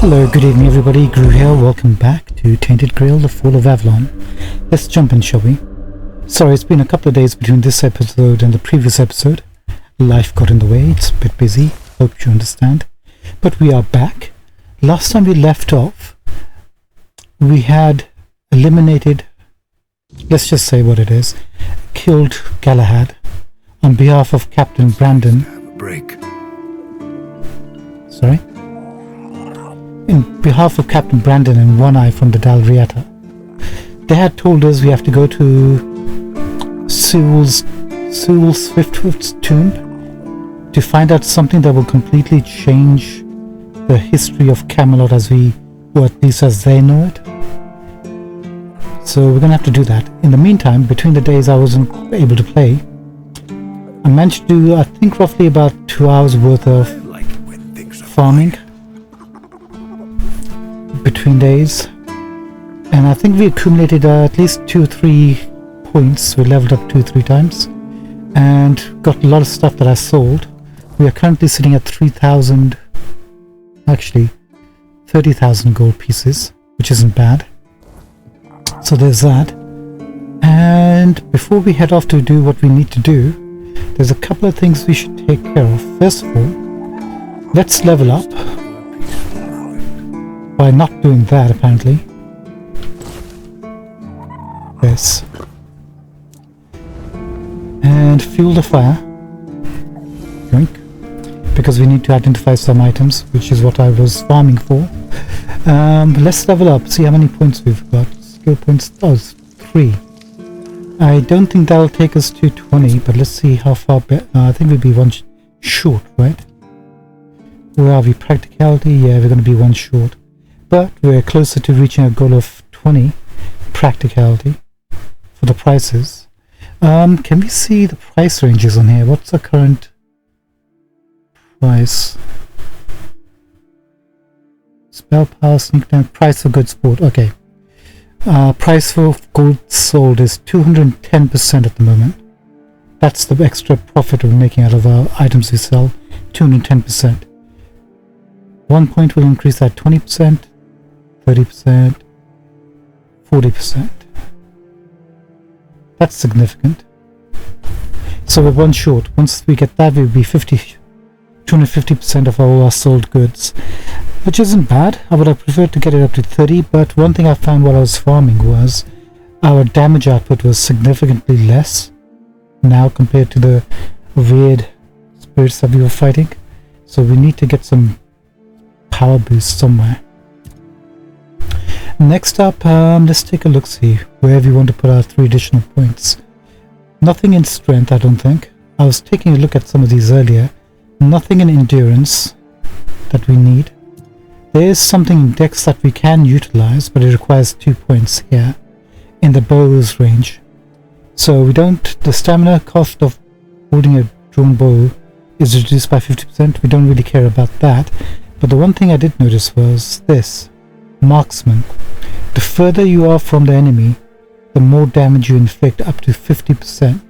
Hello, good evening everybody, Grail here, welcome back to Tainted Grail, the Fall of Avalon. Let's jump in, shall we? Sorry, it's been a couple of days between this episode and the previous episode. Life got in the way, it's a bit busy, hope you understand. But we are back. Last time we left off, we had eliminated, let's just say what it is, killed Galahad on behalf of Captain Brandon. Have a break. Sorry? In behalf of Captain Brandon and One Eye from the Dalriata. They had told us we have to go to Sewell Swiftfoot's tomb to find out something that will completely change the history of Camelot as we, or at least as they know it. So we're gonna have to do that. In the meantime, between the days I wasn't able to play, I managed to do, I think, roughly about 2 hours worth of farming between days, and I think we accumulated at least 2 or 3 points. We leveled up 2 or 3 times and got a lot of stuff that I sold. We are currently sitting at 3,000, actually 30,000 gold pieces, which isn't bad. So there's that. And before we head off to do what we need to do, there's a couple of things we should take care of. First of all, let's level up by not doing that, apparently. This. And fuel the fire. Drink. Because we need to identify some items, which is what I was farming for. Let's level up, see how many points we've got. Skill points, oh, it's 3. I don't think that'll take us to 20, but let's see how far I think we'll be one short, right? Where are we? Practicality? Yeah, we're going to be 1 short. But we're closer to reaching a goal of 20 practicality for the prices. Can we see the price ranges on here? What's the current price? Spell power, sneak down, price for good sport. Okay. Price for gold sold is 210% at the moment. That's the extra profit we're making out of our items we sell. 210%. 1 point will increase that 20%. 30%, 40%. That's significant. So we're 1 short. Once we get that, we'll be 250% of all our sold goods, which isn't bad. I would have preferred to get it up to 30, but one thing I found while I was farming was our damage output was significantly less now compared to the weird spirits that we were fighting. So we need to get some power boost somewhere. Next up, let's take a look-see where we want to put our 3 additional points. Nothing in strength, I don't think. I was taking a look at some of these earlier. Nothing in endurance that we need. There is something in dex that we can utilize, but it requires 2 points here in the bow's range. So we don't, the stamina cost of holding a drawn bow is reduced by 50%. We don't really care about that. But the one thing I did notice was this. Marksman. The further you are from the enemy, the more damage you inflict, up to 50%.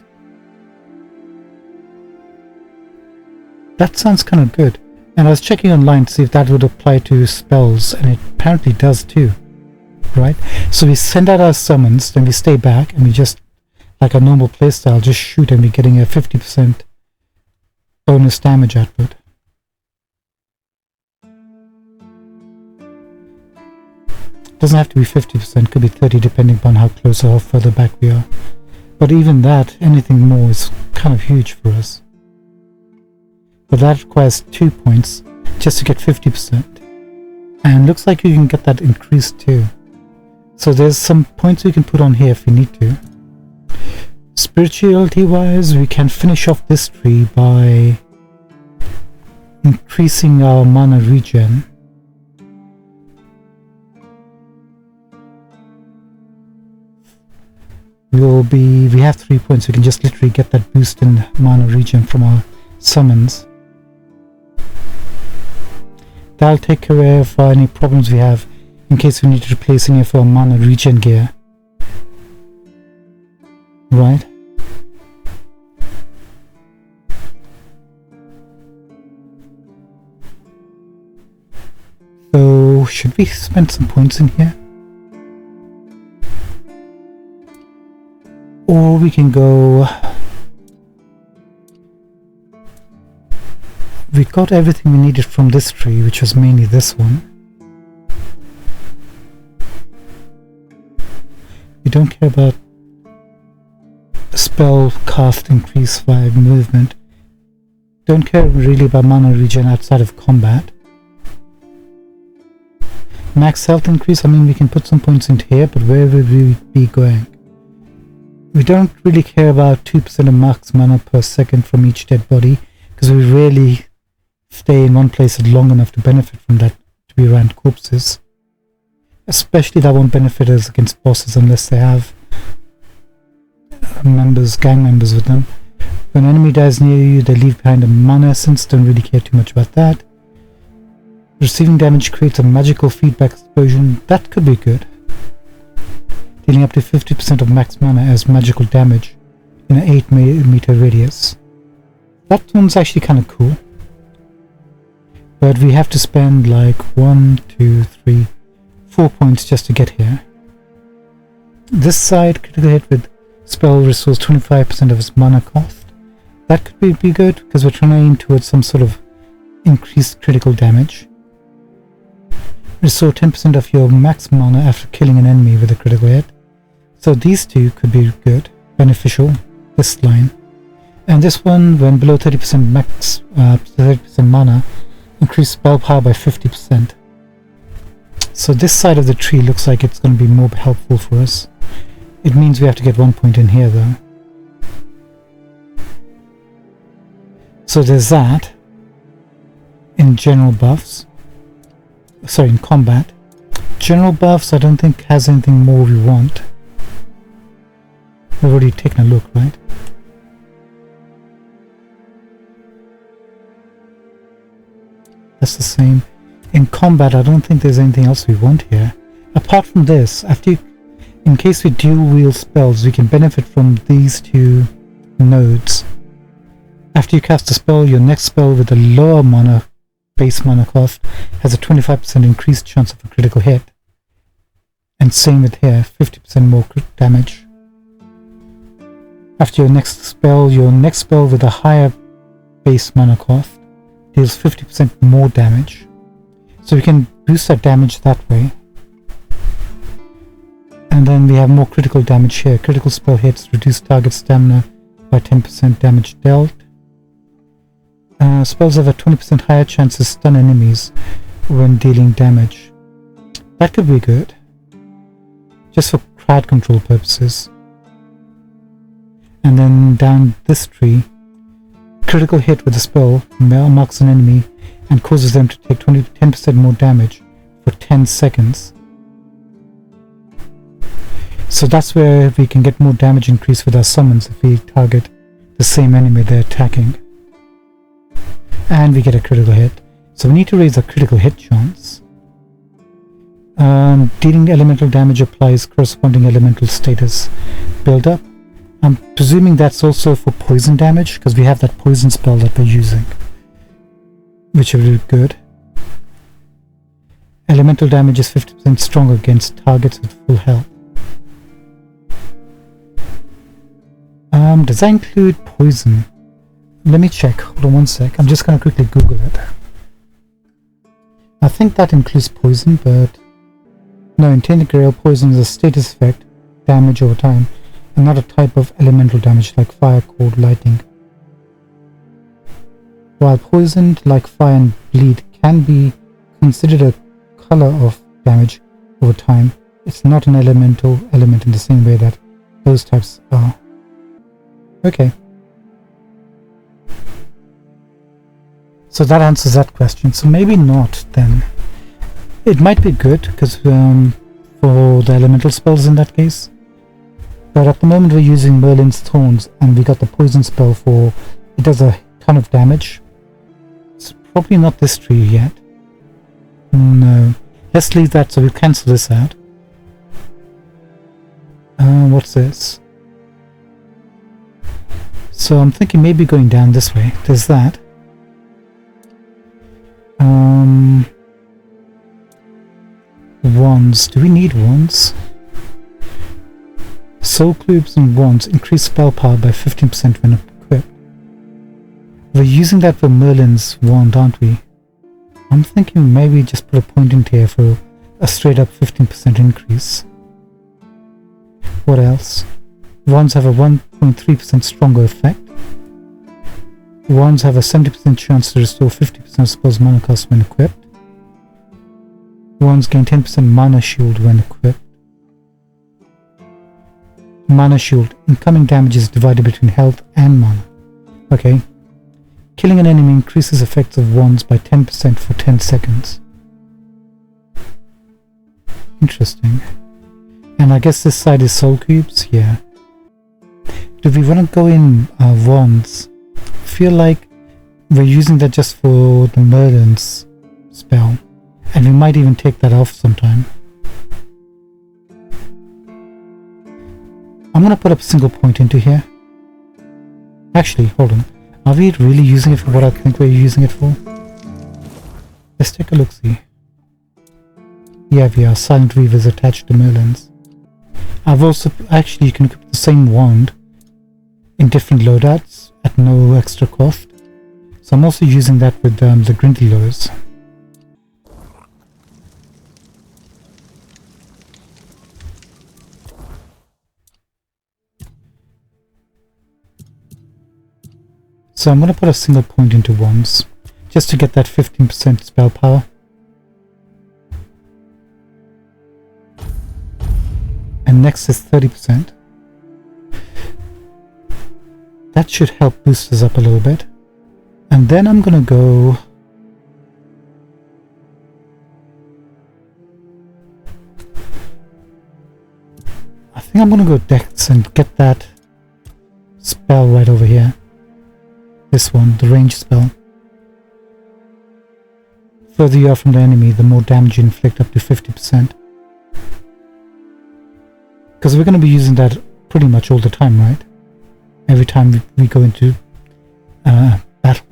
That sounds kind of good. And I was checking online to see if that would apply to spells, and it apparently does too. Right? So we send out our summons, then we stay back, and we just, like a normal playstyle, just shoot, and we're getting a 50% bonus damage output. Doesn't have to be 50%, could be 30 depending upon how close or how further back we are. But even that, anything more is kind of huge for us. But that requires 2 points just to get 50%. And looks like you can get that increased too. So there's some points we can put on here if we need to. Spirituality wise, we can finish off this tree by increasing our mana regen. We have 3 points, we can just literally get that boost in mana regen from our summons. That'll take care of any problems we have in case we need to replace any of our mana regen gear. Right? So Or should we spend some points in here? Or we can go... We got everything we needed from this tree, which was mainly this one. We don't care about spell cast increase 5 movement. Don't care really about mana regen outside of combat. Max health increase, I mean we can put some points into here, but where will we be going? We don't really care about 2% of max mana per second from each dead body, because we rarely stay in one place long enough to benefit from that to be around corpses. Especially that won't benefit us against bosses unless they have gang members with them. When an enemy dies near you, they leave behind a mana essence, don't really care too much about that. Receiving damage creates a magical feedback explosion, that could be good. Dealing up to 50% of max mana as magical damage in an 8 meter radius. That one's actually kind of cool. But we have to spend like 1, 2, 3, 4 points just to get here. This side, critical hit with spell restores 25% of its mana cost. That could be good, because we're trying to aim towards some sort of increased critical damage. Restore 10% of your max mana after killing an enemy with a critical hit. So these two could be good, beneficial, this line. And this one, when below 30% max, 30% mana, increase spell power by 50%. So this side of the tree looks like it's going to be more helpful for us. It means we have to get 1 point in here though. So there's that. In general buffs. Sorry, in combat. General buffs I don't think has anything more we want. We've already taken a look, right? That's the same. In combat, I don't think there's anything else we want here. Apart from this, in case we dual wield spells, we can benefit from these two nodes. After you cast a spell, your next spell with a lower base mana cost has a 25% increased chance of a critical hit. And same with here, 50% more damage. After your next spell with a higher base mana cost deals 50% more damage. So we can boost our damage that way. And then we have more critical damage here. Critical spell hits reduce target stamina by 10% damage dealt. Spells have a 20% higher chance to stun enemies when dealing damage. That could be good. Just for crowd control purposes. And then down this tree, critical hit with a spell marks an enemy and causes them to take 10% more damage for 10 seconds. So that's where we can get more damage increase with our summons if we target the same enemy they're attacking. And we get a critical hit. So we need to raise our critical hit chance. Dealing elemental damage applies corresponding elemental status build up. I'm presuming that's also for poison damage, because we have that poison spell that we're using, which is really good. Elemental damage is 50% stronger against targets with full health. Does that include poison? Let me check. Hold on one sec. I'm just going to quickly Google it. I think that includes poison, but no, in Tainted Grail, poison is a status effect, damage over time, and not a type of elemental damage like fire, cold, lightning. While poisoned, like fire and bleed, can be considered a color of damage over time, it's not an elemental element in the same way that those types are. Okay. So that answers that question. So maybe not then. It might be good because for the elemental spells in that case. But at the moment we're using Merlin's Thorns and we got the poison spell for it does a ton of damage. It's probably not this tree yet. No. Let's leave that, so we'll cancel this out. What's this? So I'm thinking maybe going down this way. There's that. wands. Do we need wands? Soul cubes and wands increase spell power by 15% when equipped. We're using that for Merlin's wand, aren't we? I'm thinking maybe just put a point in here for a straight up 15% increase. What else? Wands have a 1.3% stronger effect. Wands have a 70% chance to restore 50% of spells mana cost when equipped. Wands gain 10% mana shield when equipped. Mana shield. Incoming damage is divided between health and mana. Okay. Killing an enemy increases effects of wands by 10% for 10 seconds. Interesting. And I guess this side is soul cubes? Yeah. Do we want to go in wands? I feel like we're using that just for the Merlin's spell. And we might even take that off sometime. I'm gonna put up a single point into here. Actually, hold on. Are we really using it for what I think we're using it for? Let's take a look-see. Yeah, we are. Silent Reavers attached to Merlin's. I've also... Actually, you can equip the same wand in different loadouts at no extra cost. So I'm also using that with the Grindylows. So I'm going to put a single point into wands, just to get that 15% spell power. And next is 30%. That should help boost us up a little bit. And then I'm going to go... I think I'm going to go Dex and get that spell right over here. This one, the range spell. Further you are from the enemy, the more damage you inflict, up to 50%. Because we're going to be using that pretty much all the time, right? Every time we go into battle.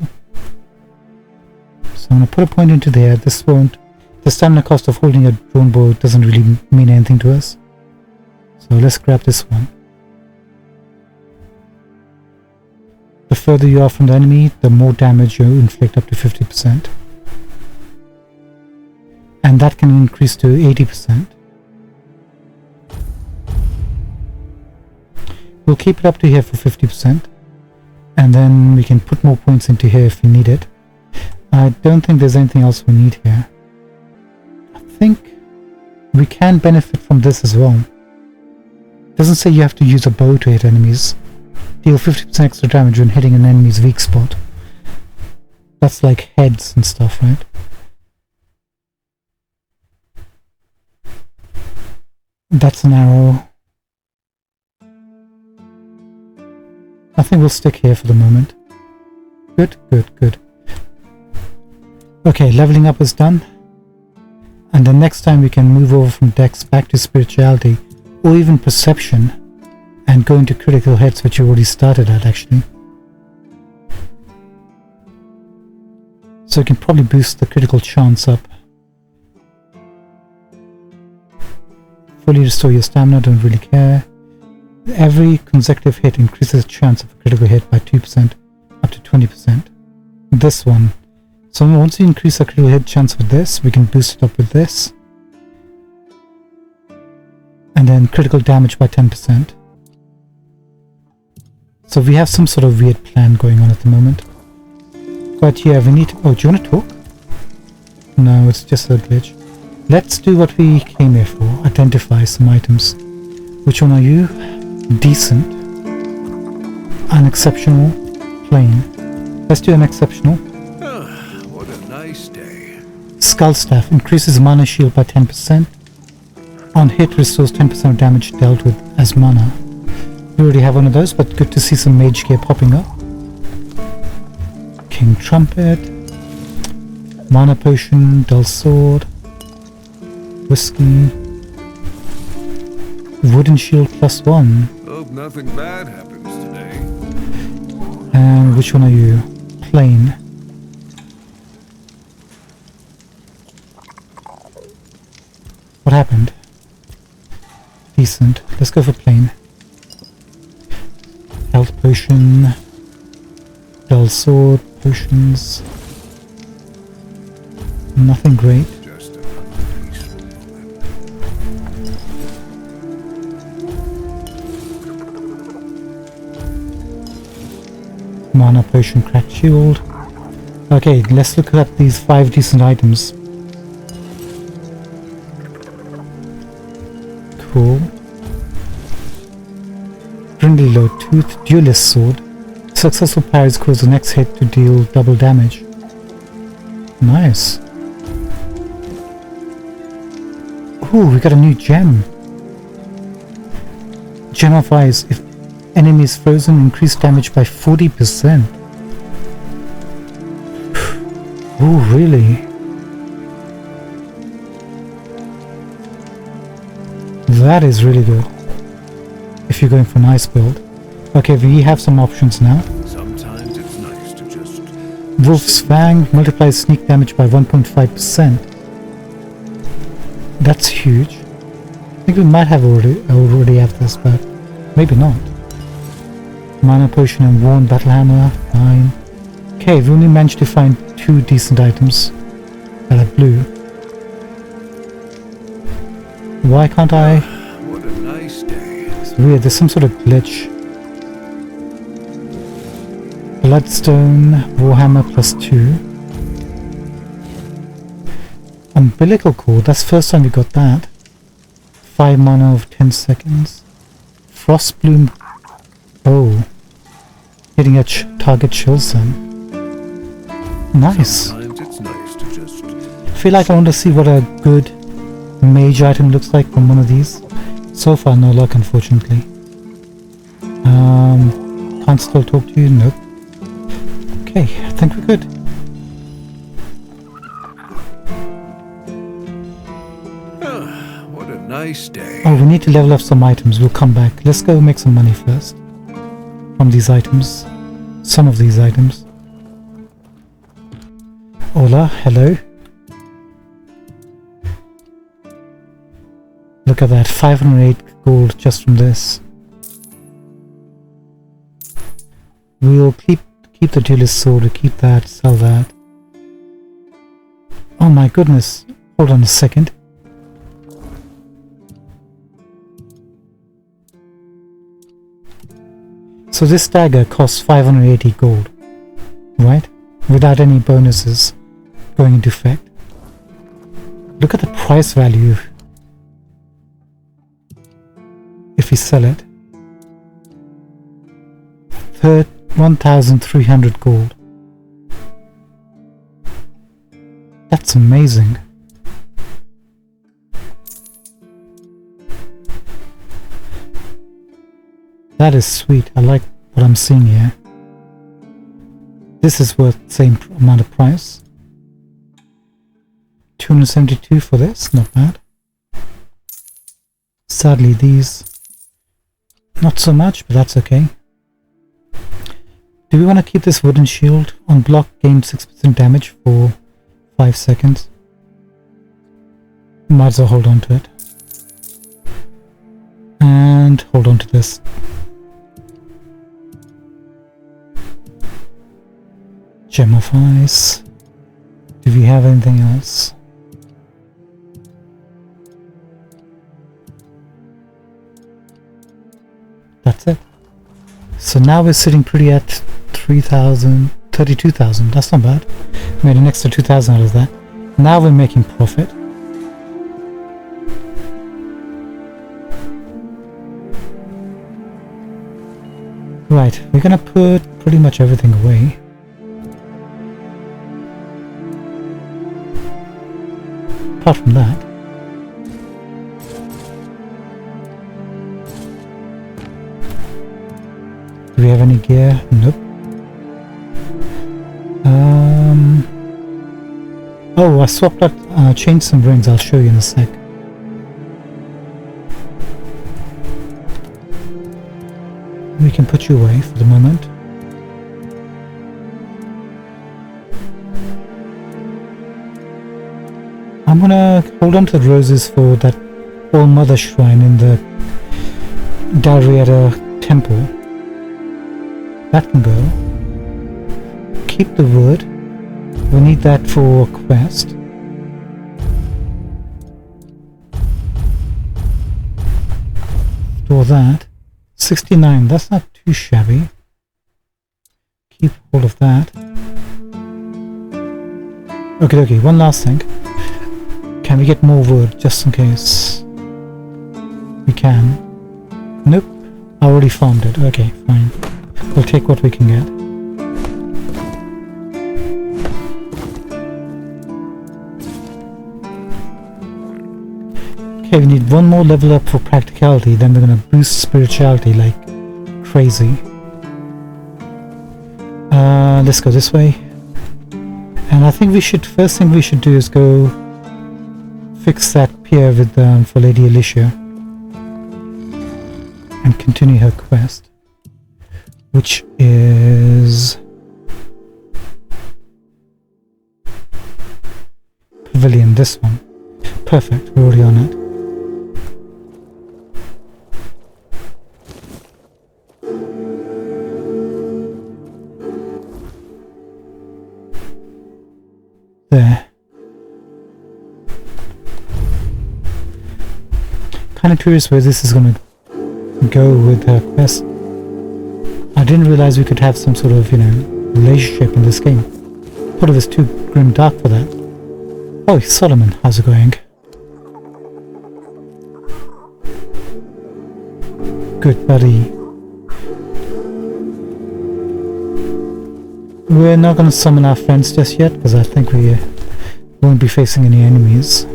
So I'm going to put a point into there. This won't... The stamina cost of holding a drone bow doesn't really mean anything to us. So let's grab this one. The further you are from the enemy, the more damage you inflict, up to 50%. And that can increase to 80%. We'll keep it up to here for 50%. And then we can put more points into here if we need it. I don't think there's anything else we need here. I think we can benefit from this as well. It doesn't say you have to use a bow to hit enemies. Deal 50% extra damage when hitting an enemy's weak spot. That's like heads and stuff, right? That's an arrow. I think we'll stick here for the moment. Good, good, good. Okay, leveling up is done. And then next time we can move over from Dex back to Spirituality, or even Perception, and go into critical hits, which you already started at actually. So you can probably boost the critical chance up. Fully restore your stamina, don't really care. Every consecutive hit increases the chance of a critical hit by 2% up to 20%. This one. So once you increase our critical hit chance with this, we can boost it up with this. And then critical damage by 10%. So we have some sort of weird plan going on at the moment. But yeah, we need to... Oh, do you want to talk? No, it's just a glitch. Let's do what we came here for. Identify some items. Which one are you? Decent. Unexceptional. Plain. Let's do an exceptional. What a nice day. Skull Staff. Increases mana shield by 10%. On hit, restores 10% of damage dealt with as mana. We already have one of those, but good to see some mage gear popping up. King Trumpet. Mana Potion. Dull Sword. Whiskey. Wooden Shield +1. Hope nothing bad happens today. And which one are you? Plain. What happened? Decent. Let's go for plain. Health potion. Dull sword. Potions. Nothing great. Just a peaceful moment. Mana potion, cracked shield. Okay, let's look at these 5 decent items. Cool. Brindley low tooth, duelist sword. Successful parries cause the next hit to deal double damage. Nice. Ooh, we got a new gem. Gem of Ice. If enemy is frozen, increase damage by 40%. Ooh, really? That is really good. If you're going for an ice build. Okay, we have some options now. Sometimes it's nice to just... Wolf's Fang multiplies sneak damage by 1.5%. That's huge. I think we might have already have this, but maybe not. Mana Potion and Worn Battle Hammer, fine. Okay, we only managed to find 2 decent items that are blue. Why can't I? What a nice day. It's weird, there's some sort of glitch. Bloodstone, Warhammer +2. Umbilical cord, that's the first time we got that. 5 mana of 10 seconds. Frostbloom. Oh. Hitting a target chills them. Nice. Sometimes it's nice to just... I feel like I want to see what a good mage item looks like from one of these. So far, no luck, unfortunately. Can't still talk to you? Nope. Okay, I think we're good. What a nice day. Oh, we need to level up some items. We'll come back. Let's go make some money first. From these items. Some of these items. Hola, hello. Look at that, 508 gold just from this. We'll keep the duelist sword, we'll keep that, sell that. Oh my goodness, hold on a second. So this dagger costs 580 gold, right? Without any bonuses going into effect. Look at the price value if we sell it. 1,300 gold. That's amazing. That is sweet. I like what I'm seeing here. This is worth the same amount of price. 272 for this, not bad. Sadly these, not so much, but that's okay. Do we want to keep this wooden shield? On block, gain 6% damage for 5 seconds. Might as well hold on to it. And hold on to this. Gem of Ice. Do we have anything else? That's it. So now we're sitting pretty at 3,000, 32,000. That's not bad. Made an extra 2,000 out of that. Now we're making profit. Right, we're gonna put pretty much everything away. Apart from that. Do we have any gear? Nope. Oh, I swapped out, changed some rings. I'll show you in a sec. We can put you away for the moment. I'm gonna hold on to the roses for that All Mother Shrine in the Dalriada Temple. That can go. Keep the wood. We need that for a quest. Store that. 69, that's not too shabby. Keep all of that. Okay, one last thing. Can we get more wood, just in case? We can. Nope, I already farmed it. Okay, fine. We'll take what we can get. Okay, we need one more level up for practicality, then we're gonna boost spirituality like crazy. Let's go this way. And I think first thing we should do is go fix that pier with for Lady Alicia. And continue her quest. Which is Pavilion, this one. Perfect, we're already on it. There. Kind of curious where this is going to go with her quest. I didn't realize we could have some sort of, relationship in this game. Thought it was too grim dark for that. Oh, Solomon, how's it going? Good buddy. We're not going to summon our friends just yet, because I think we won't be facing any enemies.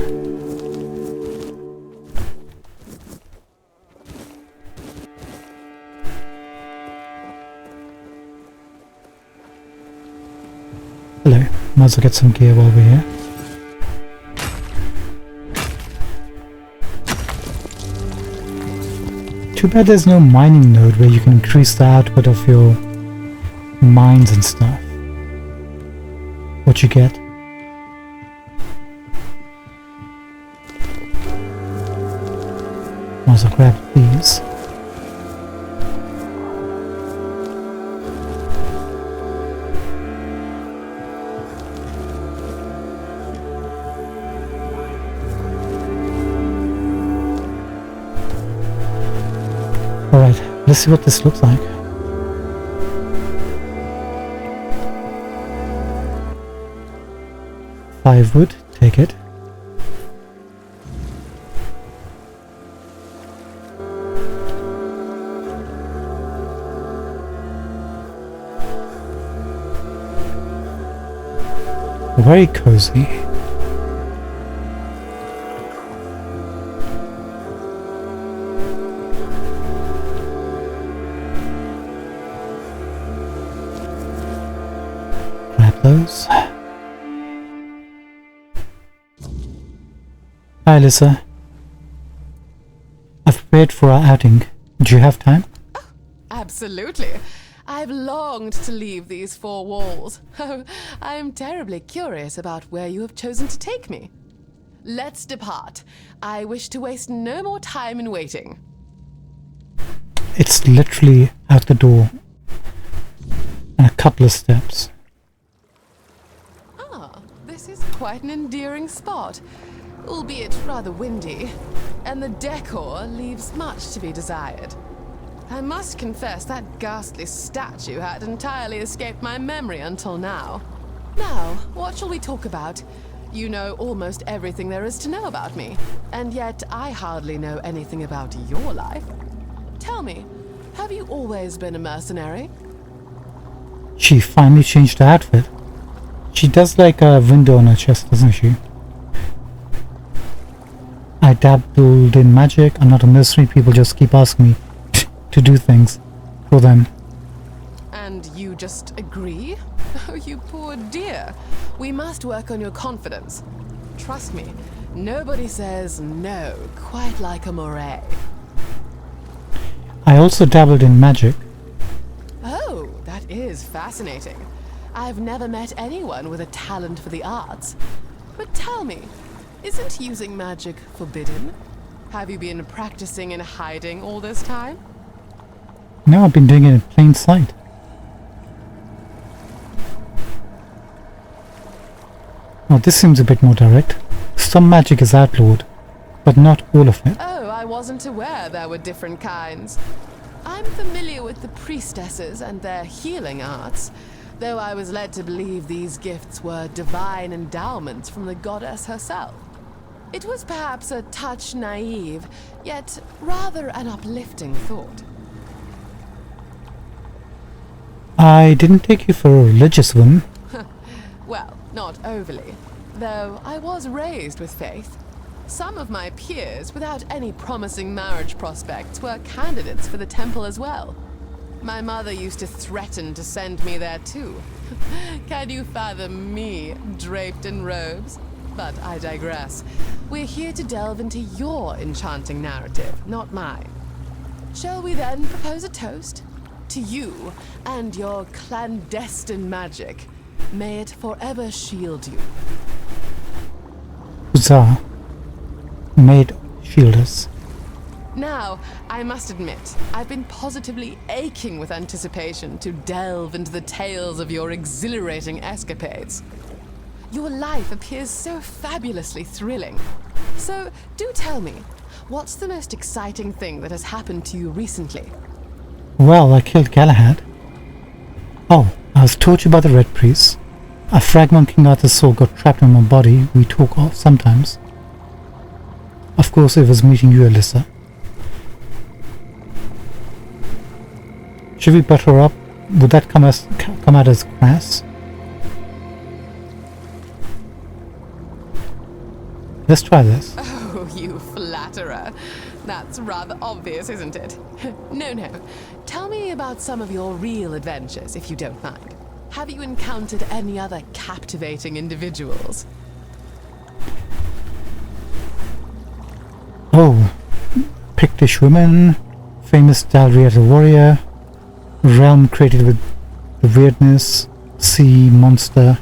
Hello, might as well get some gear while we're here. Too bad there's no mining node where you can increase the output of your mines and stuff. What you get? Might as well grab these. Alright, let's see what this looks like. Five wood, take it. Very cozy. Grab those. Hi, Alyssa. I've prepared for our outing. Do you have time? Absolutely. I've longed to leave these four walls. Oh, I am terribly curious about where you have chosen to take me. Let's depart. I wish to waste no more time in waiting. It's literally out the door. And a couple of steps. Ah, this is quite an endearing spot, albeit rather windy, and the decor leaves much to be desired. I must confess that ghastly statue had entirely escaped my memory until now. Now, what shall we talk about? You know almost everything there is to know about me, and yet I hardly know anything about your life. Tell me, have you always been a mercenary? She finally changed her outfit. She does like a window on her chest, doesn't she? I dabbled in magic. I'm not a mercenary. People just keep asking me to do things for them. And you just agree? Oh, you poor dear. We must work on your confidence. Trust me, nobody says no quite like a moray. I also dabbled in magic. Oh, that is fascinating. I've never met anyone with a talent for the arts. But tell me, isn't using magic forbidden? Have you been practicing in hiding all this time? No, I've been doing it in plain sight. Oh, this seems a bit more direct. Some magic is outlawed, but not all of it. Oh, I wasn't aware there were different kinds. I'm familiar with the priestesses and their healing arts, though I was led to believe these gifts were divine endowments from the goddess herself. It was perhaps a touch naive, yet rather an uplifting thought. I didn't take you for a religious woman. Well, not overly, though I was raised with faith. Some of my peers, without any promising marriage prospects, were candidates for the temple as well. My mother used to threaten to send me there too. Can you fathom me, draped in robes? But I digress. We're here to delve into your enchanting narrative, not mine. Shall we then propose a toast? To you and your clandestine magic. May it forever shield you. Huzzah. May it shield us. Now, I must admit, I've been positively aching with anticipation to delve into the tales of your exhilarating escapades. Your life appears so fabulously thrilling. So, do tell me, what's the most exciting thing that has happened to you recently? Well, I killed Galahad. Oh, I was tortured by the Red Priest. A fragment King Arthur's sword got trapped in my body, we talk of sometimes. Of course, it was meeting you, Alyssa. Should we butter her up? Would that come out as crass? Let's try this. Oh, you flatterer. That's rather obvious, isn't it? No. Tell me about some of your real adventures, if you don't mind. Have you encountered any other captivating individuals? Oh, Pictish women, famous Dalrieta warrior, realm created with the weirdness, sea monster.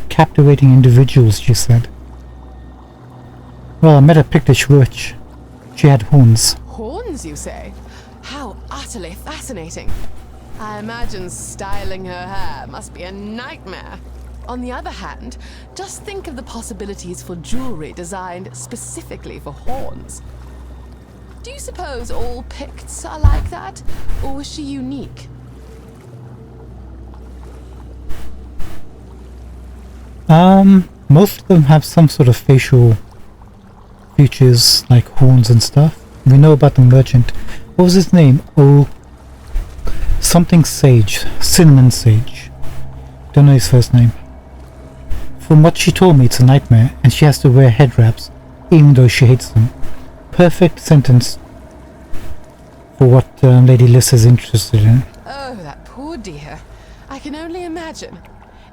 Captivating individuals, she said. Well, I met a Pictish witch. She had horns. Horns, you say? How utterly fascinating. I imagine styling her hair must be a nightmare. On the other hand, just think of the possibilities for jewelry designed specifically for horns. Do you suppose all Picts are like that, or was she unique? Most of them have some sort of facial features like horns and stuff. We know about the merchant. What was his name? Oh, something Sage. Cinnamon Sage. Don't know his first name. From what she told me, it's a nightmare, and she has to wear head wraps, even though she hates them. Perfect sentence for what Lady Liss is interested in. Oh, that poor dear. I can only imagine.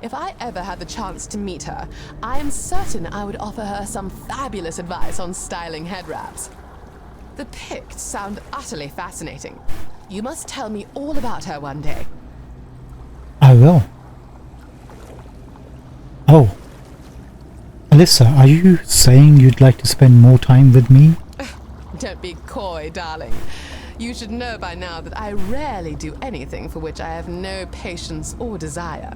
If I ever had the chance to meet her, I am certain I would offer her some fabulous advice on styling head wraps. The Picts sound utterly fascinating. You must tell me all about her one day. I will. Oh. Alyssa, are you saying you'd like to spend more time with me? Don't be coy, darling. You should know by now that I rarely do anything for which I have no patience or desire.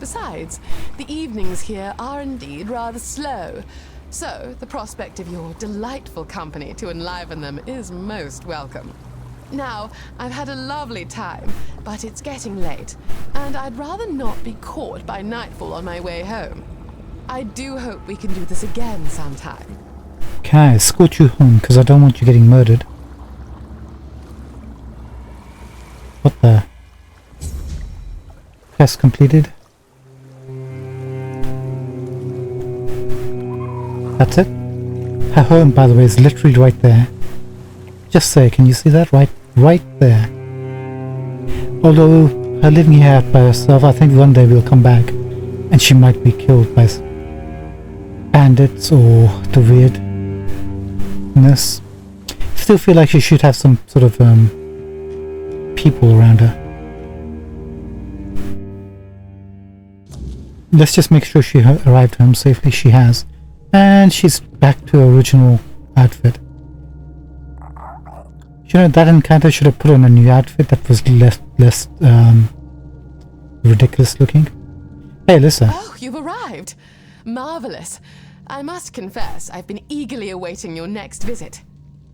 Besides, the evenings here are indeed rather slow, so the prospect of your delightful company to enliven them is most welcome. Now, I've had a lovely time, but it's getting late, and I'd rather not be caught by nightfall on my way home. I do hope we can do this again sometime. Can I escort you home, because I don't want you getting murdered? What the? Quest completed. That's it. Her home, by the way, is literally right there. Just say, can you see that? Right there. Although her living here by herself, I think one day we'll come back and she might be killed by bandits or the weirdness. I still feel like she should have some sort of people around her. Let's just make sure she arrived home safely. She has. And she's back to her original outfit. You know, that encounter should have put on a new outfit that was less ridiculous looking. Hey, Alyssa. Oh, you've arrived. Marvelous. I must confess, I've been eagerly awaiting your next visit.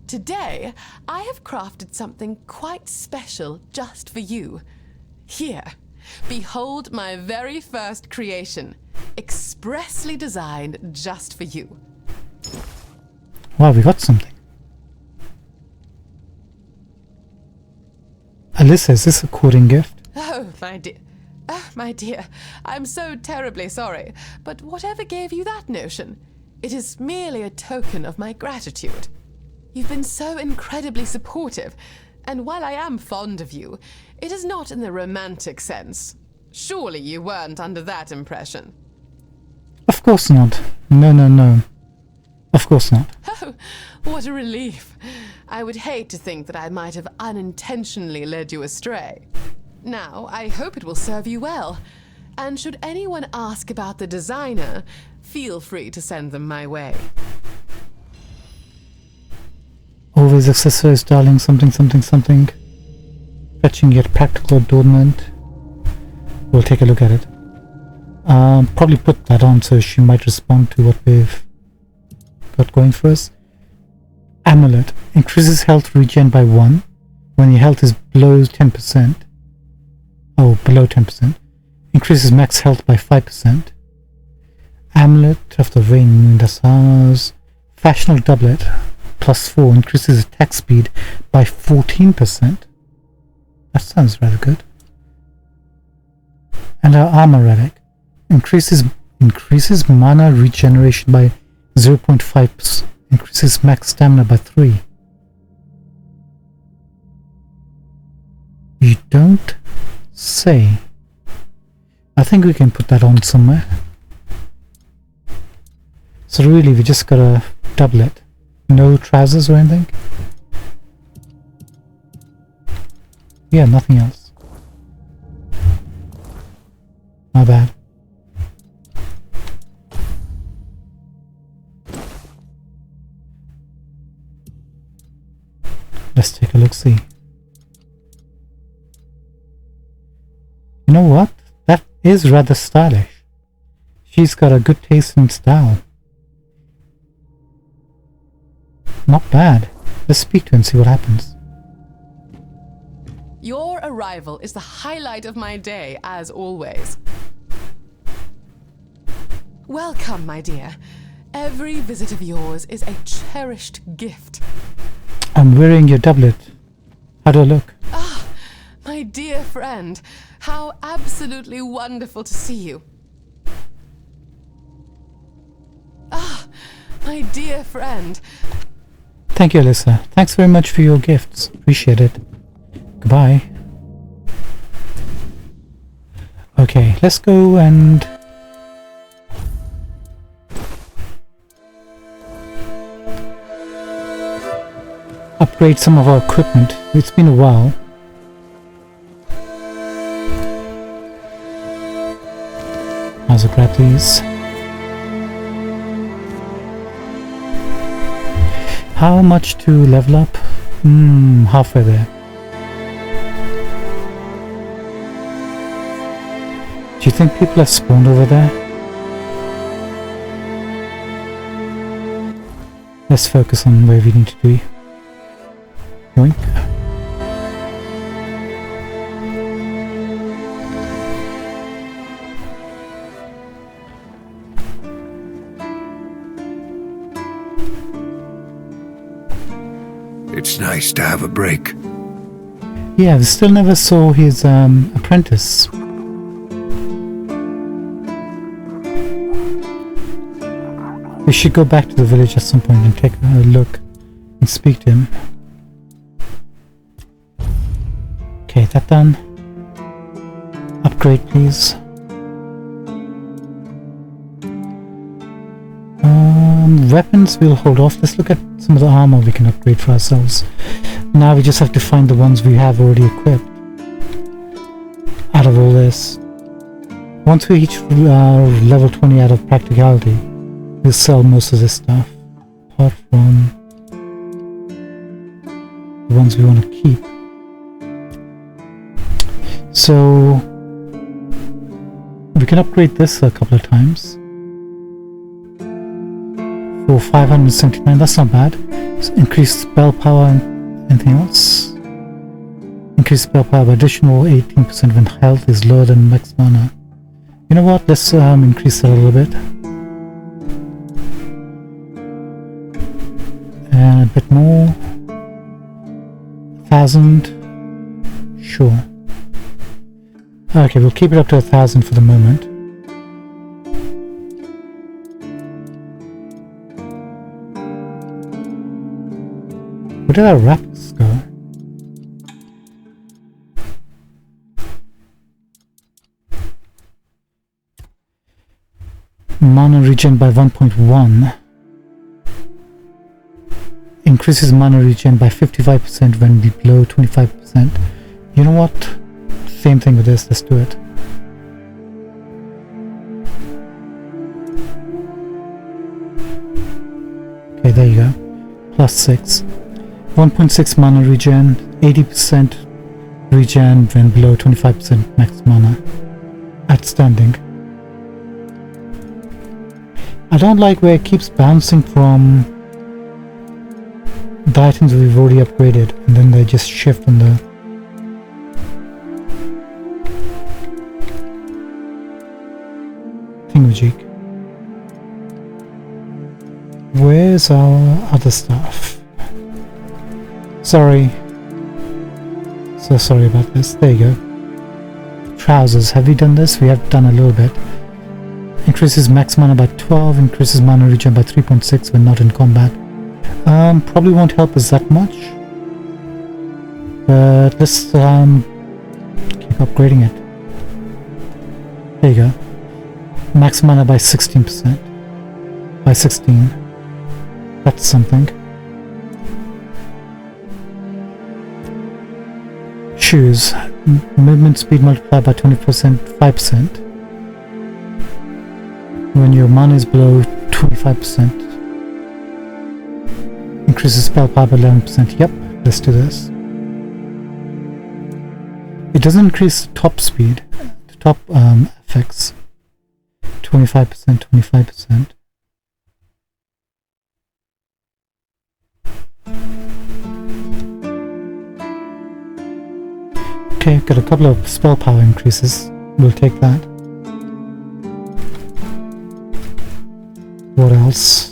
Today, I have crafted something quite special just for you. Here, behold my very first creation, expressly designed just for you. Wow, we got something. Alyssa, is this a courting gift? Oh, my dear. Oh, my dear, I'm so terribly sorry, but whatever gave you that notion? It is merely a token of my gratitude. You've been so incredibly supportive, and while I am fond of you, it is not in the romantic sense. Surely you weren't under that impression. Of course not. No. Of course not. Oh, what a relief. I would hate to think that I might have unintentionally led you astray. Now, I hope it will serve you well. And should anyone ask about the designer, feel free to send them my way. Always accessories, darling, something. Fetching yet practical adornment. We'll take a look at it. Probably put that on so she might respond to what we've got going for us. Amulet. Increases health regen by 1 when your health is below 10%. Oh, below 10%. Increases max health by 5%. Amulet of the Rain Moon, that's ours. Fashionable doublet, +4, increases attack speed by 14%. That sounds rather good. And our armor relic increases mana regeneration by 0.5%. Increases max stamina by 3. You don't say. I think we can put that on somewhere. So really we just got a doublet. No trousers or anything? Yeah, nothing else. My bad. Let's take a look-see. You know what? That is rather stylish. She's got a good taste in style. Not bad. Let's speak to her and see what happens. Your arrival is the highlight of my day, as always. Welcome, my dear. Every visit of yours is a cherished gift. I'm wearing your doublet. How do I look? Ah, my dear friend. How absolutely wonderful to see you. Ah, my dear friend. Thank you, Alyssa. Thanks very much for your gifts. Appreciate it. Goodbye. Okay, let's go and upgrade some of our equipment. It's been a while. I'll grab these. How much to level up? Halfway there. Do you think people have spawned over there? Let's focus on where we need to be. Yoink. It's nice to have a break. Yeah, we still never saw his apprentice. We should go back to the village at some point and take a look and speak to him. Okay, that done. Upgrade, please. Weapons we'll hold off. Let's look at some of the armor we can upgrade for ourselves. Now we just have to find the ones we have already equipped. Out of all this. Once we reach level 20 out of practicality, We'll sell most of this stuff, apart from the ones we want to keep. So we can upgrade this a couple of times for 579. That's not bad. So increase spell power and anything else. Increase spell power by additional 18% when health is lower than max mana. You know what? Let's increase that a little bit. And a bit more. 1,000. Sure. Okay, we'll keep it up to 1,000 for the moment. Where did our rapids go? Mana regen by 1.1. Increases mana regen by 55% when below 25%. You know what? Same thing with this, let's do it. Okay, there you go. Plus 6. 1.6 mana regen, 80% regen when below 25% max mana. Outstanding. I don't like where it keeps bouncing from the items we've already upgraded and then they just shift on the thingamajig. Where's our other stuff? Sorry. So sorry about this. There you go. Trousers. Have we done this? We have done a little bit. Increases max mana by 12. Increases mana regen by 3.6 when not in combat. Probably won't help us that much. But let's keep upgrading it. There you go. Max mana by 16%. By 16. That's something. Shoes. Movement speed multiplied by 20%, 5%. When your mana is below 25%. Increases spell power by 11%. Yep, let's do this. It doesn't increase top speed, the top effects. 25%, 25%. Okay, got a couple of spell power increases. We'll take that. What else?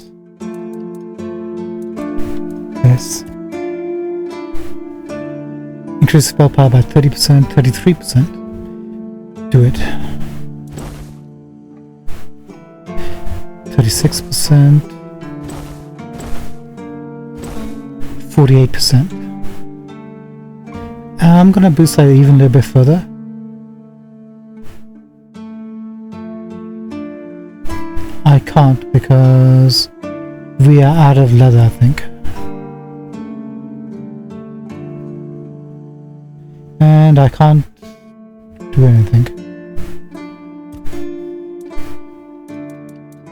Yes. Increase spell power by 30%, 33%. Do it. 36%. 48%. I'm gonna boost that even a little bit further. I can't because we are out of leather, I think. And I can't do anything.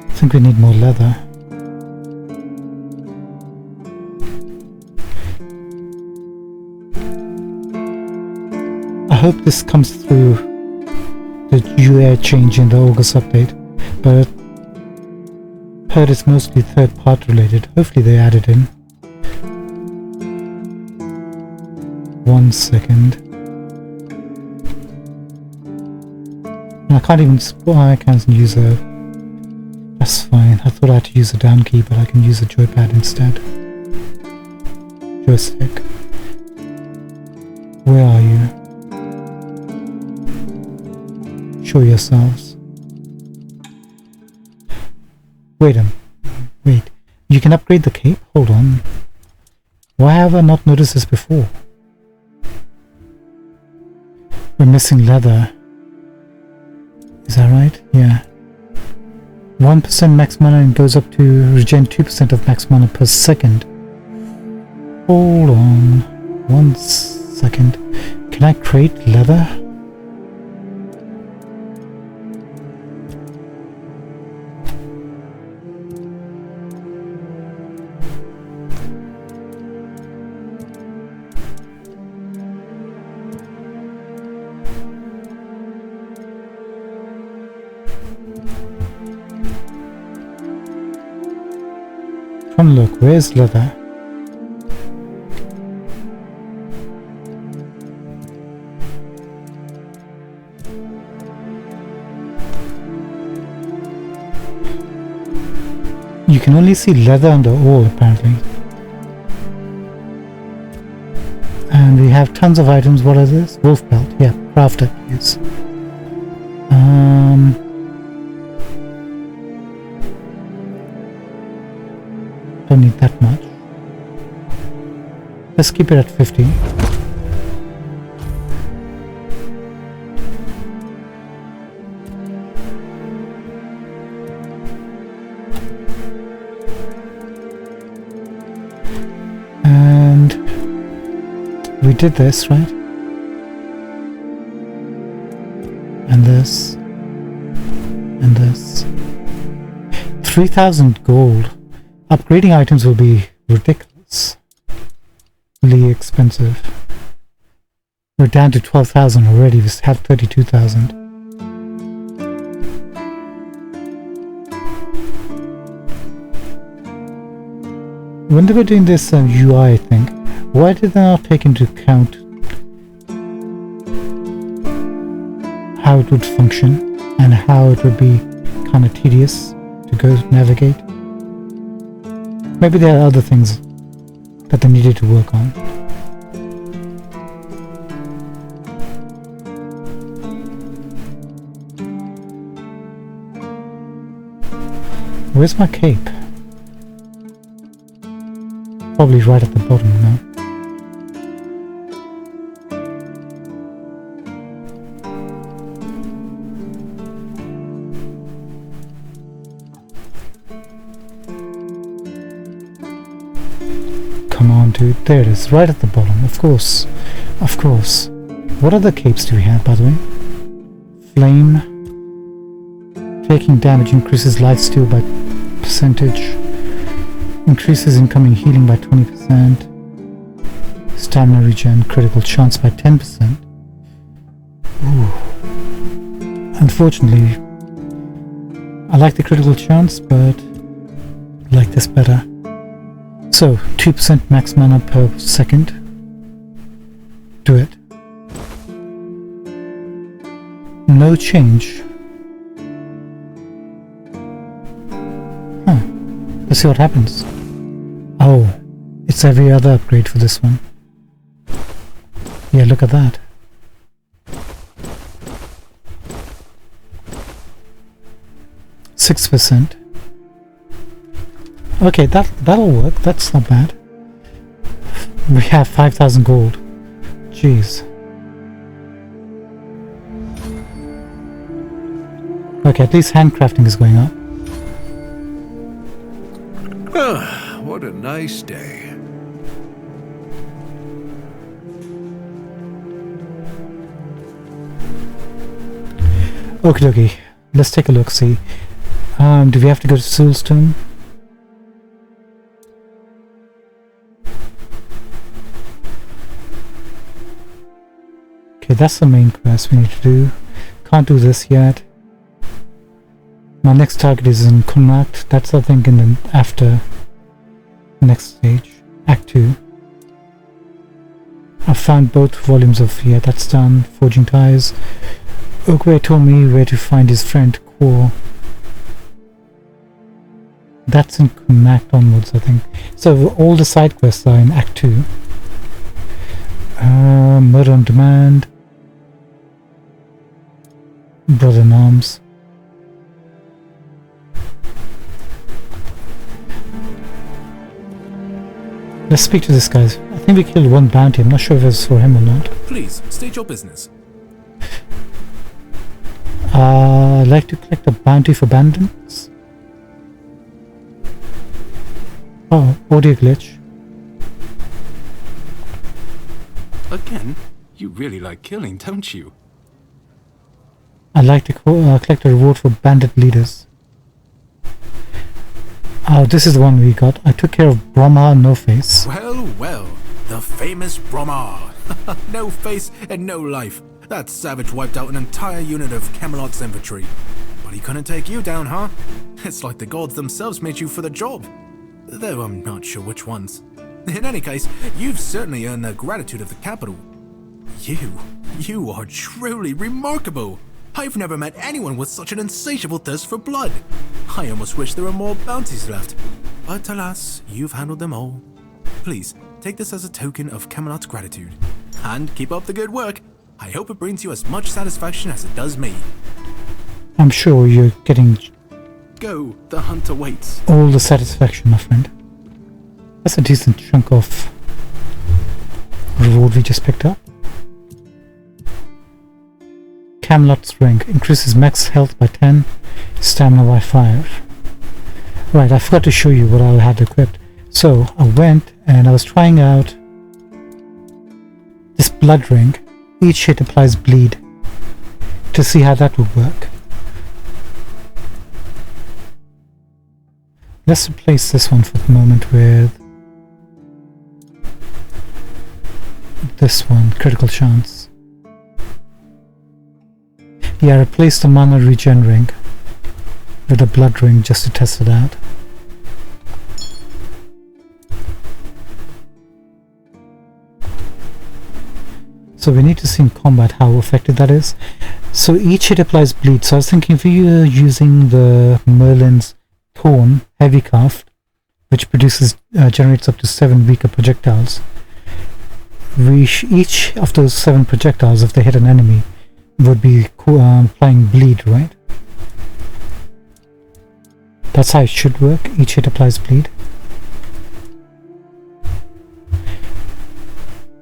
I think we need more leather. I hope this comes through the UI change in the August update, but heard it's mostly third part related. Hopefully they add it in. 1 second. I can't even I can't use a... That's fine. I thought I had to use a down key, but I can use a joypad instead. Joystick. Where are you? Show yourselves. Wait. You can upgrade the cape? Hold on. Why have I not noticed this before? We're missing leather. Is that right? Yeah. 1% max mana and goes up to regen 2% of max mana per second. Hold on. 1 second. Can I create leather? Come look, where's leather? You can only see leather under ore apparently. And we have tons of items. What are this? Wolf belt. Yeah, crafted use. Don't need that much. Let's keep it at 50. And we did this, right? And this. And this. 3,000 gold. Upgrading items will be ridiculously expensive. We're down to 12,000 already. We have 32,000. When they were doing this UI thing, why did they not take into account how it would function and how it would be kind of tedious to go navigate? Maybe there are other things that they needed to work on. Where's my cape? Probably right at the bottom now. Come on, dude. There it is, right at the bottom. Of course. Of course. What other capes do we have, by the way? Flame. Taking damage increases lifesteal by percentage. Increases incoming healing by 20%. Stamina regen, critical chance by 10%. Ooh. Unfortunately, I like the critical chance, but I like this better. So, 2% max mana per second. Do it. No change. Huh. Let's see what happens. Oh, it's every other upgrade for this one. Yeah, look at that. %. Okay, that'll work. That's not bad. We have 5,000 gold. Jeez. Okay, at least handcrafting is going up. What a nice day. Okie dokie. Let's take a look, see. Do we have to go to Soulstone? Okay, that's the main quest we need to do. Can't do this yet. My next target is in Connacht. That's I think in the after next stage, Act 2. I've found both volumes of that's done. Forging ties. Oakway told me where to find his friend Quor. That's in Connacht onwards, I think. So all the side quests are in Act 2. Murder on Demand. Brother in Arms. Let's speak to this guy. I think we killed one bounty. I'm not sure if it was for him or not. Please, state your business. I'd like to collect a bounty for bandits. Oh, audio glitch. Again? You really like killing, don't you? I'd like to collect a reward for bandit leaders. Oh, this is the one we got. I took care of Brahma No Face. Well, well. The famous Brahma. No face and no life. That savage wiped out an entire unit of Camelot's infantry. But he couldn't take you down, huh? It's like the gods themselves made you for the job. though I'm not sure which ones. In any case, you've certainly earned the gratitude of the capital. You are truly remarkable. I've never met anyone with such an insatiable thirst for blood. I almost wish there were more bounties left. But alas, you've handled them all. Please, take this as a token of Camelot's gratitude. And keep up the good work. I hope it brings you as much satisfaction as it does me. I'm sure you're getting Go, the hunt awaits. all the satisfaction, my friend. That's a decent chunk of reward we just picked up. Camelot's ring increases max health by 10, stamina by 5. Right, I forgot to show you what I had equipped. So I went and I was trying out this blood ring. Each hit applies bleed to see how that would work. Let's replace this one for the moment with this one, critical chance. Yeah, I replaced the mana regen ring with a blood ring just to test it out. So we need to see in combat how effective that is. So each hit applies bleed. So I was thinking if you're using the Merlin's Thorn Heavy Craft, which generates up to 7 weaker projectiles, each of those 7 projectiles, if they hit an enemy, would be applying bleed, right? That's how it should work. Each hit applies bleed.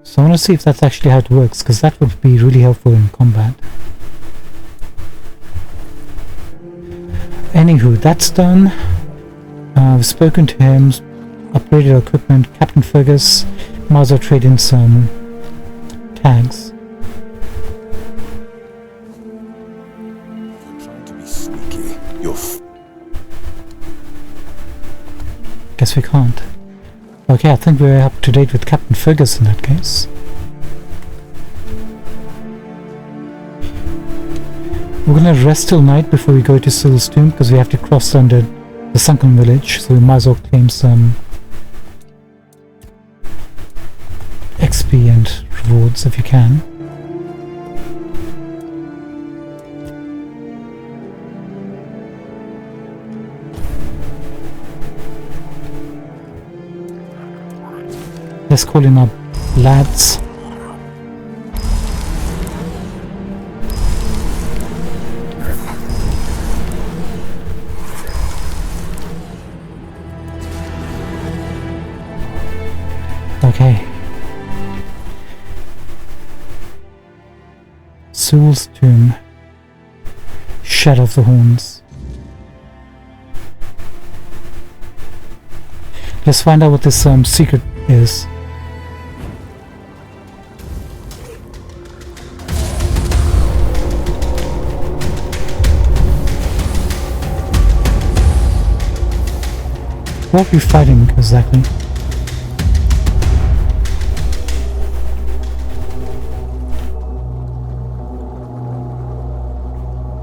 So I want to see if that's actually how it works, because that would be really helpful in combat. Anywho, that's done. I've spoken to him, upgraded our equipment. Captain Fergus, might as well trade in some tags. You're trying to be sneaky. Guess we can't. Okay, I think we're up to date with Captain Fergus in that case. We're gonna rest till night before we go to Syl's tomb, because we have to cross under the sunken village, so we might as well claim some XP and rewards if you can. Let's call in our lads. Okay. Syl's tomb. Shadow of the Horns. Let's find out what this secret is. What are we fighting exactly?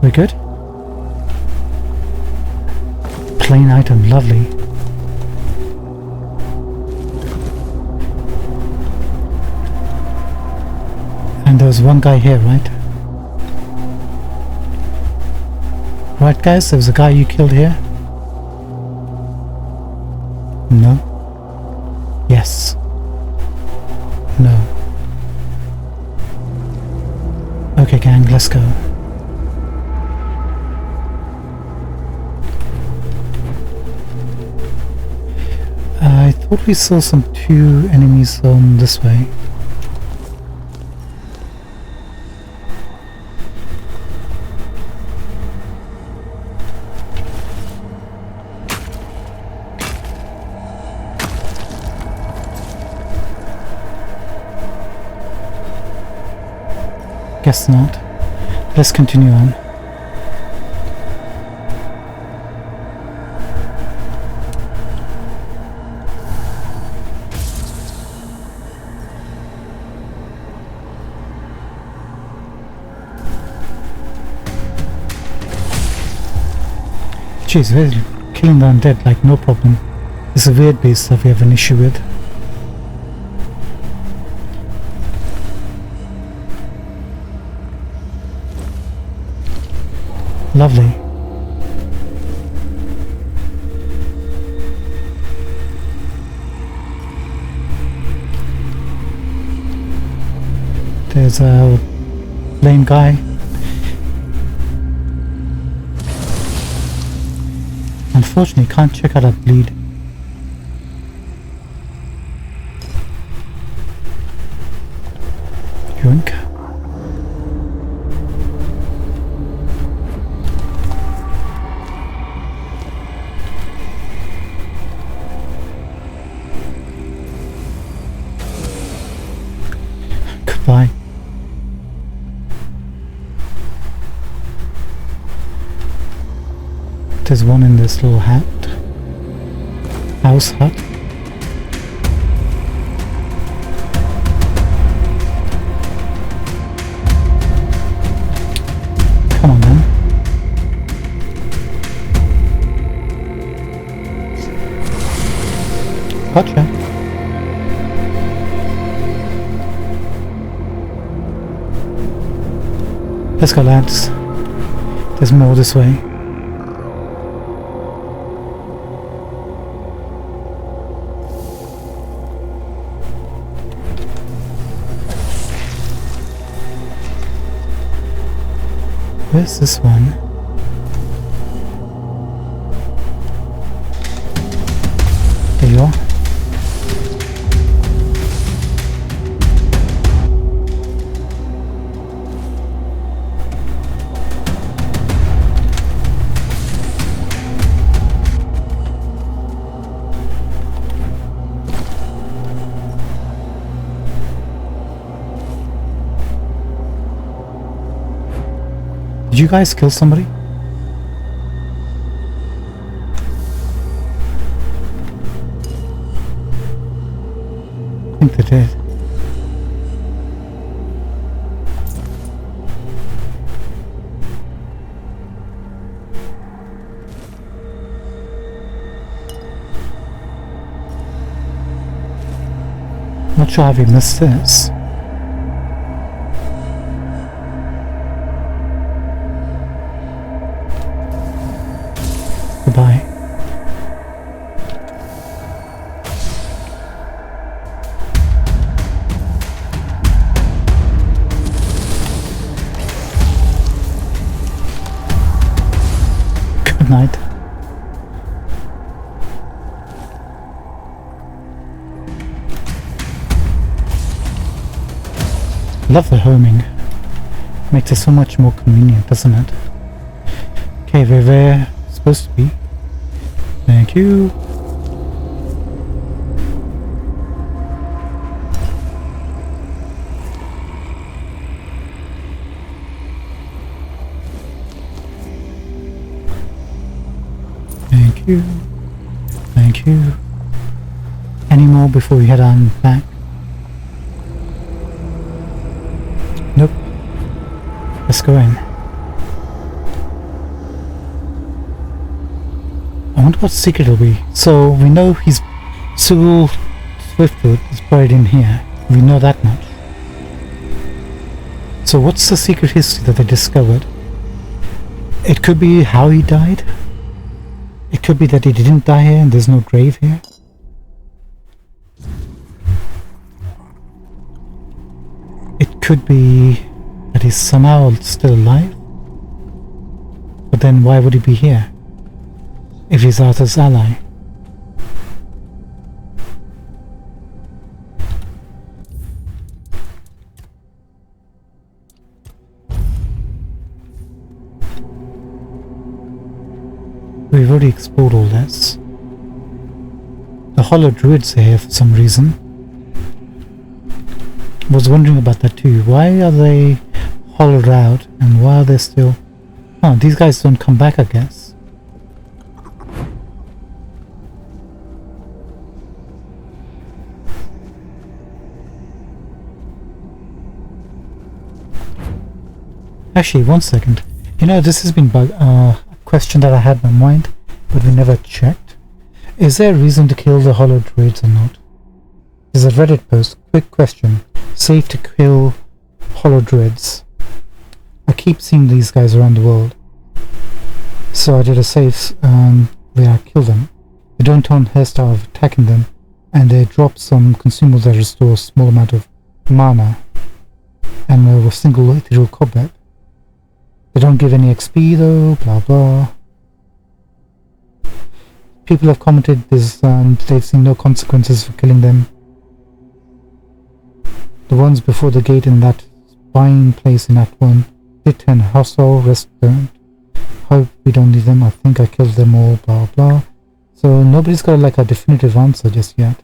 We good? Plain item, lovely. And there's one guy here, right? Right guys, there was a guy you killed here? No. Yes. No. Okay gang, let's go. I thought we saw some 2 enemies on this way. Guess not. Let's continue on. Jeez, we're killing the undead like no problem. It's a weird beast that we have an issue with. Lovely. There's a lame guy. Unfortunately, can't check out that bleed. Yoink. Goodbye. There's one in this little house hut. Come on then. Gotcha. Let's go, lads. There's more this way. Where's this one? There you are. Did you guys kill somebody? I think they did. Not sure how we missed this. Goodbye. Good night. Love the homing. Makes it so much more convenient, doesn't it? Okay, we're where we're supposed to be. Thank you. Thank you. Thank you. Any more before we head on back? Nope. Let's go in. I wonder what secret it'll be. So we know he's Cyril Swiftfoot is buried in here. We know that much. So what's the secret history that they discovered? It could be how he died. It could be that he didn't die here and there's no grave here. It could be that he's somehow still alive. But then why would he be here? If he's Arthur's ally. We've already explored all this. The hollow druids are here for some reason. I was wondering about that too. Why are they hollowed out and why are they still... Oh, these guys don't come back, I guess. Actually, one second. You know, this has been a question that I had in my mind, but we never checked. Is there a reason to kill the hollow druids or not? There's a Reddit post. Quick question. Safe to kill hollow druids. I keep seeing these guys around the world. So I did a save where I kill them. They don't turn hostile of attacking them, and they drop some consumables that restore a small amount of mana and a single ethereal cobweb. They don't give any XP though, blah blah. People have commented this and they've seen no consequences for killing them. The ones before the gate in that buying place in Act 1 did turn hostile, rest don't. Hope we don't need them, I think I killed them all, blah blah. So nobody's got like a definitive answer just yet.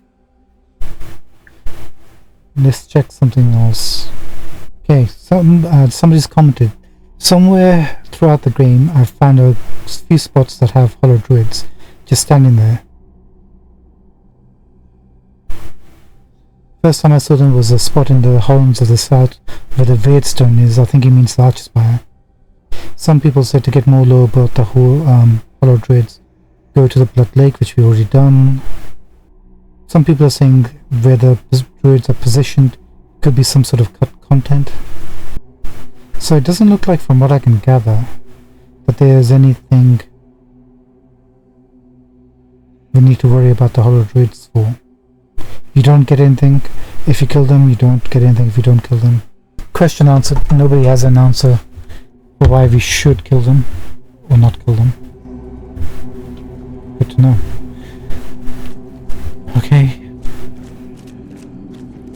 Let's check something else. Okay, somebody's commented. Somewhere throughout the game I've found a few spots that have hollow druids just standing there. First time I saw them was a spot in the Hollands of the South where the Veidstone is. I think he means the Archspire. Some people said to get more lore about the whole hollow druids, go to the Blood Lake, which we already done. Some people are saying where the druids are positioned could be some sort of cut content. So it doesn't look like, from what I can gather, that there's anything we need to worry about the hollow druids for. You don't get anything if you kill them, you don't get anything if you don't kill them. Question answered. Nobody has an answer for why we should kill them or not kill them. Good to know. Okay.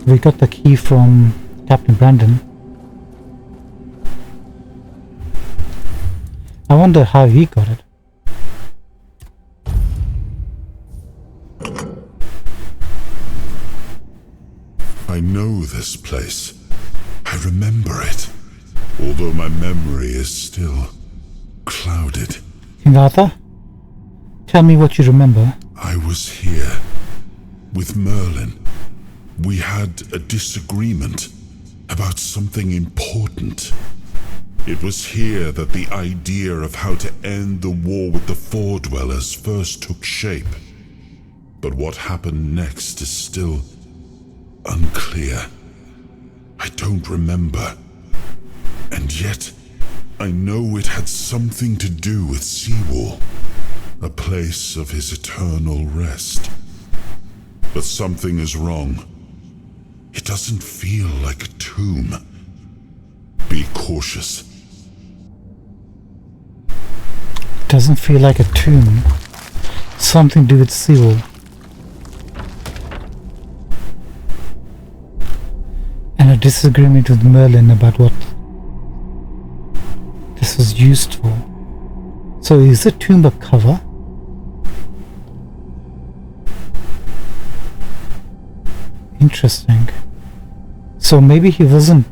We got the key from Captain Brandon. I wonder how he got it. I know this place. I remember it, although my memory is still clouded. King Arthur, tell me what you remember. I was here with Merlin. We had a disagreement about something important. It was here that the idea of how to end the war with the Four Dwellers first took shape. But what happened next is still unclear. I don't remember. And yet, I know it had something to do with Seawall, a place of his eternal rest. But something is wrong. It doesn't feel like a tomb. Be cautious. Doesn't feel like a tomb. Something to do with Seawall. And a disagreement with Merlin about what this was used for. So is the tomb a cover? Interesting. So maybe he wasn't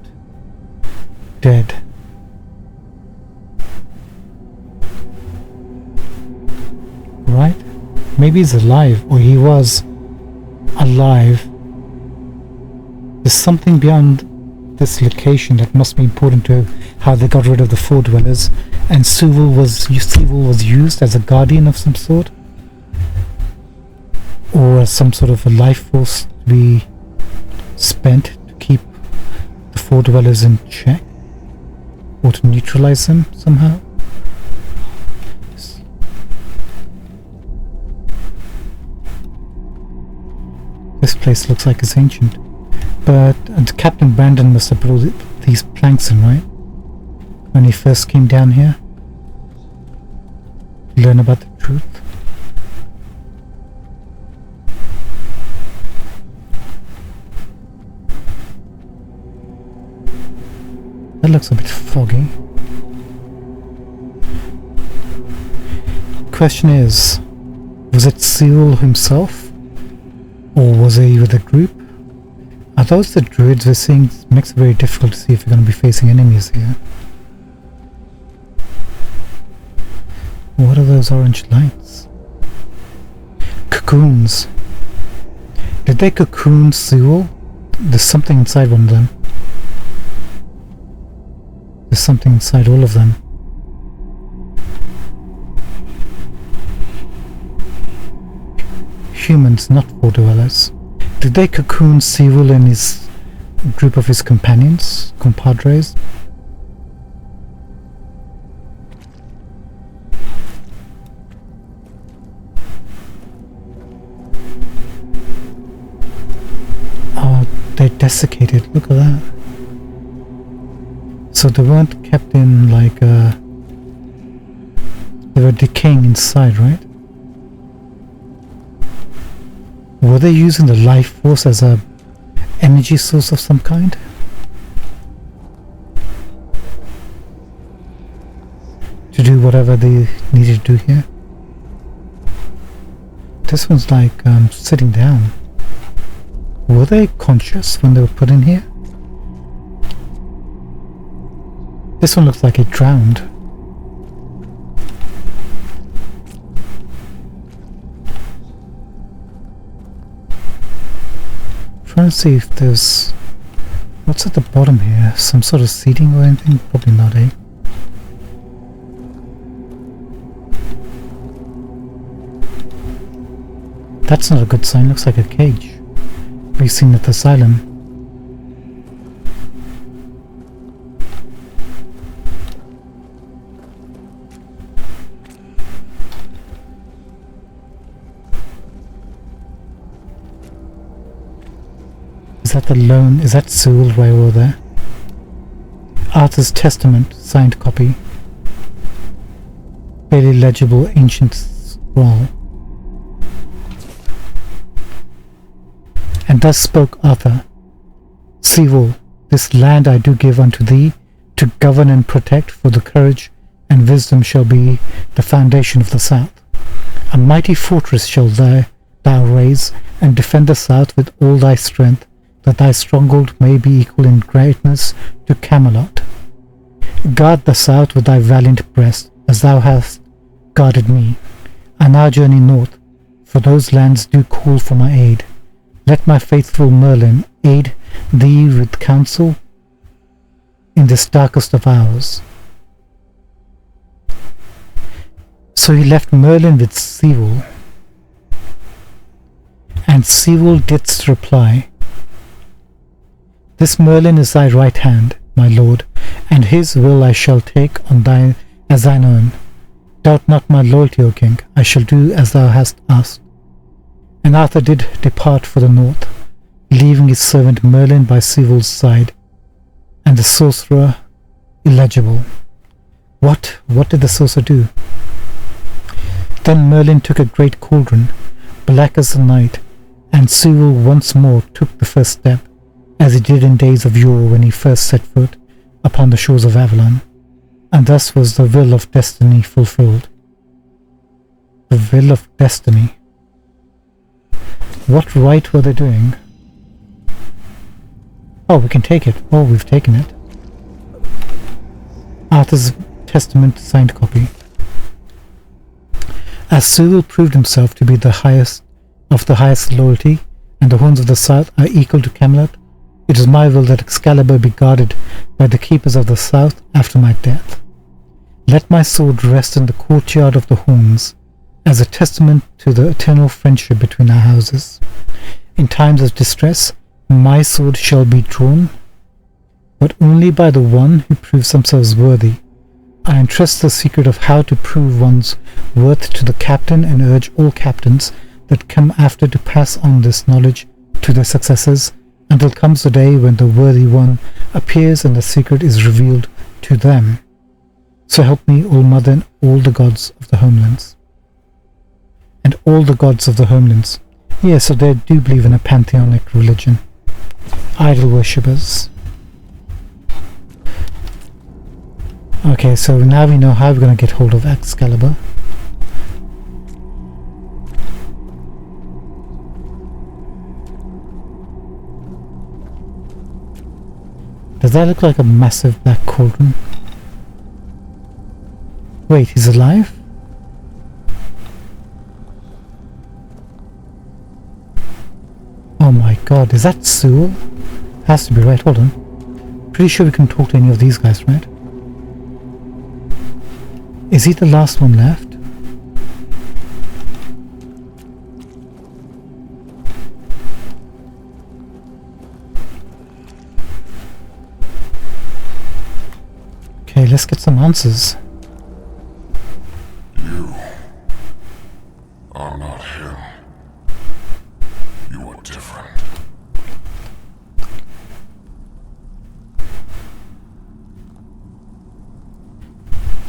dead. Right? Maybe he's alive, or he was alive. There's something beyond this location that must be important to how they got rid of the Four Dwellers, and Seawall was used as a guardian of some sort, or as some sort of a life force to be spent to keep the Four Dwellers in check, or to neutralize them somehow. This place looks like it's ancient. But Captain Brandon must have brought these planks in, right? When he first came down here to learn about the truth. That looks a bit foggy. Question is, was it Seawall himself? Or was he with a group? Are those the druids we're seeing? It makes it very difficult to see if we're going to be facing enemies here. What are those orange lights? Cocoons. Did they cocoon Seawall? There's something inside one of them. There's something inside all of them. humans, not for dwellers. Did they cocoon Sewell and his group of his companions, compadres? Oh, they're desiccated. Look at that. So they weren't kept in like they were decaying inside, right? Were they using the life force as a energy source of some kind? To do whatever they needed to do here? This one's like sitting down. Were they conscious when they were put in here? This one looks like it drowned. Trying to see if there's... What's at the bottom here? Some sort of seating or anything? Probably not, eh? That's not a good sign. Looks like a cage. We've seen at the asylum. Is that the lone? Is that Sewell right over there? Arthur's Testament, signed copy. Barely legible ancient scroll. And thus spoke Arthur, Sewell, this land I do give unto thee, to govern and protect, for the courage and wisdom shall be the foundation of the south. A mighty fortress shall thou raise, and defend the south with all thy strength, that thy stronghold may be equal in greatness to Camelot. Guard the south with thy valiant breast, as thou hast guarded me. I now journey north, for those lands do call for my aid. Let my faithful Merlin aid thee with counsel in this darkest of hours. So he left Merlin with Sewell, and Sewell didst reply, This Merlin is thy right hand, my lord, and his will I shall take on thine as thine own. Doubt not my loyalty, O king, I shall do as thou hast asked. And Arthur did depart for the north, leaving his servant Merlin by Sewell's side, and the sorcerer illegible. What did the sorcerer do? Then Merlin took a great cauldron, black as the night, and Sewell once more took the first step, as he did in days of yore when he first set foot upon the shores of Avalon, and thus was the will of destiny fulfilled. The will of destiny. What right were they doing? Oh, we can take it. Oh, we've taken it. Arthur's Testament, signed copy. As Sewell proved himself to be the highest of the highest loyalty, and the horns of the south are equal to Camelot, it is my will that Excalibur be guarded by the keepers of the south after my death. Let my sword rest in the courtyard of the horns, as a testament to the eternal friendship between our houses. In times of distress, my sword shall be drawn, but only by the one who proves themselves worthy. I entrust the secret of how to prove one's worth to the captain, and urge all captains that come after to pass on this knowledge to their successors, until comes the day when the worthy one appears and the secret is revealed to them. So help me, All Mother, and all the gods of the homelands. And all the gods of the homelands. Yes, so they do believe in a pantheonic religion. Idol worshippers. Okay, so now we know how we're going to get hold of Excalibur. Does that look like a massive black cauldron? Wait, he's alive? Oh my god, is that Sewell? Has to be, right? Hold on. Pretty sure we can talk to any of these guys, right? Is he the last one left? answers. You are not him. You are different.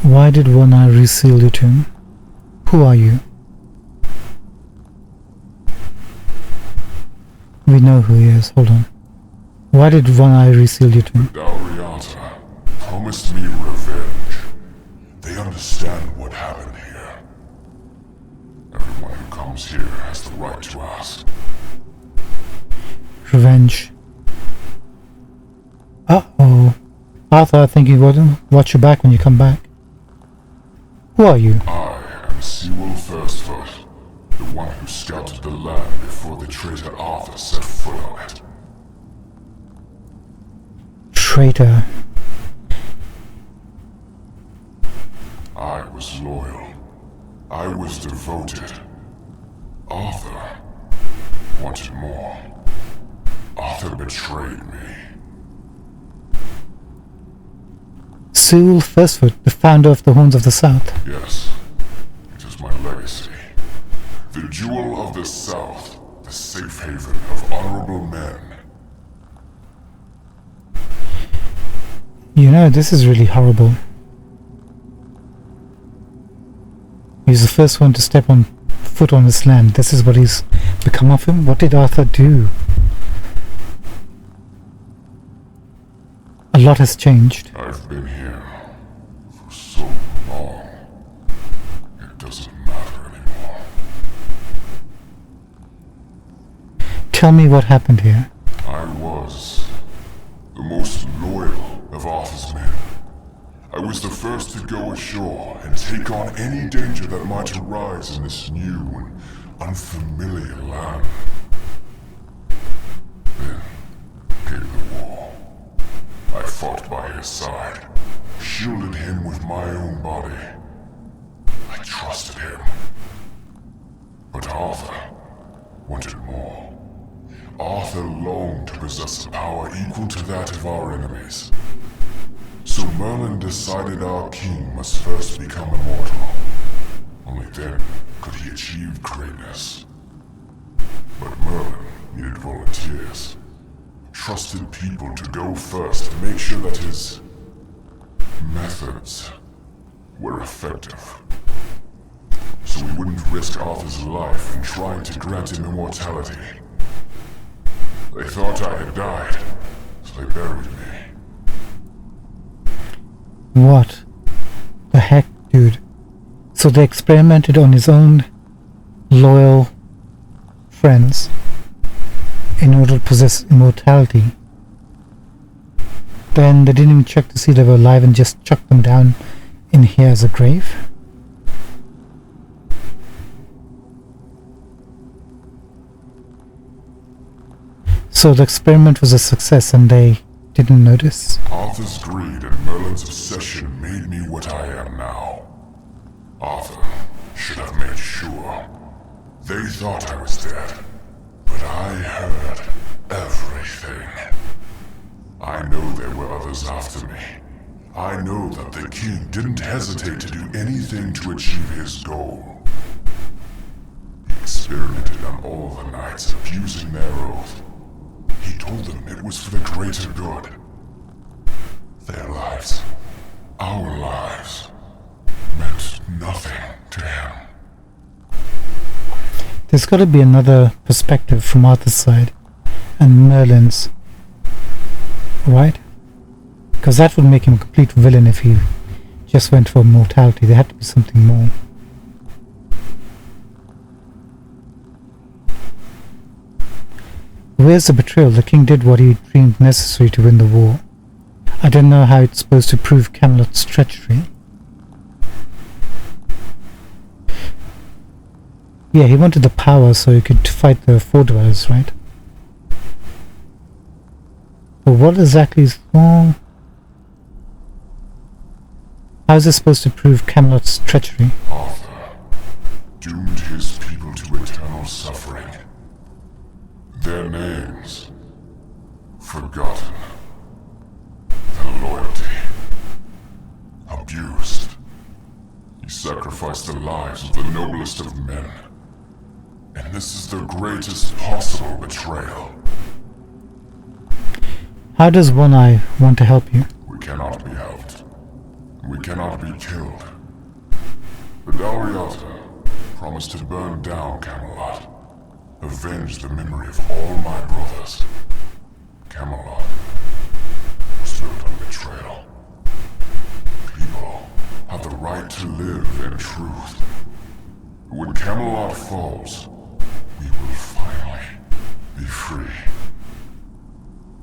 Why did One Eye reseal your tomb? Who are you? We know who he is. Hold on. Why did One Eye reseal your tomb? Dauriata promised me revenge. They understand what happened here. Everyone who comes here has the right to ask. Revenge. Uh-oh. Arthur, I think you would watch your back when you come back. Who are you? I am Sewell Firstfoot, the one who scouted the land before the traitor Arthur set foot on it. Traitor. I was loyal. I was devoted. Arthur wanted more. Arthur betrayed me. Sewell Firstfoot, the founder of the Horns of the South. Yes, it is my legacy. The jewel of the South, the safe haven of honorable men. You know, this is really horrible. He's the first one to step on foot on this land. This is what he's become of him. What did Arthur do? A lot has changed. I've been here for so long. It doesn't matter anymore. Tell me what happened here. I was the most loyal of Arthur's men. I was the first to go ashore and take on any danger that might arise in this new and unfamiliar land. Then came the war. I fought by his side, shielded him with my own body. I trusted him. But Arthur wanted more. Arthur longed to possess a power equal to that of our enemies. So Merlin decided our king must first become immortal. Only then could he achieve greatness. But Merlin needed volunteers. Trusted people to go first to make sure that his methods were effective. So we wouldn't risk Arthur's life in trying to grant him immortality. They thought I had died, so they buried me. What the heck, dude? So they experimented on his own loyal friends in order to possess immortality. Then they didn't even check to see they were alive and just chucked them down in here as a grave. So the experiment was a success and they didn't notice. Arthur's greed and Merlin's obsession made me what I am now. Arthur should have made sure. They thought I was dead, but I heard everything. I know there were others after me. I know that the king didn't hesitate to do anything to achieve his goal. He experimented on all the knights, abusing their oath. He told them it was for the greater good. Their lives, our lives, meant nothing to him. There's got to be another perspective from Arthur's side and Merlin's, right? Because that would make him a complete villain if he just went for mortality. There had to be something more. Where's the betrayal? The king did what he deemed necessary to win the war. I don't know how it's supposed to prove Camelot's treachery. Yeah, he wanted the power so he could fight the Four Dwellers, right? But what exactly is wrong? How is this supposed to prove Camelot's treachery? Arthur doomed his people to eternal suffering. Their names forgotten. Their loyalty abused. He sacrificed the lives of the noblest of men. And this is the greatest possible betrayal. How does One Eye want to help you? We cannot be helped. We cannot be killed. The Daliata promised to burn down Camelot. Avenge the memory of all my brothers. Camelot was built on betrayal. People have the right to live in truth. When Camelot falls, we will finally be free.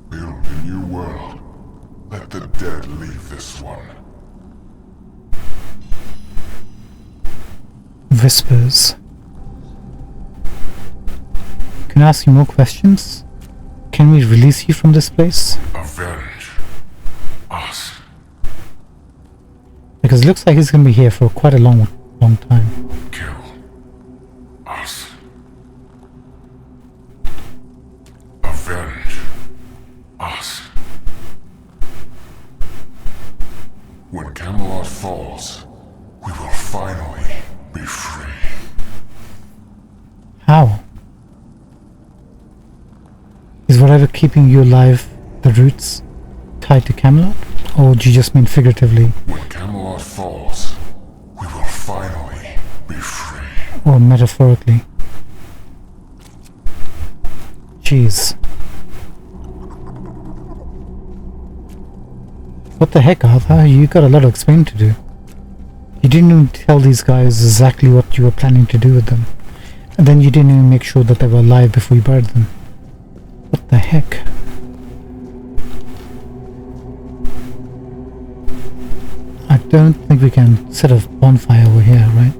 Build a new world. Let the dead leave this one. Whispers. Can I ask you more questions? Can we release you from this place? Avenge us. Because it looks like he's going to be here for quite a long time. Kill us. Avenge us. When Camelot falls, we will finally be free. How? Is whatever keeping you alive the roots tied to Camelot? Or do you just mean figuratively? When Camelot falls, we will finally be free. Or metaphorically? Jeez. What the heck, Arthur? You got a lot of explaining to do. You didn't even tell these guys exactly what you were planning to do with them. And then you didn't even make sure that they were alive before you buried them. What the heck? I don't think we can set a bonfire over here, right?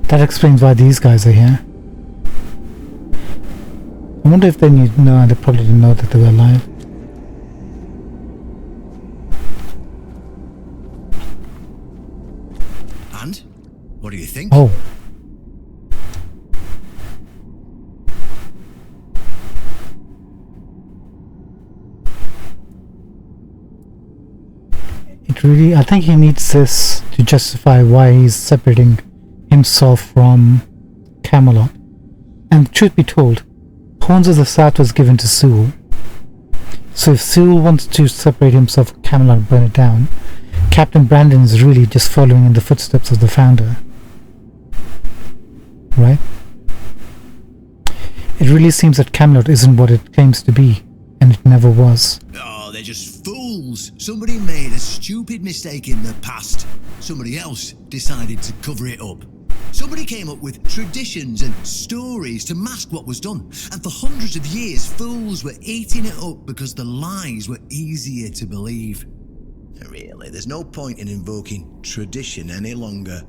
That explains why these guys are here. I wonder if they knew. No, they probably didn't know that they were alive. And? What do you think? Oh. It really, I think he needs this to justify why he's separating himself from Camelot. And truth be told, Horns of the South was given to Sewell. So if Sewell wants to separate himself from Camelot and burn it down, Captain Brandon is really just following in the footsteps of the founder. Right? It really seems that Camelot isn't what it claims to be, and it never was. Oh, they're just fools. Somebody made a stupid mistake in the past. Somebody else decided to cover it up. Somebody came up with traditions and stories to mask what was done. And for hundreds of years, fools were eating it up because the lies were easier to believe. Really, there's no point in invoking tradition any longer,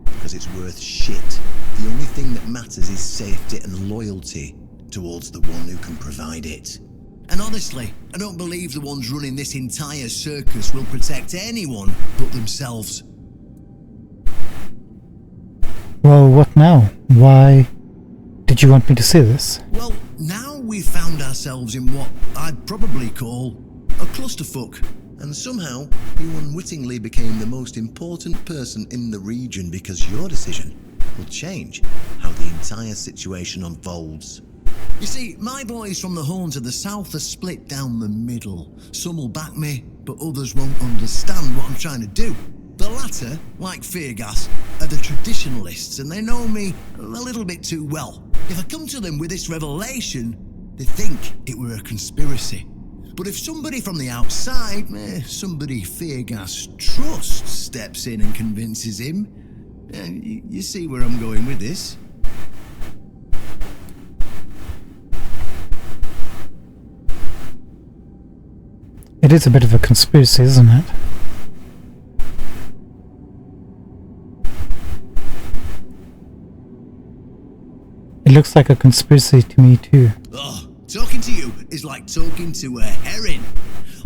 because it's worth shit. The only thing that matters is safety and loyalty towards the one who can provide it. And honestly, I don't believe the ones running this entire circus will protect anyone but themselves. Well, what now? Why did you want me to say this? Well, now we've found ourselves in what I'd probably call a clusterfuck. And somehow, you unwittingly became the most important person in the region because your decision will change how the entire situation unfolds. You see, my boys from the Horns of the South are split down the middle. Some will back me, but others won't understand what I'm trying to do. The latter, like Feargas, are the traditionalists, and they know me a little bit too well. If I come to them with this revelation, they think it were a conspiracy. But if somebody from the outside, somebody Feargas trusts, steps in and convinces him, you see where I'm going with this. It is a bit of a conspiracy, isn't it? It looks like a conspiracy to me too. Oh, talking to you is like talking to a herring.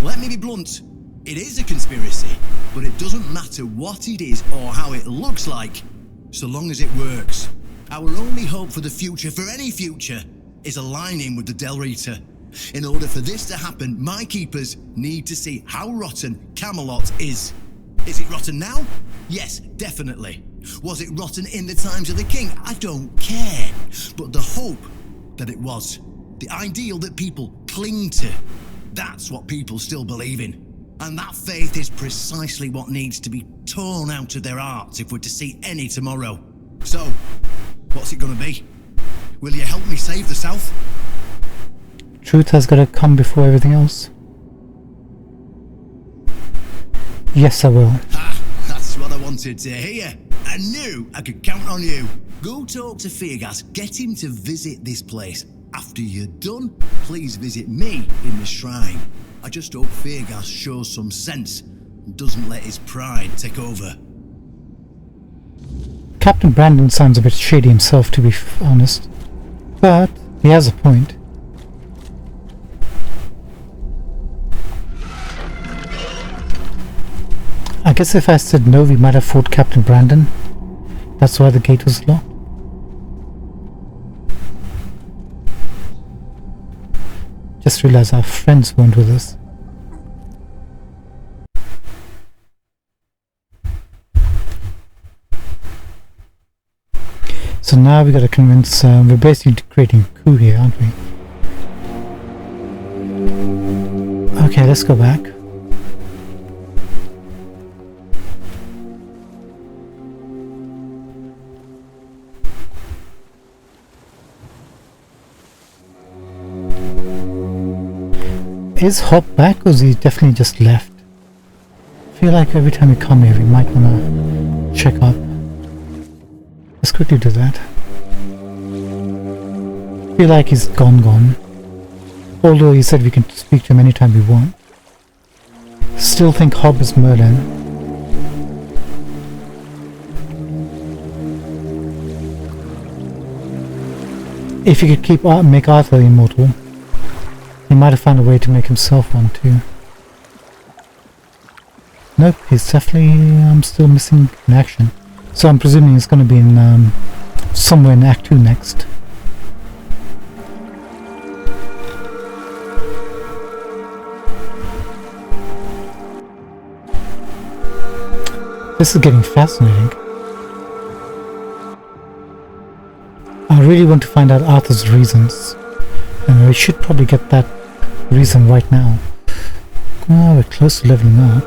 Let me be blunt. It is a conspiracy, but it doesn't matter what it is or how it looks like, so long as it works. Our only hope for the future, for any future, is aligning with the Del Rita. In order for this to happen, my keepers need to see how rotten Camelot is. Is it rotten now? Yes, definitely. Was it rotten in the times of the king? I don't care. But the hope that it was, the ideal that people cling to, that's what people still believe in. And that faith is precisely what needs to be torn out of their hearts if we're to see any tomorrow. So, what's it gonna be? Will you help me save the South? Truth has got to come before everything else. Yes, I will. Ah, that's what I wanted to hear. I knew I could count on you. Go talk to Feargas, get him to visit this place. After you're done, please visit me in the shrine. I just hope Feargas shows some sense and doesn't let his pride take over. Captain Brandon sounds a bit shady himself, to be honest. But he has a point. I guess if I said no, we might have fought Captain Brandon. That's why the gate was locked. Just realized our friends weren't with us. So now we gotta convince, we're basically creating a coup here, aren't we? Okay, let's go back. Is Hop back, or is he definitely just left? I feel like every time we come here we might wanna check up. Let's quickly do that. I feel like he's gone. Although he said we can speak to him anytime we want. Still think Hob is Merlin. If he could make Arthur immortal, he might have found a way to make himself one too. Nope, he's definitely still missing in action. So I'm presuming it's going to be in somewhere in Act 2 next. This is getting fascinating. I really want to find out Arthur's reasons. And we should probably get that reason right now. Oh, we're close to leveling up.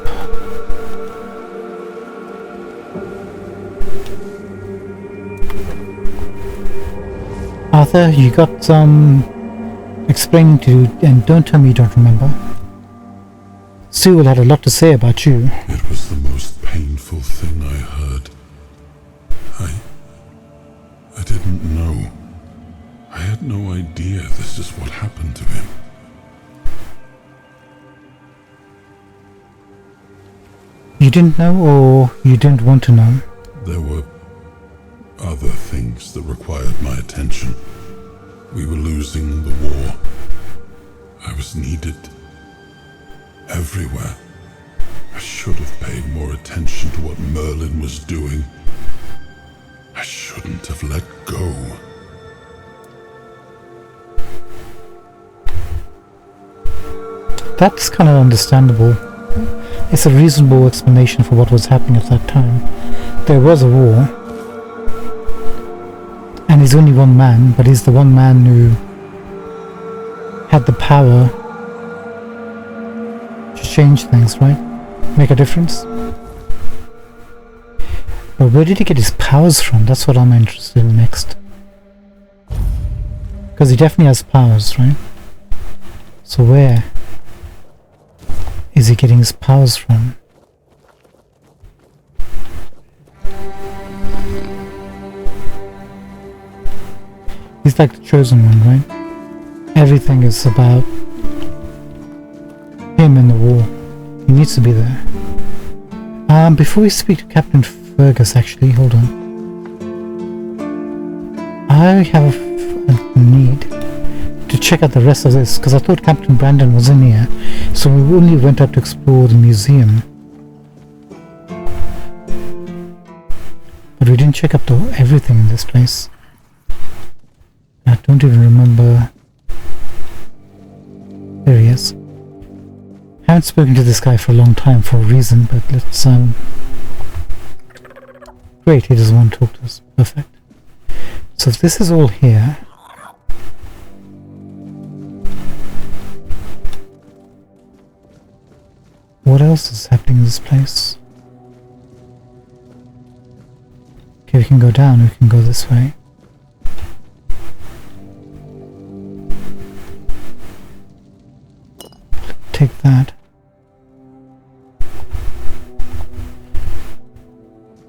Arthur, you got some explaining to do, and don't tell me you don't remember. Sewell had a lot to say about you. It was the most painful thing I heard. I didn't know. I had no idea this is what happened to him. You didn't know, or you didn't want to know? There were other things that required my attention. We were losing the war. I was needed everywhere. I should have paid more attention to what Merlin was doing. I shouldn't have let go. That's kind of understandable. It's a reasonable explanation for what was happening at that time. There was a war, and he's only one man, but he's the one man who had the power to change things, right? Make a difference. But where did he get his powers from? That's what I'm interested in next. Because he definitely has powers, right? So where is he getting his powers from? He's like the chosen one, right? Everything is about him in the war. He needs to be there. Before we speak to Captain Fergus, actually, hold on. I have a need to check out the rest of this, because I thought Captain Brandon was in here, so we only went up to explore the museum. But we didn't check up everything in this place. I don't even remember. There he is. Haven't spoken to this guy for a long time for a reason, but let's great, he doesn't want to talk to us. Perfect. So if this is all here, what else is happening in this place? Okay, we can go down, we can go this way. Take that.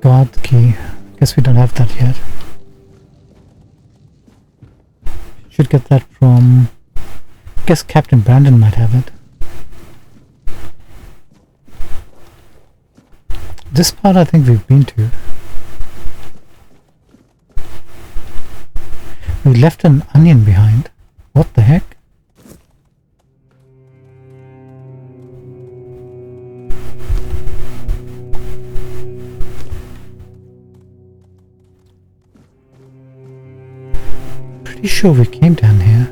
Guard the key. Guess we don't have that yet. Should get that from... Guess Captain Brandon might have it. This part I think we've been to. We left an onion behind. What the heck? Pretty sure we came down here.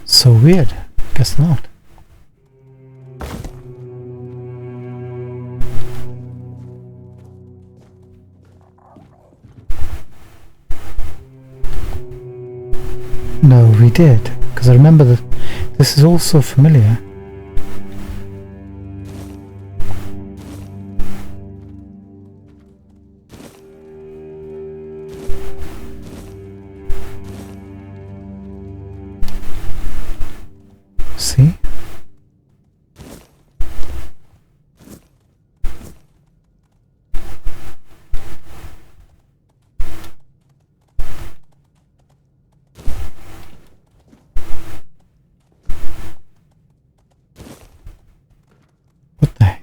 So weird. Guess not. No, we did, because I remember that this is all so familiar. See? What the heck?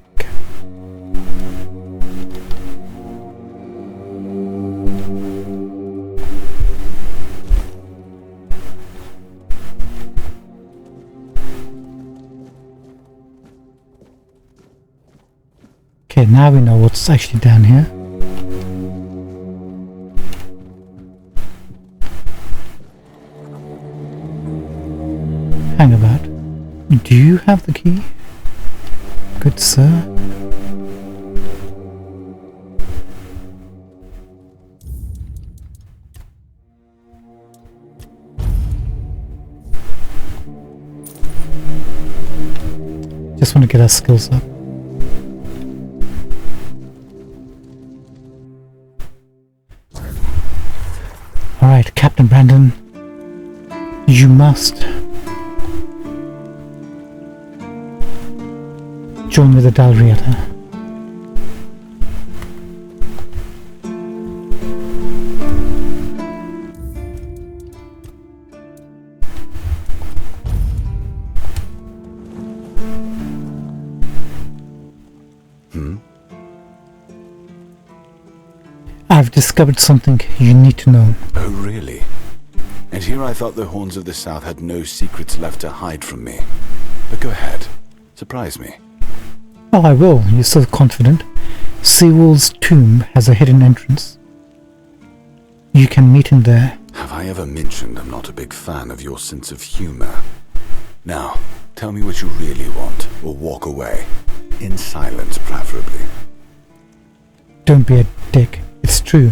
Okay, now we know what's actually down here. Hang about. Do you have the key? Good sir. Just want to get our skills up. Alright, Captain Brandon, you must join with the Dalriata. I've discovered something you need to know. Oh, really? And here I thought the Horns of the South had no secrets left to hide from me. But go ahead. Surprise me. Oh, I will. You're so confident. Seawolf's tomb has a hidden entrance. You can meet him there. Have I ever mentioned I'm not a big fan of your sense of humor? Now, tell me what you really want, or walk away. In silence, preferably. Don't be a dick. It's true.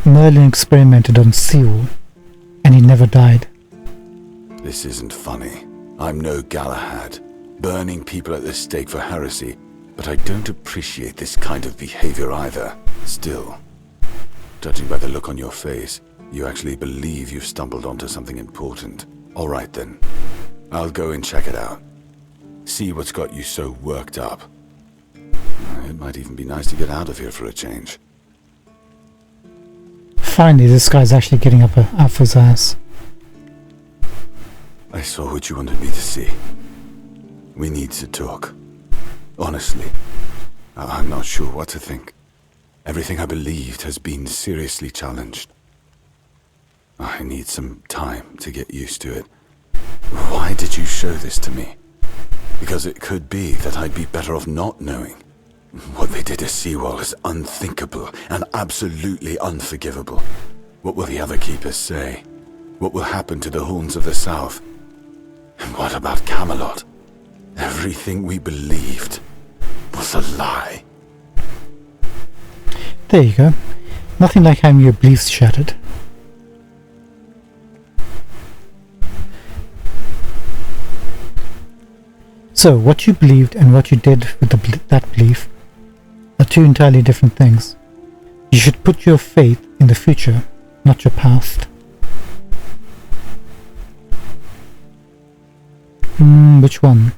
Merlin experimented on Seawolf, and he never died. This isn't funny. I'm no Galahad, burning people at the stake for heresy, but I don't appreciate this kind of behavior either. Still, judging by the look on your face, you actually believe you've stumbled onto something important. All right then, I'll go and check it out. See what's got you so worked up. It might even be nice to get out of here for a change. Finally, this guy's actually getting up for his ass. I saw what you wanted me to see. We need to talk. Honestly, I'm not sure what to think. Everything I believed has been seriously challenged. I need some time to get used to it. Why did you show this to me? Because it could be that I'd be better off not knowing. What they did to Seawall is unthinkable and absolutely unforgivable. What will the other keepers say? What will happen to the Horns of the South? And what about Camelot? Everything we believed was a lie. There you go. Nothing like having your beliefs shattered. So, what you believed and what you did with that belief are two entirely different things. You should put your faith in the future, not your past. Which one?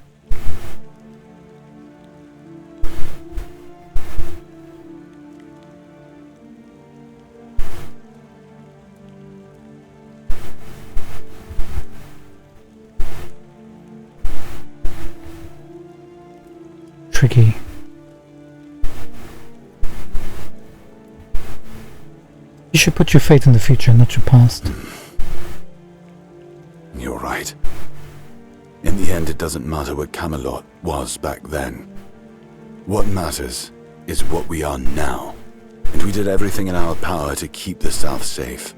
Tricky. You should put your faith in the future, not your past. You're right. In the end, it doesn't matter what Camelot was back then. What matters is what we are now. And we did everything in our power to keep the South safe,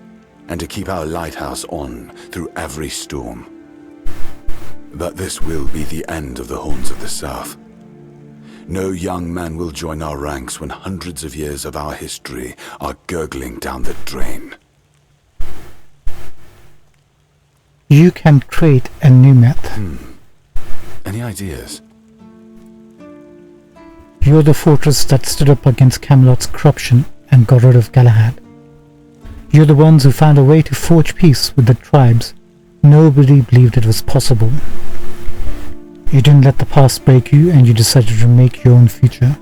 and to keep our lighthouse on through every storm. But this will be the end of the Horns of the South. No young man will join our ranks when hundreds of years of our history are gurgling down the drain. You can create a new myth. Any ideas? You're the fortress that stood up against Camelot's corruption and got rid of Galahad. You're the ones who found a way to forge peace with the tribes. Nobody believed it was possible. You didn't let the past break you, and you decided to make your own future.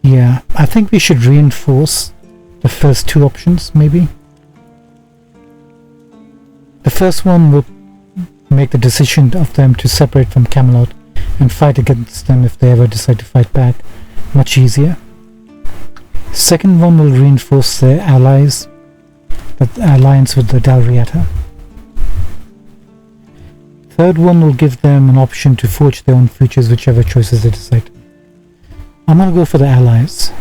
Yeah, I think we should reinforce the first two options, maybe. The first one will make the decision of them to separate from Camelot and fight against them if they ever decide to fight back much easier. Second one will reinforce their allies, the alliance with the Dalriata. Third one will give them an option to forge their own futures, whichever choices they decide. I'm gonna go for the allies.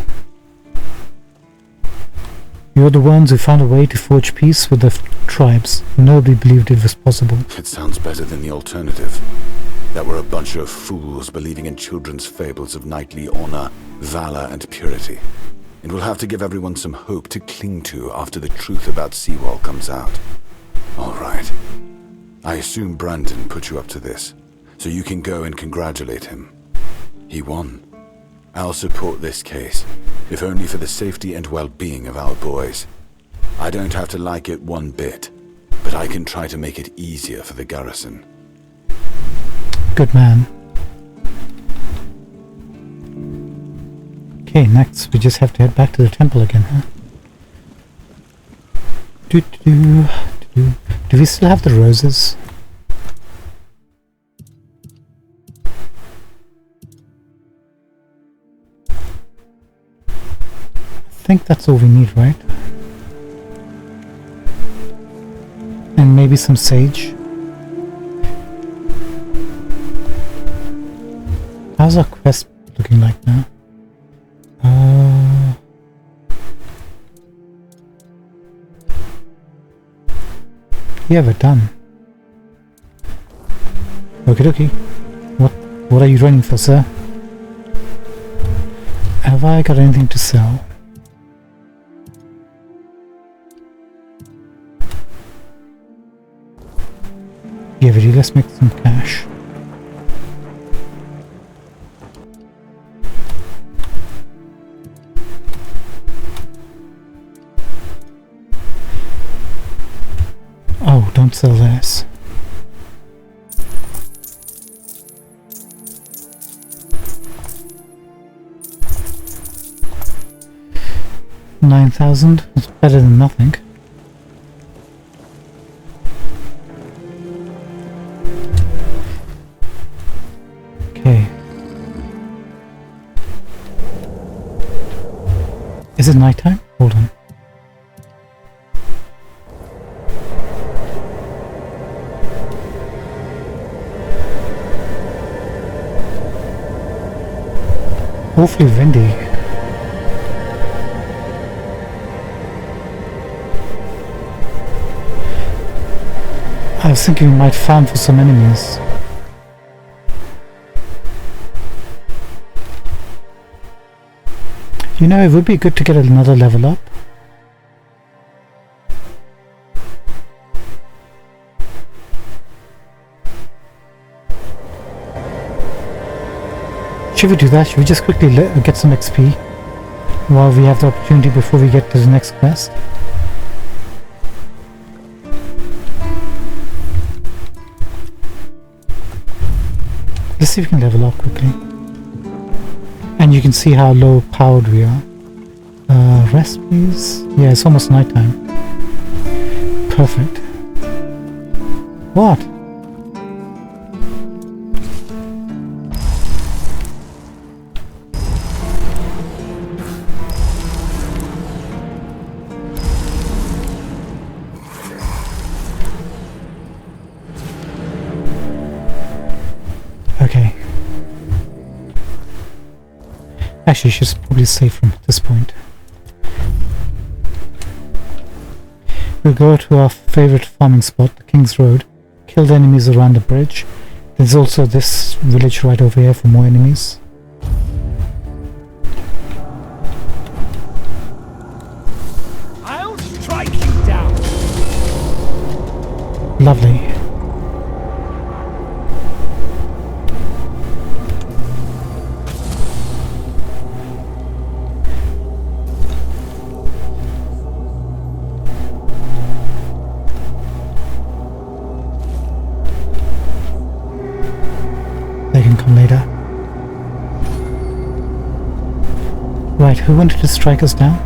You're the ones who found a way to forge peace with the tribes. Nobody believed it was possible. It sounds better than the alternative. That we're a bunch of fools believing in children's fables of knightly honor, valor, and purity. And we'll have to give everyone some hope to cling to after the truth about Seawall comes out. All right. I assume Brandon put you up to this, so you can go and congratulate him. He won. I'll support this case, if only for the safety and well-being of our boys. I don't have to like it one bit, but I can try to make it easier for the garrison. Good man. Okay, next we just have to head back to the temple again, huh? Do we still have the roses? I think that's all we need, right? And maybe some sage. How's our quest looking like now? Yeah, we're done. Okie dokie. What are you running for, sir? Have I got anything to sell? Yeah, really, let's make some cash. Oh, don't sell this. $9,000 is better than nothing. Okay, Is it nighttime? Hold on. Awfully windy. I was thinking we might farm for some enemies. You know, it would be good to get another level up. Should we do that? Should we just quickly get some XP while we have the opportunity before we get to the next quest? Let's see if we can level up quickly. And you can see how low powered we are. Rest please. Yeah, it's almost nighttime. Perfect. What? Okay. Actually, she's probably safe from this point. We'll go to our favorite farming spot, the King's Road. Kill the enemies around the bridge. There's also this village right over here for more enemies. I'll strike you down. Lovely. They can come later. Right, who wanted to strike us down?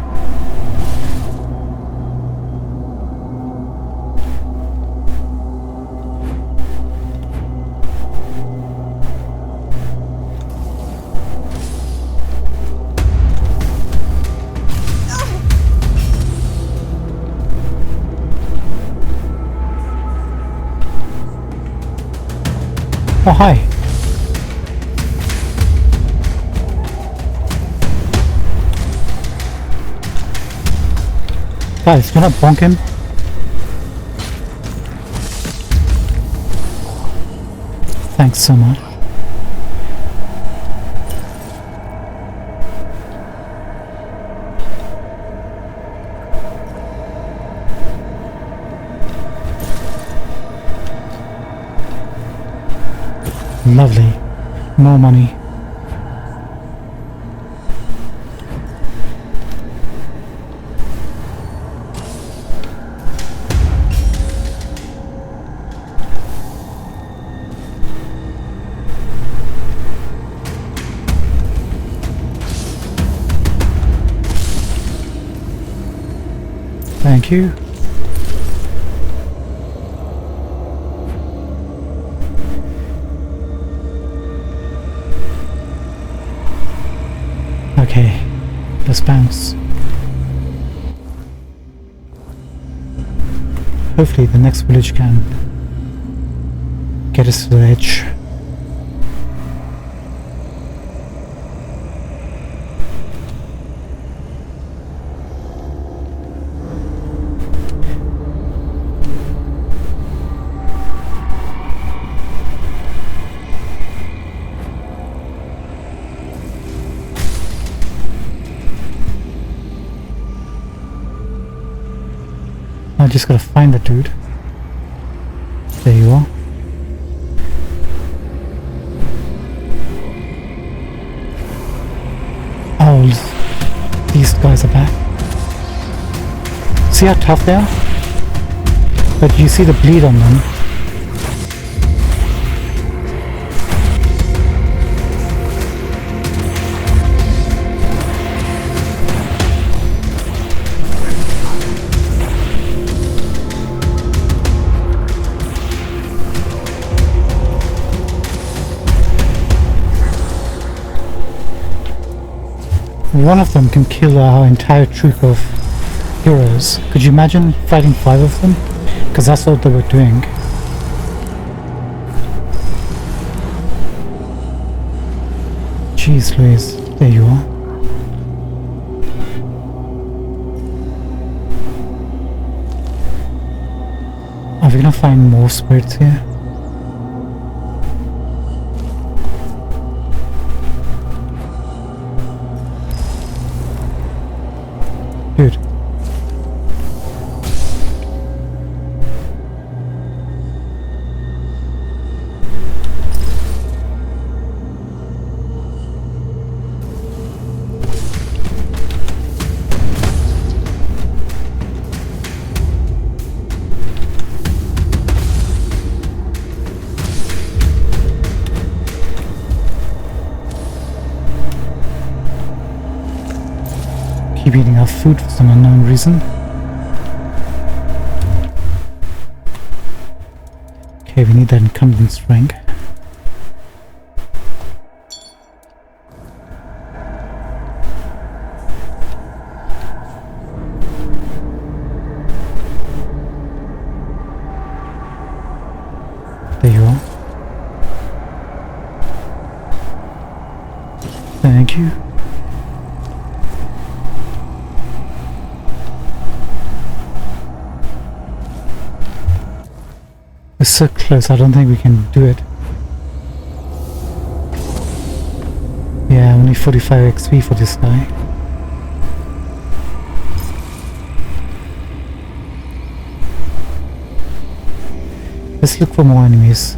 Oh, hi. Guys, do not bonk him. Thanks so much. Lovely. More money. Thank you. Okay, let's bounce. Hopefully the next village can get us to the edge. I just gotta find the dude. There you are. Oh, these guys are back. See how tough they are? But you see the bleed on them. one of them can kill our entire troop of heroes. Could you imagine fighting 5 of them? Because that's what they were doing. Jeez Louise, there you are. Are we gonna find more spirits here? Good. Keep eating our food for some unknown reason. Okay, we need that encumbrance rank. There you are. Thank you. We're so close, I don't think we can do it. Yeah, only 45 XP for this guy. Let's look for more enemies.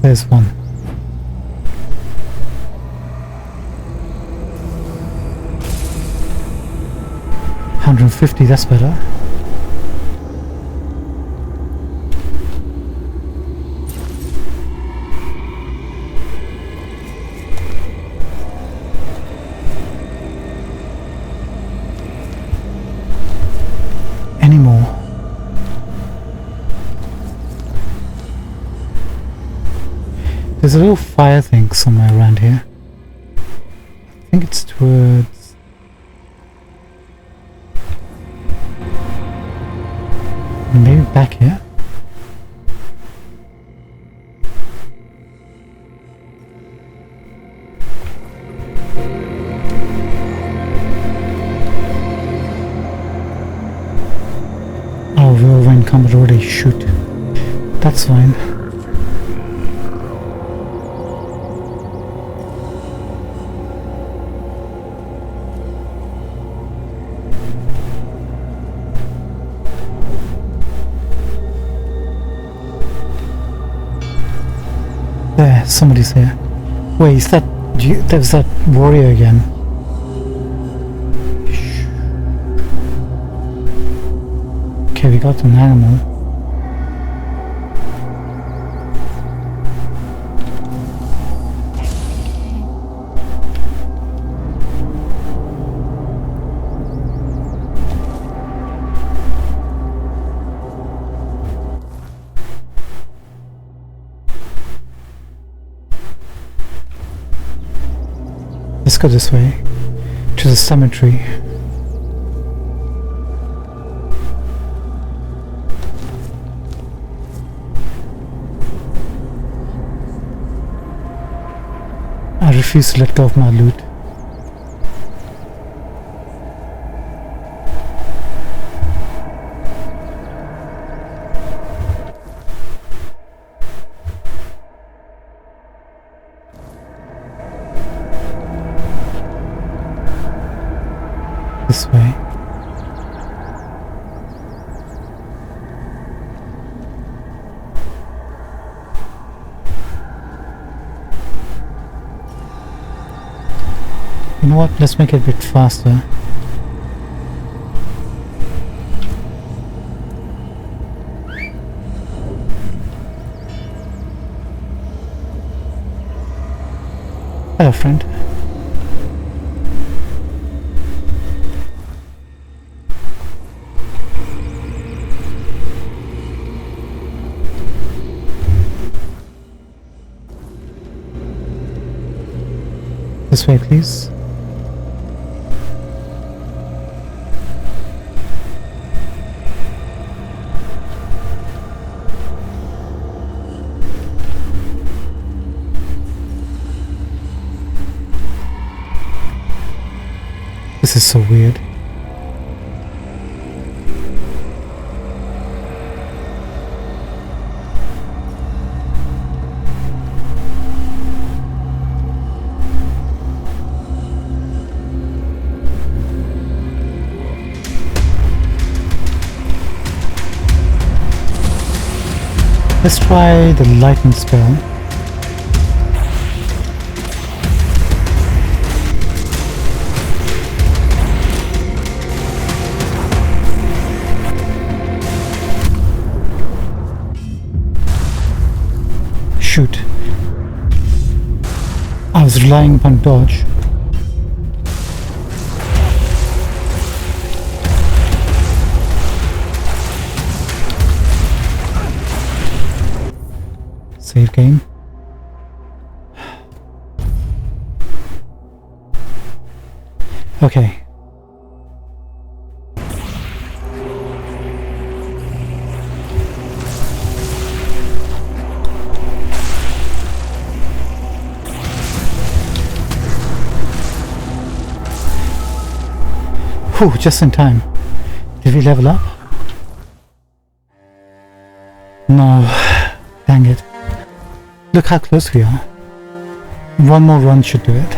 There's one. $150, that's better. Any more? There's a little fire thing somewhere around here. I think it's towards... maybe back here? Oh, we're over encumbered already. Shoot. That's fine. There, somebody's here. Wait, is that you? There's that warrior again. Okay, we got an animal. Let's go this way, to the cemetery. I refuse to let go of my loot. This way. You know what? Let's make it a bit faster. Hello, friend. This way, please. This is so weird. Let's try the lightning spell. Shoot. I was relying upon dodge. Save game. Okay. Whew, just in time. Did we level up? No. Dang it. Look how close we are. One more run should do it.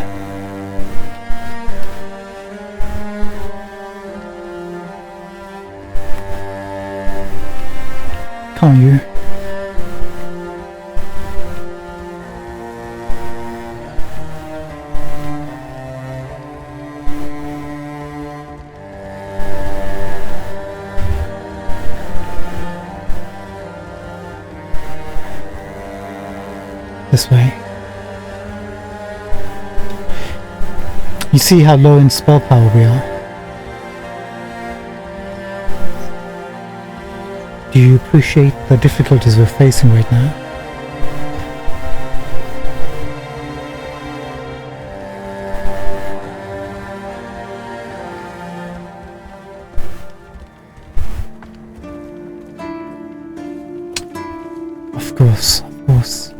Come on, you. This way. You see how low in spell power we are? Do you appreciate the difficulties we're facing right now? Of course, of course.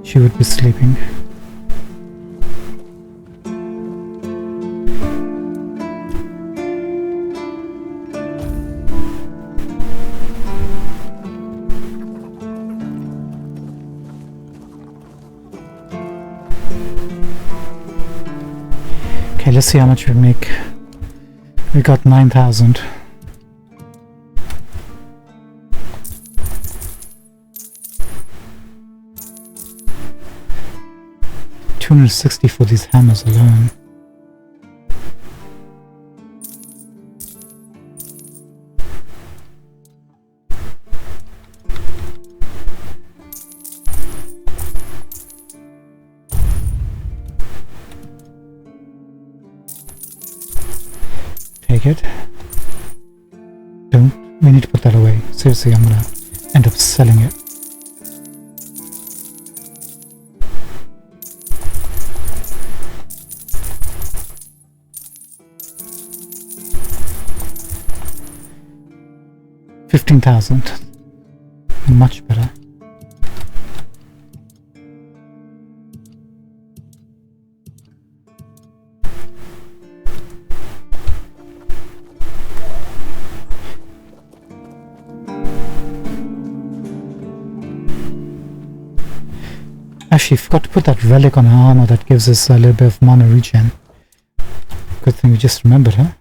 She would be sleeping. Okay, let's see how much we make. We got 9,000. $260 for these hammers alone. Take it. Don't. We need to put that away. Seriously, I'm gonna end up selling it. $15,000. Much better. Actually, forgot to put that relic on her armor that gives us a little bit of mana regen. Good thing we just remembered, huh?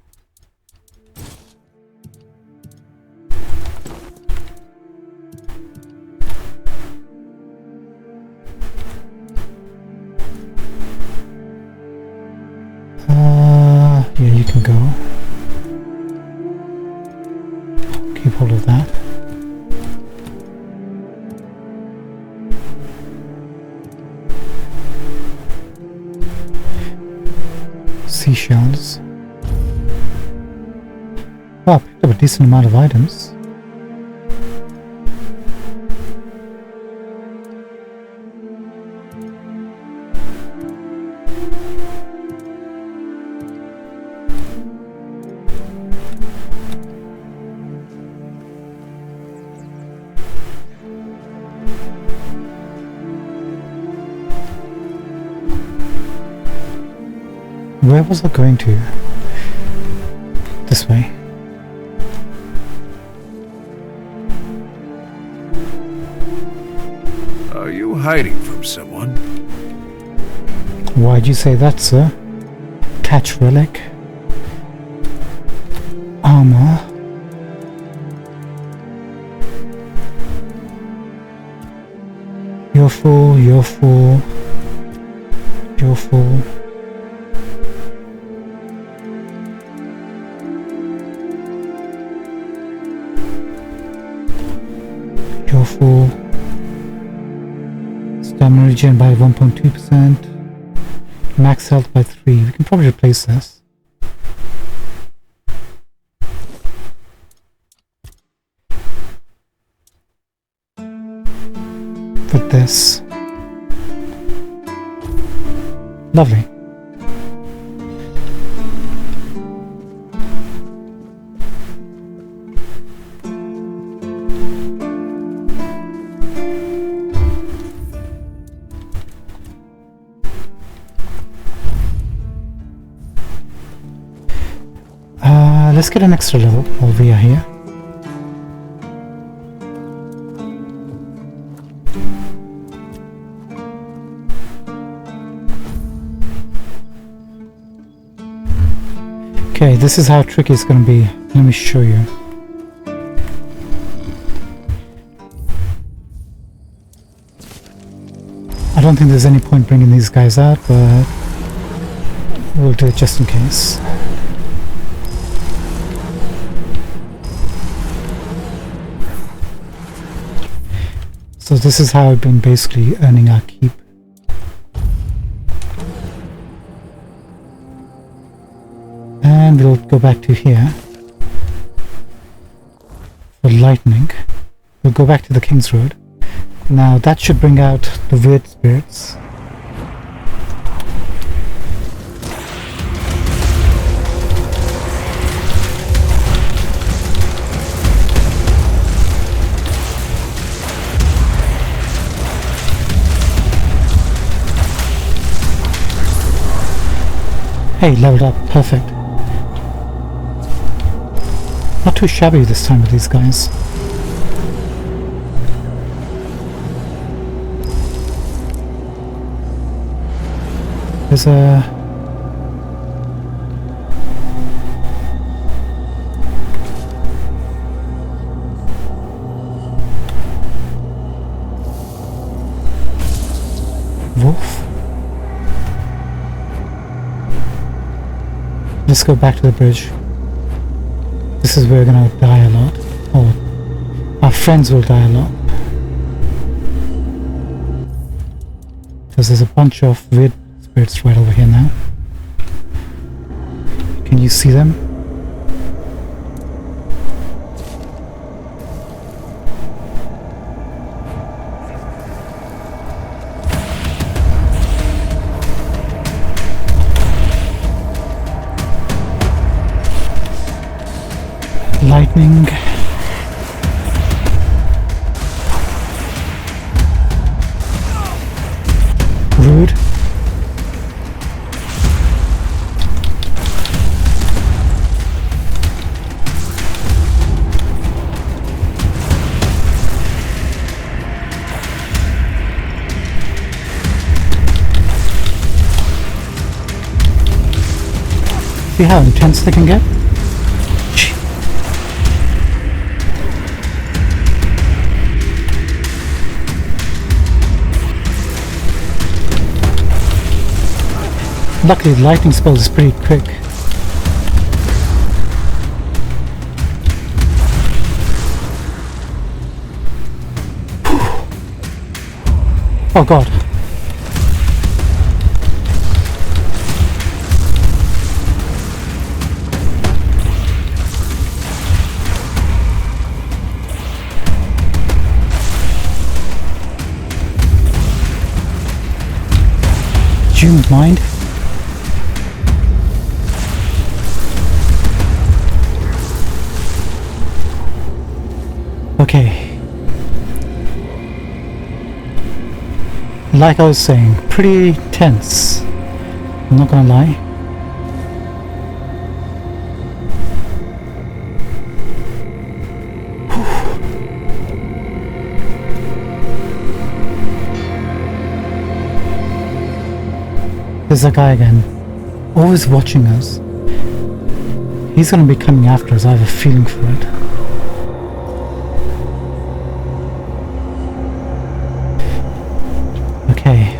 Yeah, you can go. Keep hold of that. Seashells. Oh, I picked up a decent amount of items. Where was I going to? This way. Are you hiding from someone? Why'd you say that, sir? Catch relic. Armor. You're full, you're full. You're full. You're full. Stamina regen by 1.2%. Max health by 3. We can probably replace this. With this. Lovely. Let's get an extra level while we are here. Okay, this is how tricky it's going to be. Let me show you. I don't think there's any point bringing these guys out, but we'll do it just in case. So this is how I've been basically earning our keep. And we'll go back to here for lightning. We'll go back to the King's Road. Now that should bring out the weird spirits. Hey, leveled up, perfect. Not too shabby this time with these guys. There's a... wolf? Let's go back to the bridge. This is where we're gonna die a lot. Or our friends will die a lot. Because there's a bunch of weird spirits right over here now. Can you see them? Lightning. Rude. See how intense they can get? Luckily, the lightning spell is pretty quick. Oh god. Do you mind? Okay. Like I was saying, pretty tense. I'm not gonna lie. There's that guy again. Always watching us. He's gonna be coming after us, I have a feeling for it. Okay.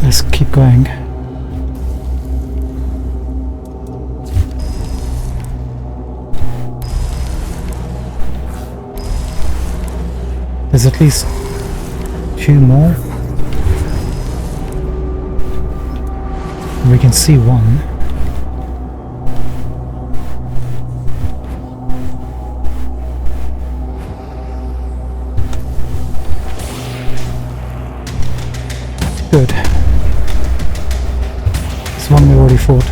Let's keep going. There's at least 2 more. We can see one. Good. This one we already fought.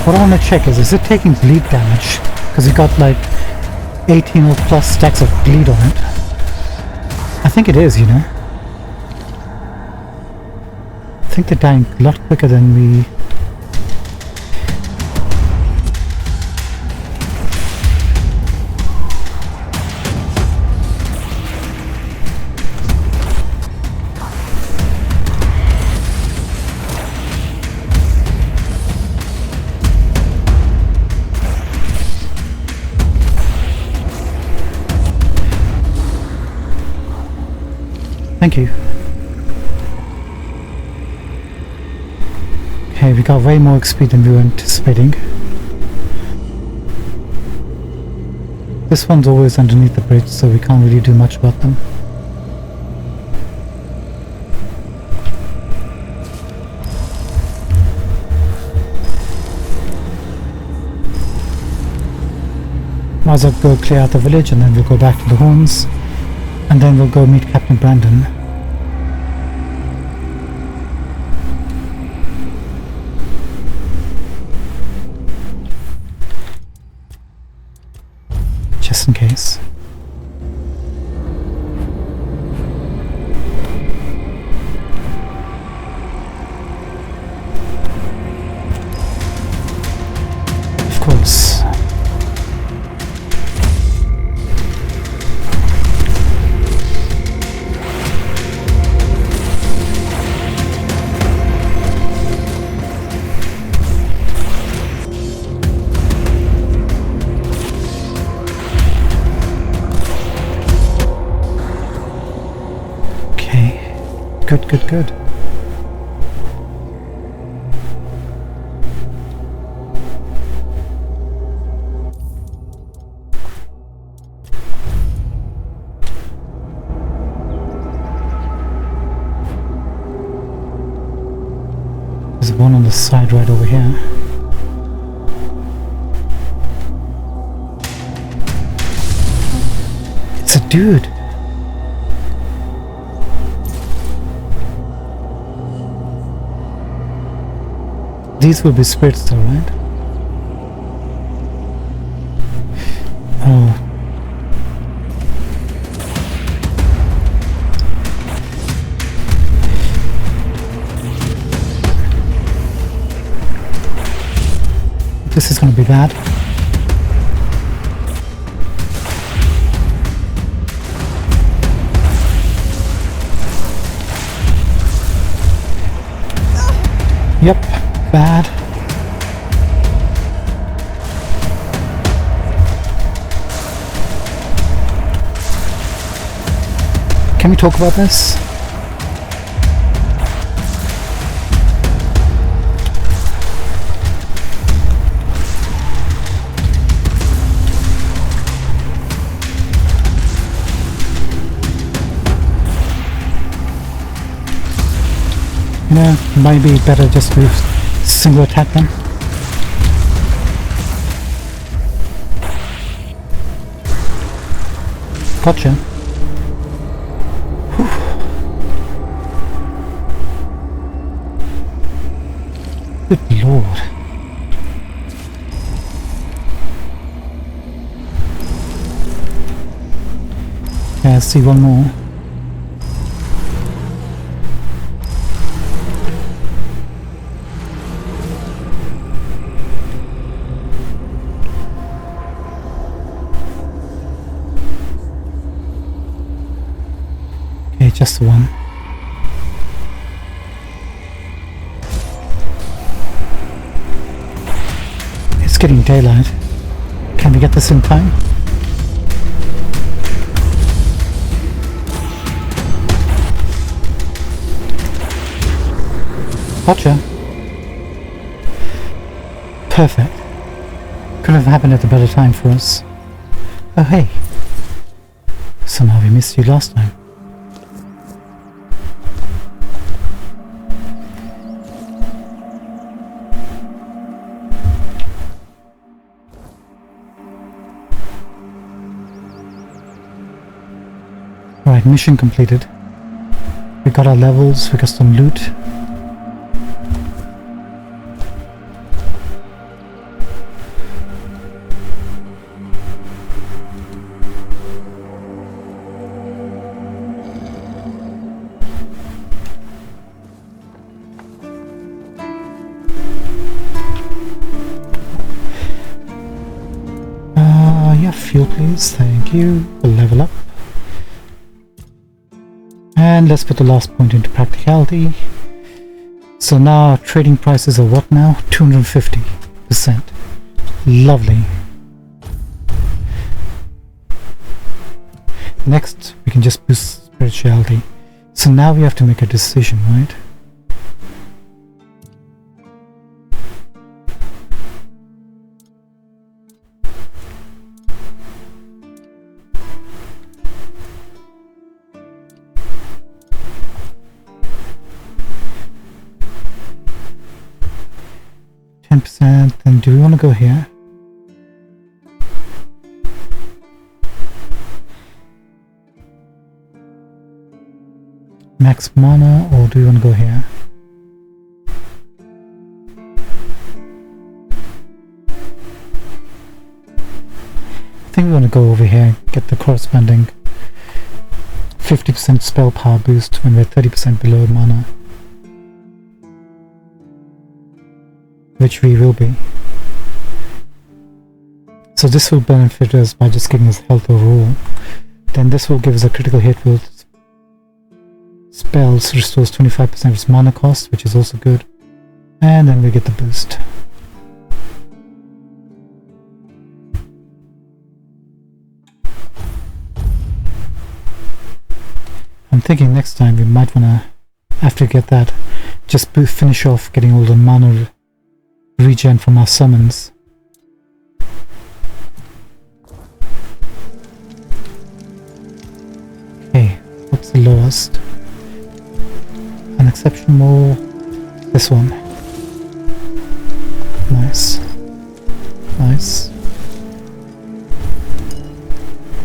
What I want to check is it taking bleed damage? Because it got like 18 or plus stacks of bleed on it. I think it is, you know. I think they're dying a lot quicker than we... Thank you. Okay, we got way more XP than we were anticipating. This one's always underneath the bridge, so we can't really do much about them. Might as well go clear out the village and then we'll go back to the horns. And then we'll go meet Captain Brandon. Just in case. Of course. Good. There's one on the side right over here. It's a dude. These will be spirits though, right? Oh. This is gonna be bad. Yep. Bad. Can we talk about this? You know, might be better just to single attack them. Gotcha. Whew. lord. Yeah, I see one more. Okay, just the one. It's getting daylight. Can we get this in time? Gotcha. Perfect. Could have happened at a better time for us. Oh hey. Somehow we missed you last time. Alright, mission completed. We got our levels, we got some loot. Yeah, fuel please, thank you. We'll level up. And let's put the last point into practicality. So now our trading prices are what now? 250%. Lovely. Next, we can just boost spirituality. So now we have to make a decision, right? Then do we want to go here? Max mana, or do we want to go here? I think we want to go over here and get the corresponding 50% spell power boost when we're 30% below mana. Which we will be. So this will benefit us by just giving us health overall. Then this will give us a critical hit with spells, restores 25% of its mana cost, which is also good. And then we get the boost. I'm thinking next time we might wanna, after we get that, just finish off getting all the mana regen from our summons. Okay, what's the lowest? Unexceptional. This one. Nice. Nice.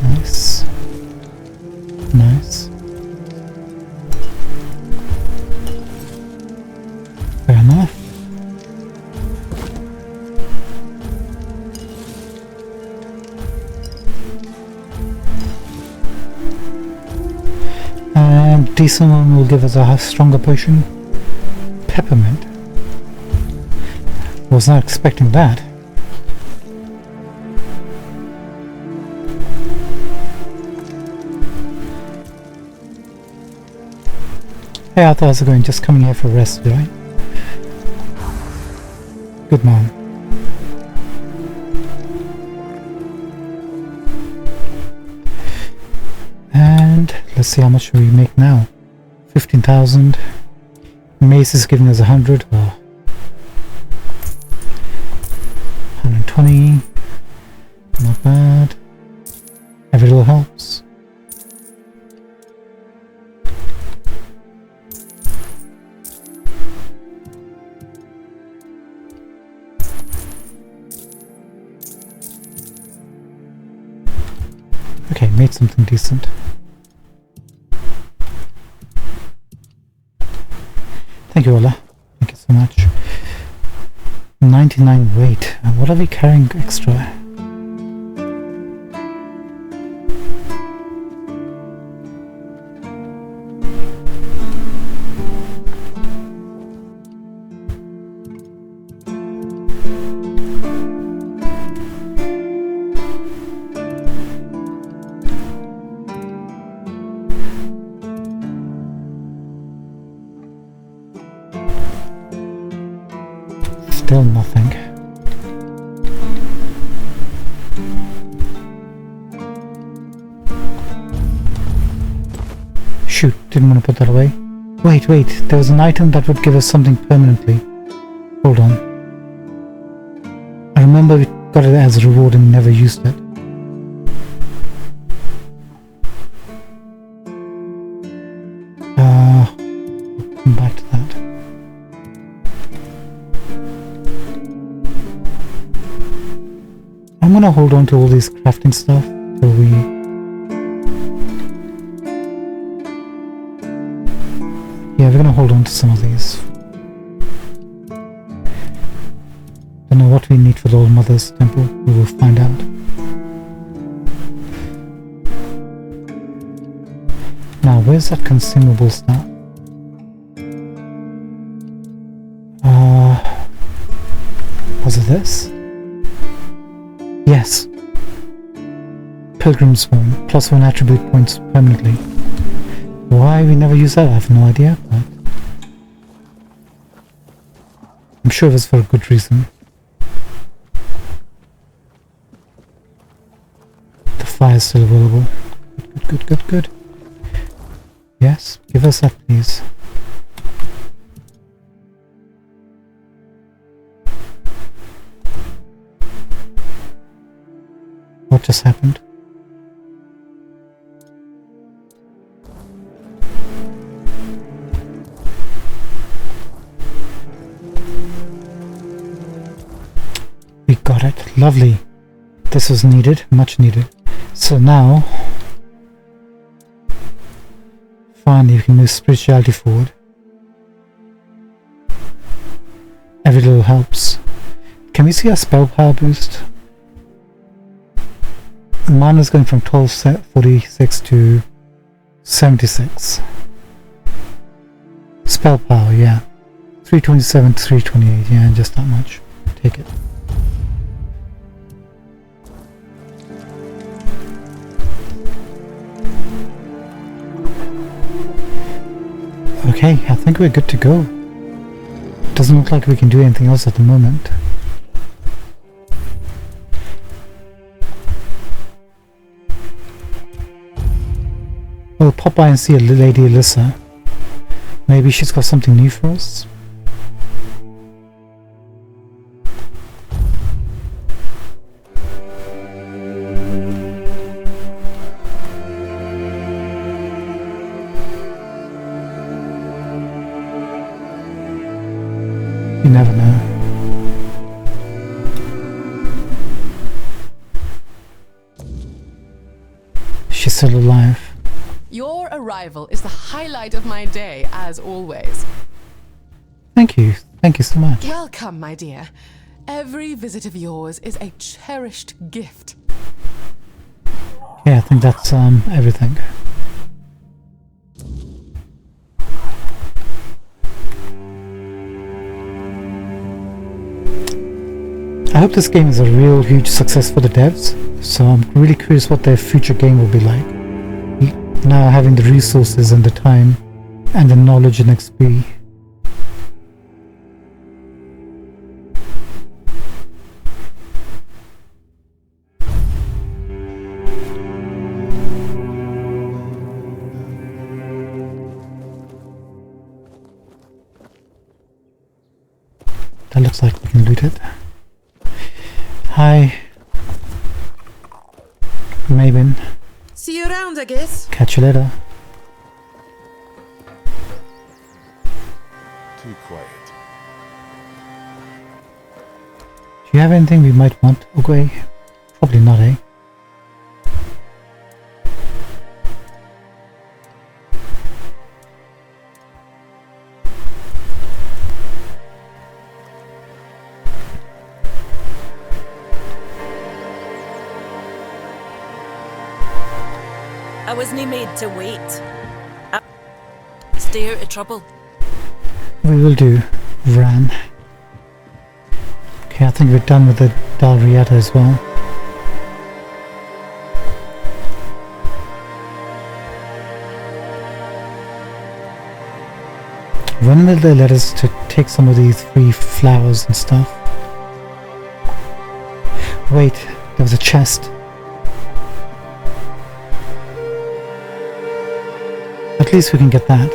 Nice. Nice. Fair enough. Decent one will give us a stronger potion. Peppermint. Was not expecting that. Hey, I thought I was going just coming here for rest, right? Good man. And let's see how much we make now. 15,000. Mace is giving us 100. Oh. 120. Not bad. Every little helps. Okay, made something decent. Thank you, Ola. Thank you so much. 99 weight. What are we carrying extra? Still nothing. Shoot, didn't want to put that away. Wait, there was an item that would give us something permanently. Hold on. I remember we got it as a reward and never used it. We'll come back to that. I'm gonna hold on to all this crafting stuff till we... Yeah, we're gonna hold on to some of these. Don't know what we need for the Old Mother's Temple. We will find out. Now, where's that consumable stuff? Was it this? Yes. Pilgrim's Home, +1 attribute points permanently. Why we never use that, I have no idea, but I'm sure it was for a good reason. The fire is still available. Good. Yes, give us that, please. What just happened? We got it. Lovely. This was needed. Much needed. So now... finally we can move spirituality forward. Every little helps. Can we see our spell power boost? Mine is going from 1246 to 76. Spell power, yeah. 327 to 328, yeah, just that much. Take it. Okay, I think we're good to go. Doesn't look like we can do anything else at the moment. We'll pop by and see a Lady Alyssa. Maybe she's got something new for us? You never know. She's still alive. Your arrival is the highlight of my day, as always. Thank you so much. Welcome, my dear. Every visit of yours is a cherished gift. Yeah, I think that's everything. I hope this game is a real huge success for the devs, so I'm really curious what their future game will be like. Now having the resources and the time and the knowledge and XP. That looks like we can loot it. Hi. Mabin. See you around, I guess. Catch you later. Too quiet. Do you have anything we might want, Ogwe? Probably not, eh? wasn't made to wait. Stay out of trouble. We will do. Ran. Okay, I think we're done with the Dalriata as well. When will they let us to take some of these free flowers and stuff? Wait, there was a chest. At least we can get that.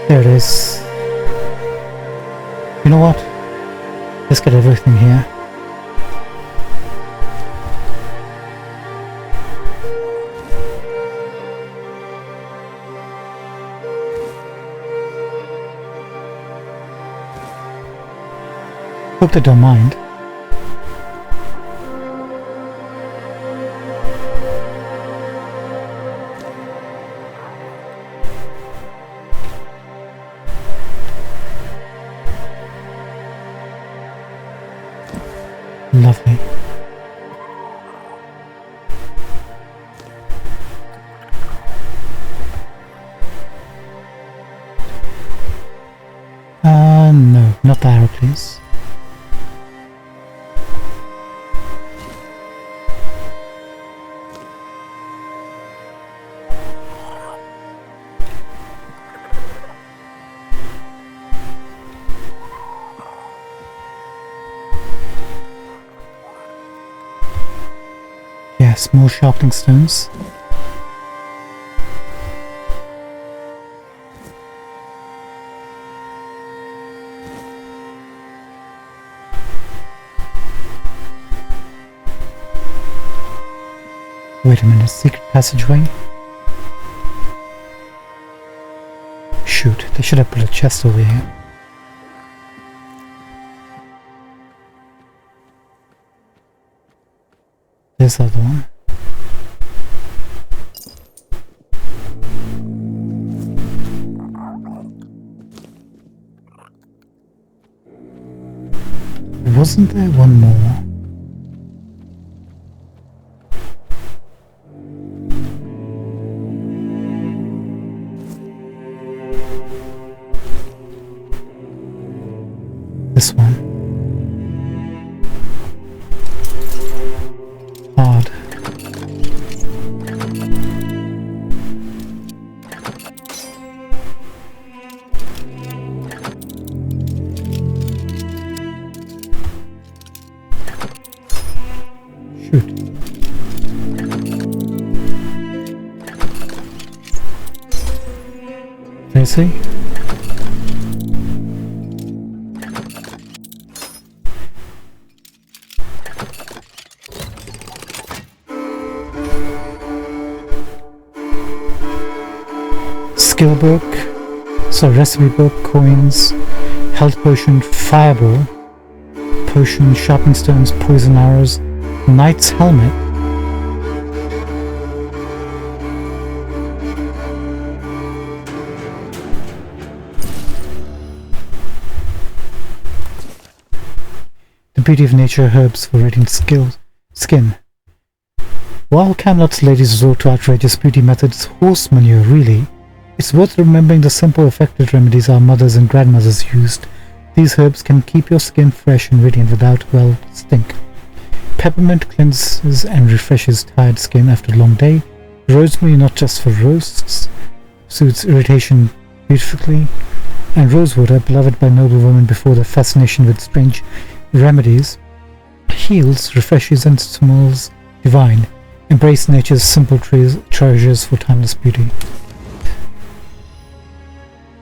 There it is. You know what? Let's get everything here. Hope they don't mind. Lovely. No, not the arrow, please. Yes, more sharpening stones. Wait a minute, secret passageway? Shoot, they should have put a chest over here. This other one. Wasn't there one more? This one. Hard. Shoot. Tracy? Skill book, so recipe book, coins, health potion, fireball, potion, sharpening stones, poison arrows, knight's helmet. The beauty of nature, herbs for radiant skin. While Camelot's ladies resort to outrageous beauty methods, horse manure really. It's worth remembering the simple effective remedies our mothers and grandmothers used. These herbs can keep your skin fresh and radiant without, well, stink. Peppermint cleanses and refreshes tired skin after a long day. Rosemary, not just for roasts, soothes irritation beautifully. And rosewater, beloved by noble women before their fascination with strange remedies, heals, refreshes and smells divine. Embrace nature's simple treasures for timeless beauty.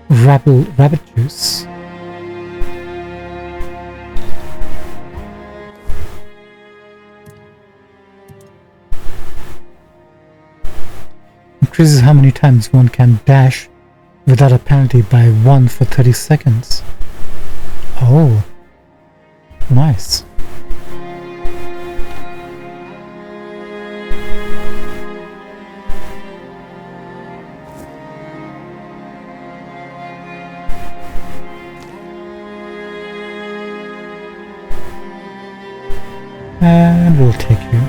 Rabbit juice. Increases how many times one can dash without a penalty by 1 for 30 seconds. Oh, nice. And we'll take you.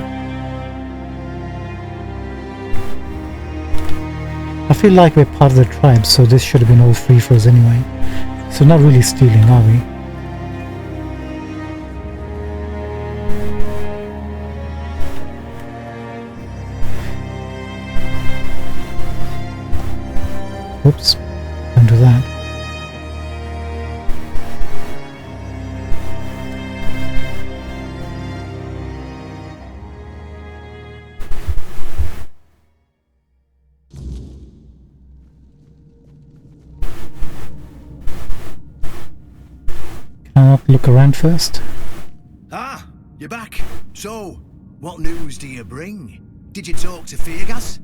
I feel like we're part of the tribe, so this should have been all free for us anyway. So not really stealing, are we? Oops, don't do that. Can I not look around first? Ah, you're back. So, what news do you bring? Did you talk to Feargas?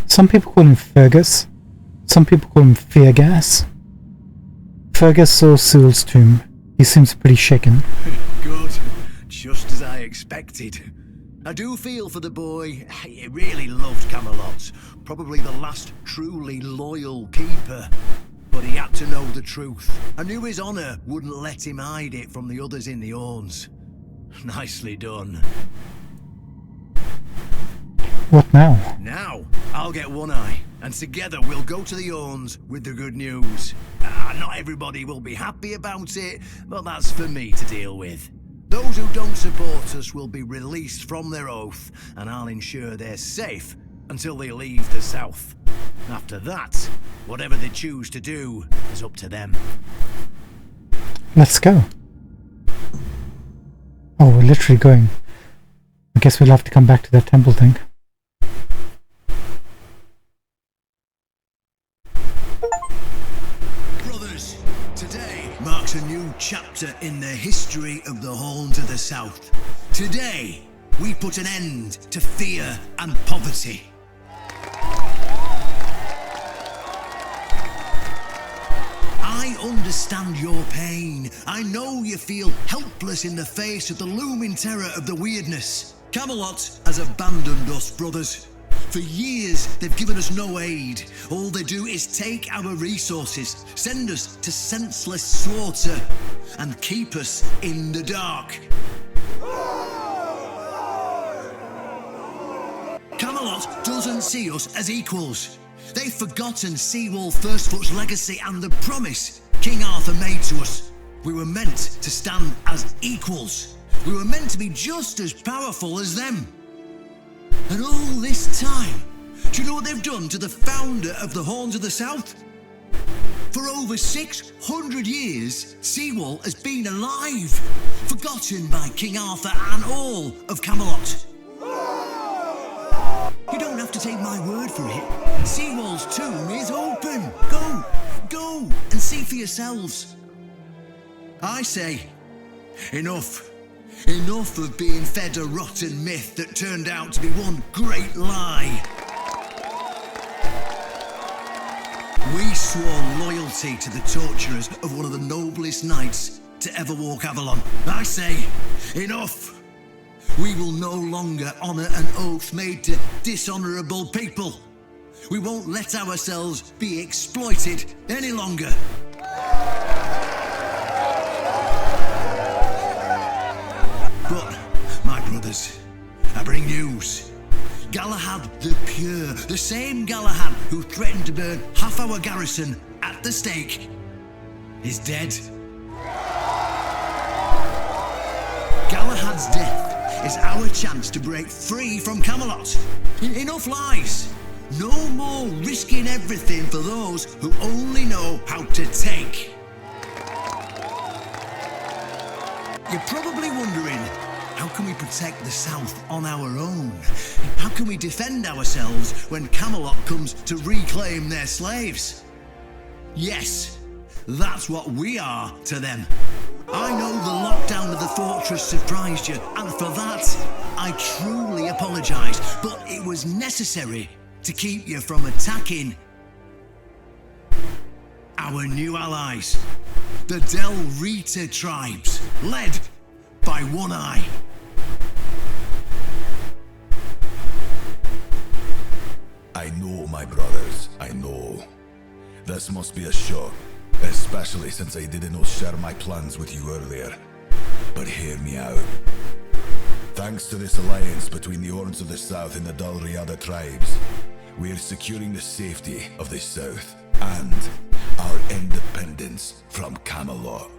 Some people call him Fergus. Some people call him Feargas. Fergus saw Sewell's tomb. He seems pretty shaken. Good. Just as I expected. I do feel for the boy. He really loved Camelot. Probably the last truly loyal keeper. But he had to know the truth. I knew his honor wouldn't let him hide it from the others in the Orns. Nicely done. What now? Now, I'll get One Eye, and together we'll go to the Orns with the good news. Not everybody will be happy about it, but that's for me to deal with. Those who don't support us will be released from their oath, and I'll ensure they're safe until they leave the south. After that, whatever they choose to do is up to them. Let's go. Oh, we're literally going. I guess we'll have to come back to that temple thing. Brothers, today marks a new chapter in the history of the Horns of the South. Today, we put an end to fear and poverty. I understand your pain. I know you feel helpless in the face of the looming terror of the weirdness. Camelot has abandoned us, brothers. For years, they've given us no aid. All they do is take our resources, send us to senseless slaughter, and keep us in the dark. Camelot doesn't see us as equals. They've forgotten Seawall Firstfoot's legacy and the promise King Arthur made to us. We were meant to stand as equals. We were meant to be just as powerful as them. And all this time, do you know what they've done to the founder of the Horns of the South? For over 600 years, Seawall has been alive, forgotten by King Arthur and all of Camelot. You don't have to take my word for it. Seawall's tomb is open. Go and see for yourselves. I say, enough. Enough of being fed a rotten myth that turned out to be one great lie. We swore loyalty to the torturers of one of the noblest knights to ever walk Avalon. I say, enough. We will no longer honour an oath made to dishonourable people. We won't let ourselves be exploited any longer. But, my brothers, I bring news. Galahad the Pure, the same Galahad who threatened to burn half our garrison at the stake, is dead. Galahad's death is our chance to break free from Camelot. Enough lies. No more risking everything for those who only know how to take. You're probably wondering, how can we protect the South on our own? How can we defend ourselves when Camelot comes to reclaim their slaves? Yes, that's what we are to them. I know the lockdown of the fortress surprised you, and for that, I truly apologise, but it was necessary to keep you from attacking our new allies, the Del Rita tribes, led by One Eye. I know, my brothers, I know. This must be a shock, especially since I didn't share my plans with you earlier. but hear me out. Thanks to this alliance between the Ords of the South and the Dalriada tribes, we are securing the safety of the South and our independence from Camelot.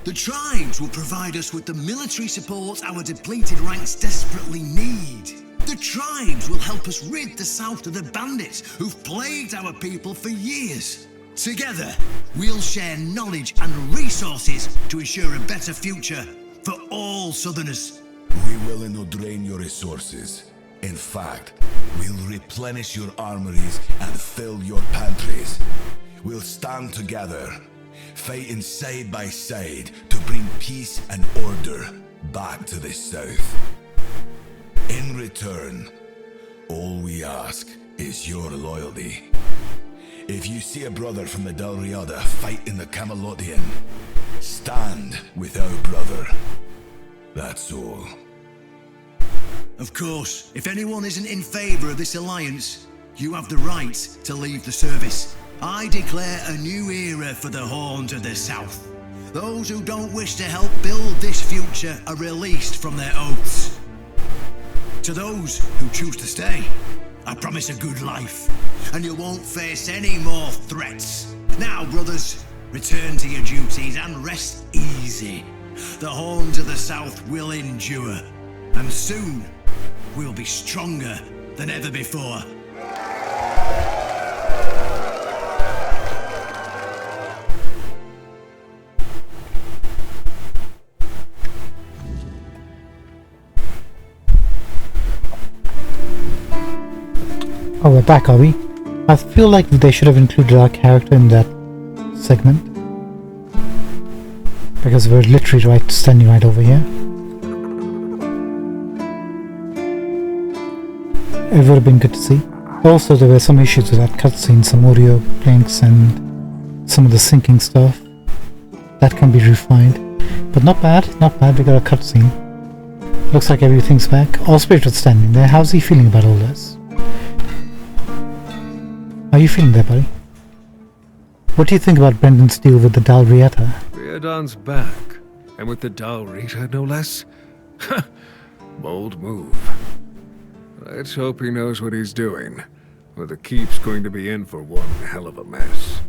The tribes will provide us with the military support our depleted ranks desperately need. The tribes will help us rid the South of the bandits who've plagued our people for years. Together, we'll share knowledge and resources to ensure a better future for all Southerners. We will not drain your resources. In fact, we'll replenish your armories and fill your pantries. We'll stand together, fighting side by side to bring peace and order back to the South. In return, all we ask is your loyalty. If you see a brother from the Dalriada fight in the Camelotian, stand with our brother. That's all. Of course, if anyone isn't in favor of this alliance, you have the right to leave the service. I declare a new era for the Horns of the South. Those who don't wish to help build this future are released from their oaths. To those who choose to stay, I promise a good life, and you won't face any more threats. Now, brothers, return to your duties and rest easy. The Horns of the South will endure, and soon we'll be stronger than ever before. Oh, we're back, are we? I feel like they should have included our character in that segment. Because we're literally standing right over here. It would have been good to see. Also, there were some issues with that cutscene, some audio blinks and some of the syncing stuff. That can be refined. But not bad, we got a cutscene. Looks like everything's back. All Spirit was standing there. How's he feeling about all this? How are you feeling there, buddy? What do you think about Brendan's deal with the Dalriada? Riordan's back, and with the Dalriada, no less. Bold move. Let's hope he knows what he's doing, or the keep's going to be in for one hell of a mess.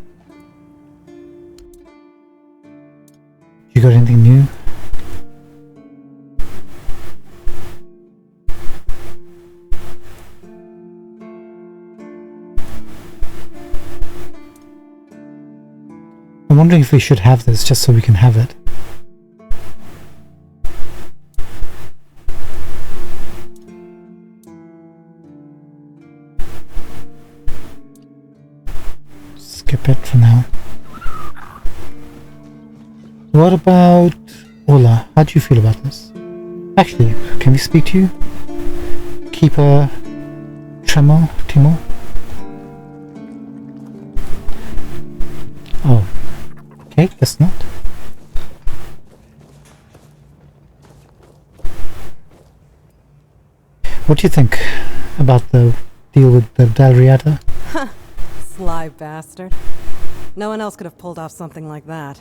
You got anything new? I'm wondering if we should have this just so we can have it. Skip it for now. What about Ola? How do you feel about this? Actually, can we speak to you? Keeper Timor? Oh. Okay, guess not. What do you think about the deal with the Dalriada? Sly bastard. No one else could have pulled off something like that.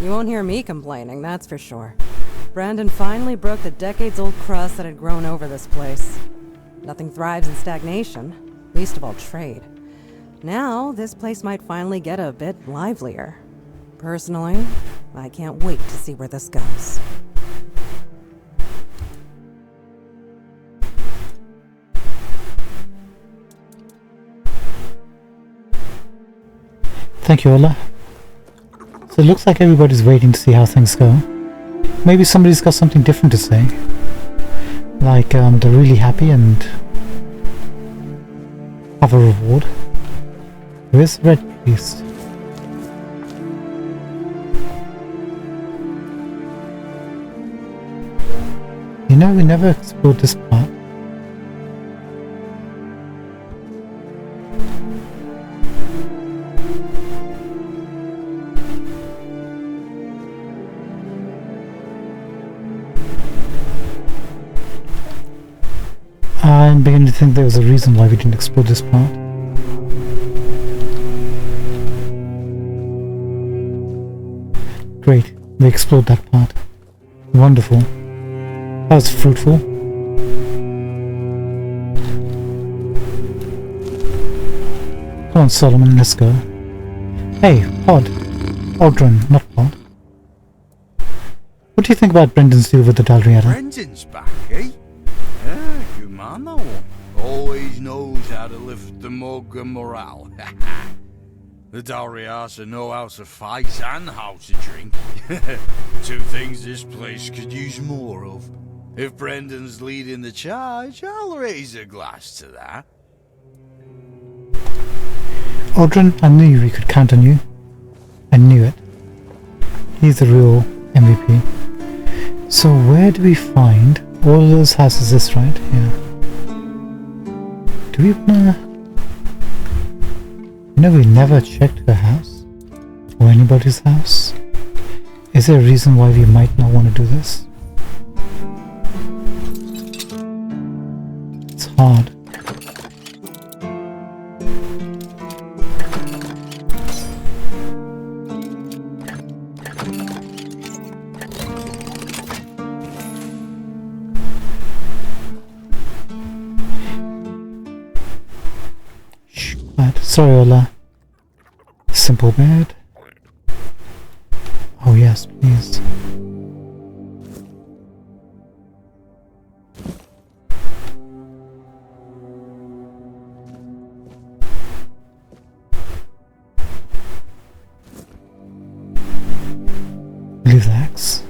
You won't hear me complaining, that's for sure. Brandon finally broke the decades-old crust that had grown over this place. Nothing thrives in stagnation, least of all trade. Now, this place might finally get a bit livelier. Personally, I can't wait to see where this goes. Thank you, Ola. So it looks like everybody's waiting to see how things go. Maybe somebody's got something different to say. Like, they're really happy and have a reward. Where's the Red Priest? You know, we never explored this part. I'm beginning to think there was a reason why we didn't explore this part. Great. We explored that part. Wonderful. That was fruitful. Come on, Solomon, let's go. Hey, Pod. Aldrin, not Pod. What do you think about Brendan's deal with the Dalriada? Brendan's back, eh? Yeah, good man, that one. Always knows how to lift the mug and morale. The Dalriada know how to fight and how to drink. Two things this place could use more of. If Brendan's leading the charge, I'll raise a glass to that. Aldrin, I knew we could count on you. I knew it. He's the real MVP. So where do we find all of those houses? This right here. Do we wanna... No, we never checked her house. Or anybody's house. Is there a reason why we might not want to do this? It's hard. Sorry, Ola. Simple bed. Oh yes, please. Leave the axe.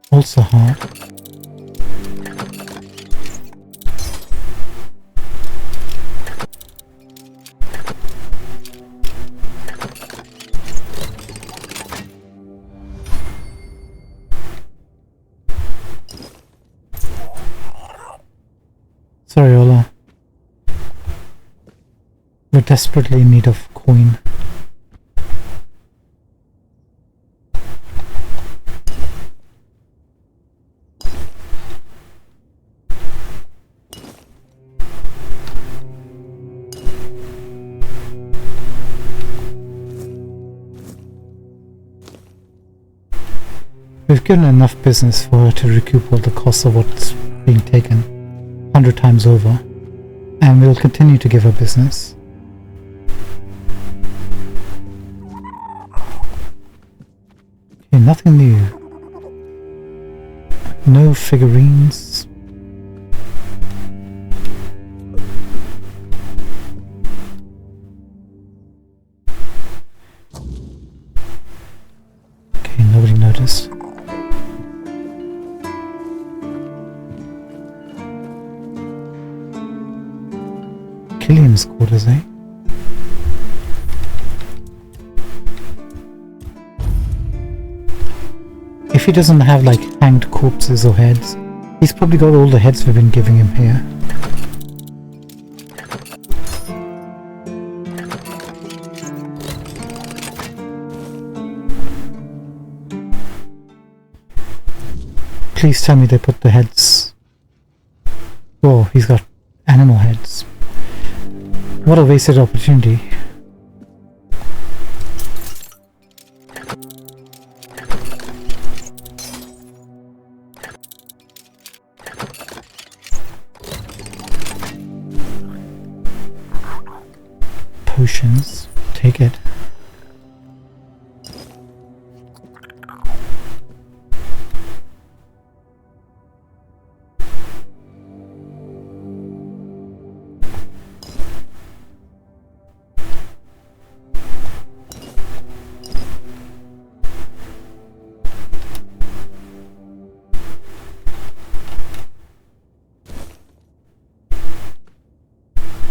Also hard. Sorry, Ola. We're desperately in need of coin. We've given enough business for her to recoup all the costs of what's being taken 100 times over, and we'll continue to give her business. Okay, nothing new. No figurines. Okay, nobody noticed. Killian's quarters, eh? If he doesn't have like hanged corpses or heads, he's probably got all the heads we've been giving him here. Please tell me they put the heads. Whoa, he's got animal heads. What a wasted opportunity. Potions, take it.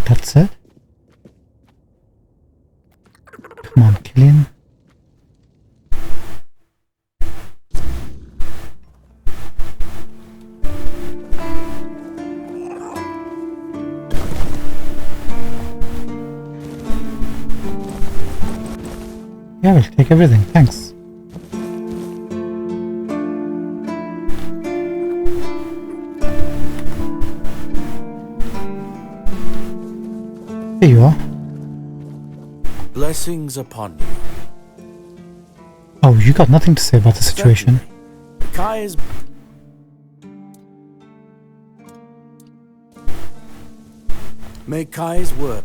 That's it? Come on, Killian. Yeah, we'll take everything, thanks. Here you are. Blessings upon you. Oh, you got nothing to say about the situation. Kai's... May Kai's work...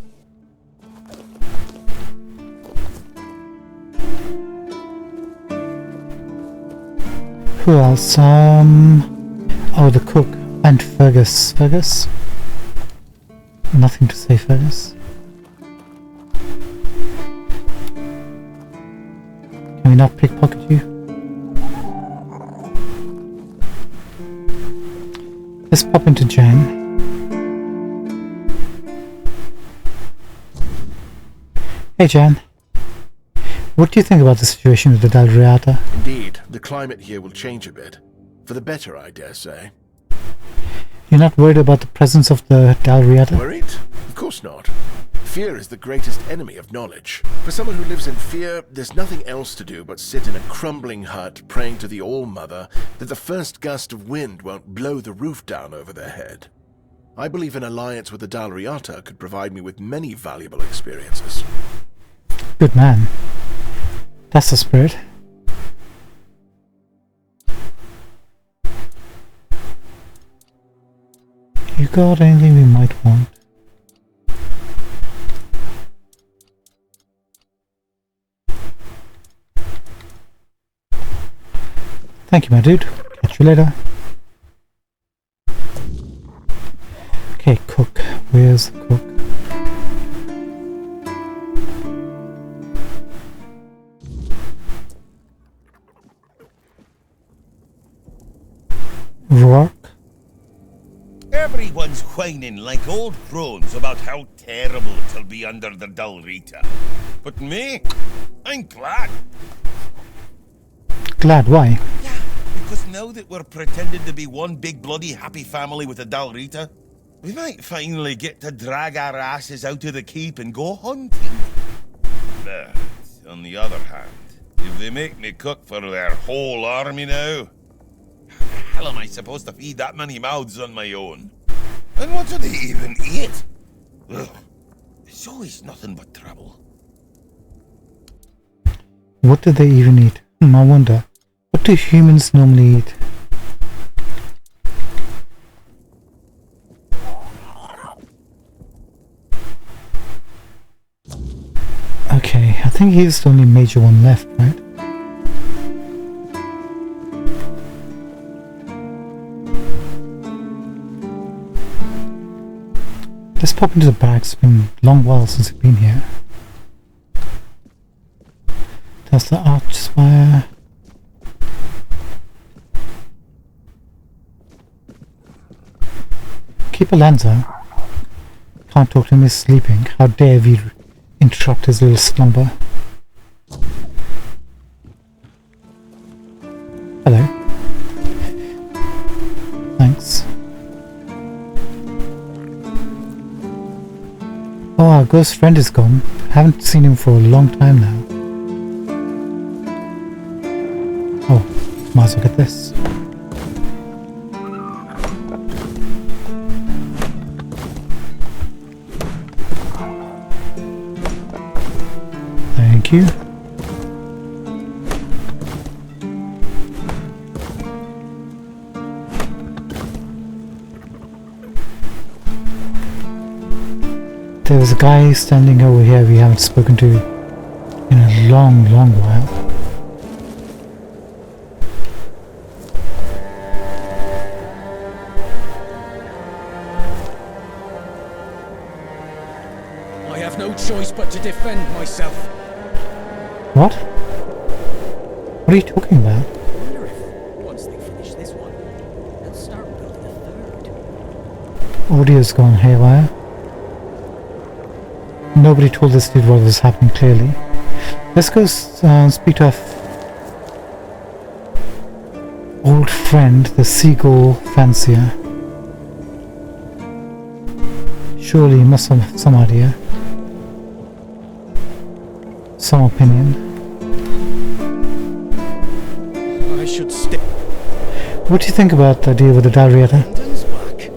Who else? Oh, the cook. And Fergus. Fergus? Nothing to say, Fergus. Can we not pickpocket you? Let's pop into Jan. Hey Jan. What do you think about the situation with the Dalriata? Indeed, the climate here will change a bit. For the better, I dare say. You're not worried about the presence of the Dalriata? Worried? Of course not. Fear is the greatest enemy of knowledge. For someone who lives in fear, there's nothing else to do but sit in a crumbling hut praying to the All-Mother that the first gust of wind won't blow the roof down over their head. I believe an alliance with the Dalriata could provide me with many valuable experiences. Good man. That's the spirit. You got anything we might want? Thank you, my dude. Catch you later. Okay, cook. Where's the cook? Rourke? Everyone's whining like old crones about how terrible it'll be under the Dalriata. But me? I'm glad. Glad? Why? Yeah, because now that we're pretending to be one big bloody happy family with the Dalriata, we might finally get to drag our asses out of the keep and go hunting. But, on the other hand, if they make me cook for their whole army now, how the hell am I supposed to feed that many mouths on my own? And what do they even eat? Ugh, it's always nothing but trouble. What do they even eat? I wonder. What do humans normally eat? Okay, I think he's the only major one left, right? Let's pop into the barracks. It's been a long while since we've been here. That's the arch spire. Keep a Lanza. Can't talk to him, he's sleeping. How dare we interrupt his little slumber. Hello. Thanks. Oh, our ghost friend is gone. Haven't seen him for a long time now. Oh, might as well get this. Thank you. There was a guy standing over here we haven't spoken to in a long, long while. I have no choice but to defend myself. What? What are you talking about? I wonder if, once they finish this one, they'll start building a third. Audio's gone haywire. Nobody told this dude what was happening clearly. Let's go speak to our old friend, the seagull fancier. Surely he must have some idea. Some opinion. I should stay. What do you think about the idea with the Dalriata? Brandon's back.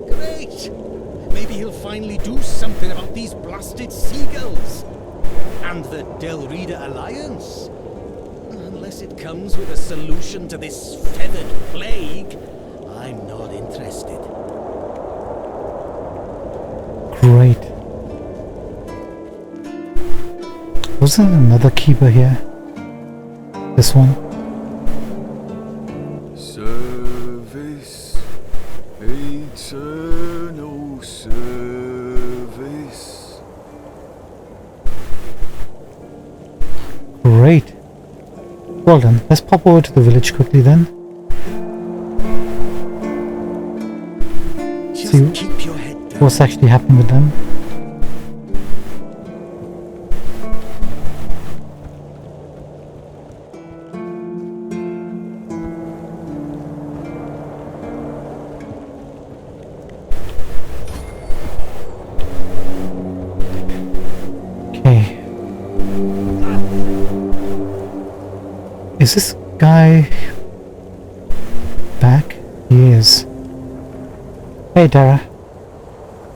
Great. Maybe he'll finally do something something about these blasted seagulls. And the Del Rida Alliance. Unless it comes with a solution to this feathered plague, I'm not interested. Great. Wasn't another keeper here? This one? Service. Eternal service. Great. Well then, let's pop over to the village quickly then. Just see keep your head down. what's actually happening with them. Okay. Is this guy back? He is. Hey Dara,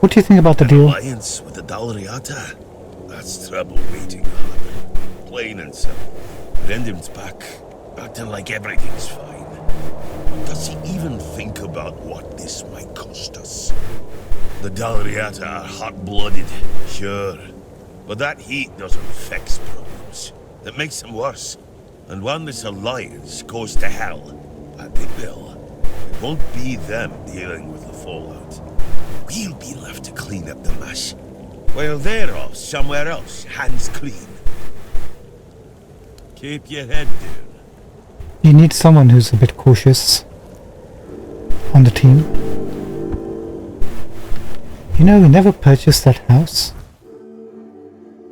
what do you think about the deal? Alliance with the Dalriata? That's trouble waiting, Helen. Plain and simple. Rendim's back, acting like everything's fine. Does he even think about what this might cost us? The Dalriata are hot-blooded, sure. But that heat doesn't fix problems. It makes them worse. And when this alliance goes to hell, and it will, it won't be them dealing with the fallout. We'll be left to clean up the mess. While they're off somewhere else, hands clean. Keep your head down. You need someone who's a bit cautious on the team. You know, we never purchased that house.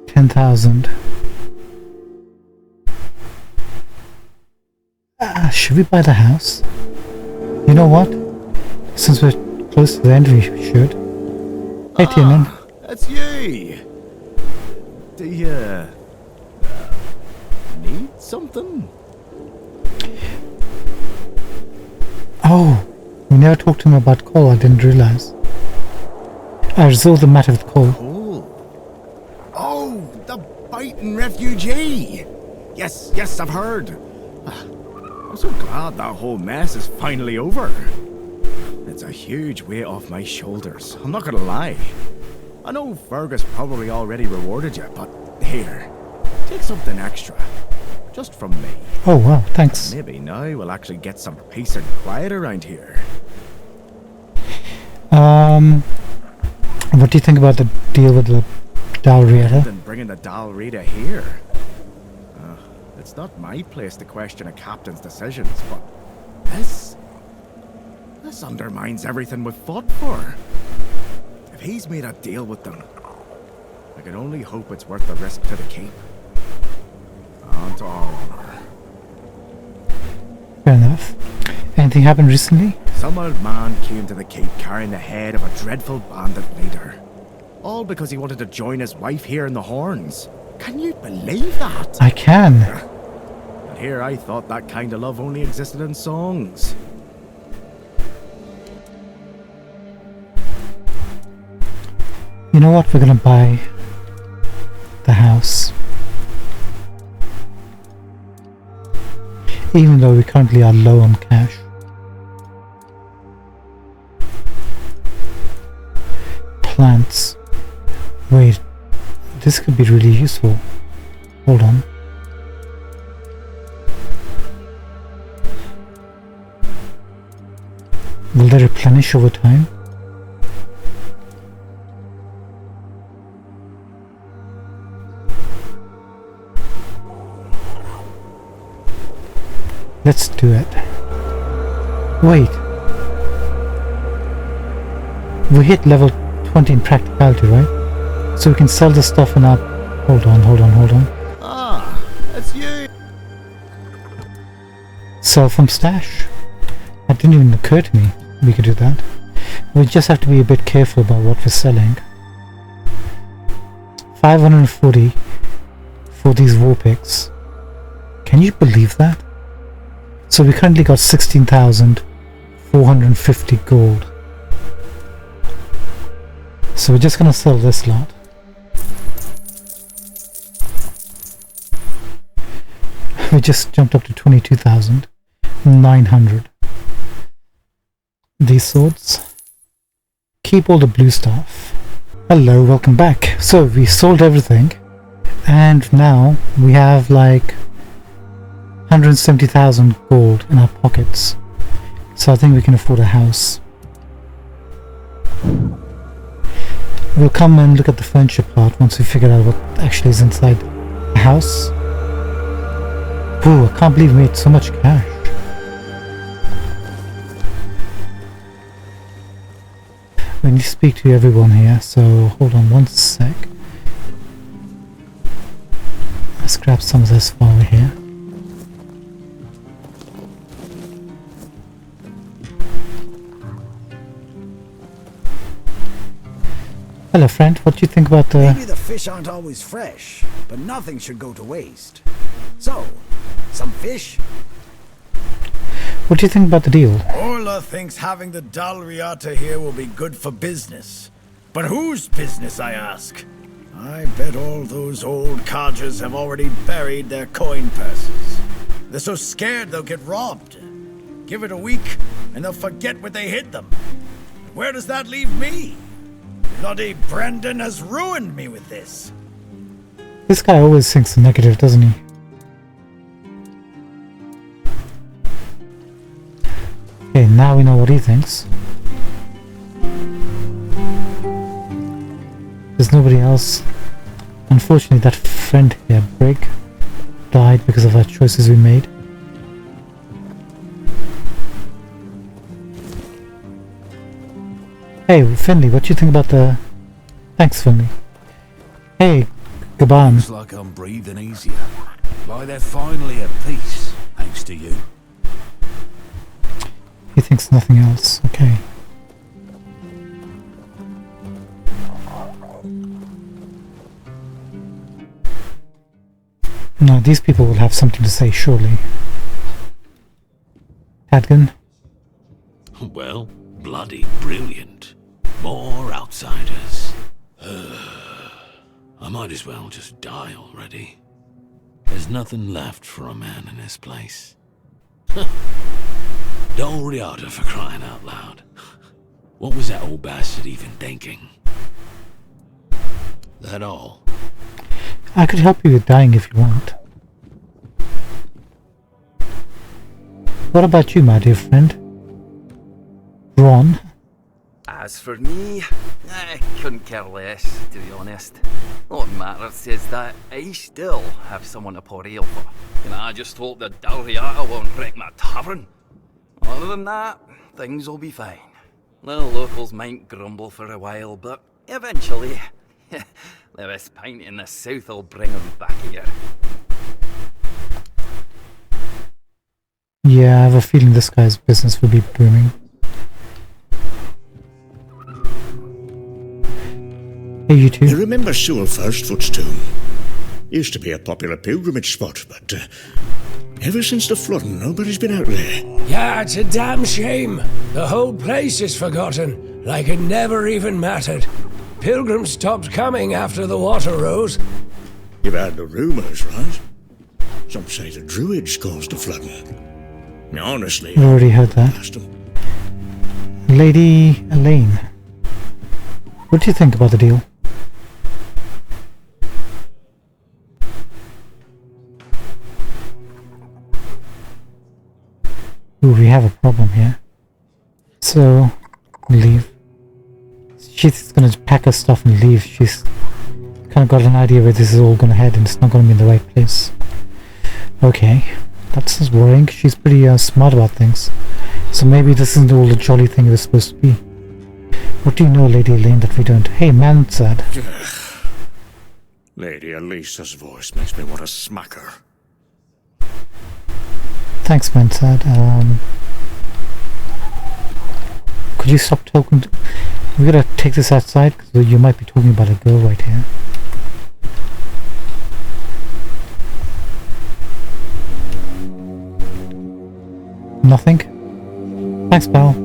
10,000. Should we buy the house? You know what? Since we're close to the end, we should. Hey, Tiernan. That's you! Do you... need something? Oh, we never talked to him about Cole, I didn't realize. I resolved the matter with Cole. Oh, oh, the biting refugee! Yes, yes, I've heard. I'm so glad that whole mess is finally over. It's a huge weight off my shoulders, I'm not gonna lie. I know Fergus probably already rewarded you, but here, take something extra. Just from me. Oh wow, thanks. Maybe now we'll actually get some peace and quiet around here. What do you think about the deal with the Dalriata? Than bringing the Dalriata here. It's not my place to question a captain's decisions, but this undermines everything we've fought for. If he's made a deal with them, I can only hope it's worth the risk to the keep. And to our honor. Fair enough. Anything happened recently? Some old man came to the keep carrying the head of a dreadful bandit leader. All because he wanted to join his wife here in the Horns. Can you believe that? I can. And here I thought that kind of love only existed in songs. You know what? We're gonna buy the house. Even though we currently are low on cash. Plants. Wait, this could be really useful. Hold on. Will they replenish over time? Let's do it. Wait. We hit level 20 in practicality, right? So we can sell the stuff in our... Hold on. Ah, that's you! Sell from stash. That didn't even occur to me we could do that. We just have to be a bit careful about what we're selling. 540 for these war picks. Can you believe that? So we currently got 16,450 gold. So so we're just gonna sell this lot. We just jumped up to 22,900. These swords. Keep all the blue stuff. Hello, welcome back. So we sold everything, and now we have like 170,000 gold in our pockets. So I think we can afford a house. We'll come and look at the furniture part once we figure out what actually is inside the house. Ooh, I can't believe we made so much cash. We need to speak to everyone here, so hold on one sec. Let's grab some of this while we're here. Hello friend, what do you think about the... Maybe the fish aren't always fresh, but nothing should go to waste. So, some fish? What do you think about the deal? Orla thinks having the Dalriata here will be good for business. But whose business, I ask? I bet all those old codgers have already buried their coin purses. They're so scared they'll get robbed. Give it a week, and they'll forget where they hid them. Where does that leave me? Bloody Brendan has ruined me with this. This guy always thinks the negative, doesn't he? Okay, now we know what he thinks. There's nobody else. Unfortunately, that friend here, Brig, died because of our choices we made. Hey, Finley, what do you think about the... Thanks, Finley. Hey, Gaban. Looks like I'm breathing easier. Like they're finally at peace, thanks to you. He thinks nothing else. Okay. Now, these people will have something to say, surely. Hadgan? Well, bloody brilliant. More outsiders. I might as well just die already. There's nothing left for a man in his place. Dalriata, for crying out loud. What was that old bastard even thinking? That all? I could help you with dying if you want. What about you, my dear friend? Ron? As for me, I couldn't care less, to be honest. What matters is that I still have someone to pour ale for. And I just hope the Dalriata won't wreck my tavern. Other than that, things will be fine. The locals might grumble for a while, but eventually, the best pint in the south will bring them back here. Yeah, I have a feeling this guy's business will be booming. Hey, you two. You remember Soulfirstfoot's tomb? Used to be a popular pilgrimage spot, but ever since the flooding, nobody's been out there. Yeah, it's a damn shame. The whole place is forgotten, like it never even mattered. Pilgrims stopped coming after the water rose. You've heard the rumours, right? Some say the druids caused the flooding. Now, honestly, I already heard that. Lady Elaine, what do you think about the deal? Ooh, we have a problem here. So, leave. She's gonna pack her stuff and leave. She's kind of got an idea where this is all gonna head, and it's not gonna be in the right place. Okay, that's worrying. She's pretty smart about things. So maybe this isn't all the jolly thing it was supposed to be. What do you know, Lady Elaine, that we don't? Hey, Mansard. Lady Elisa's voice makes me want to smack her. Thanks, Mansard. Could you stop talking? We gotta take this outside, because you might be talking about a girl right here. Nothing? Thanks, pal.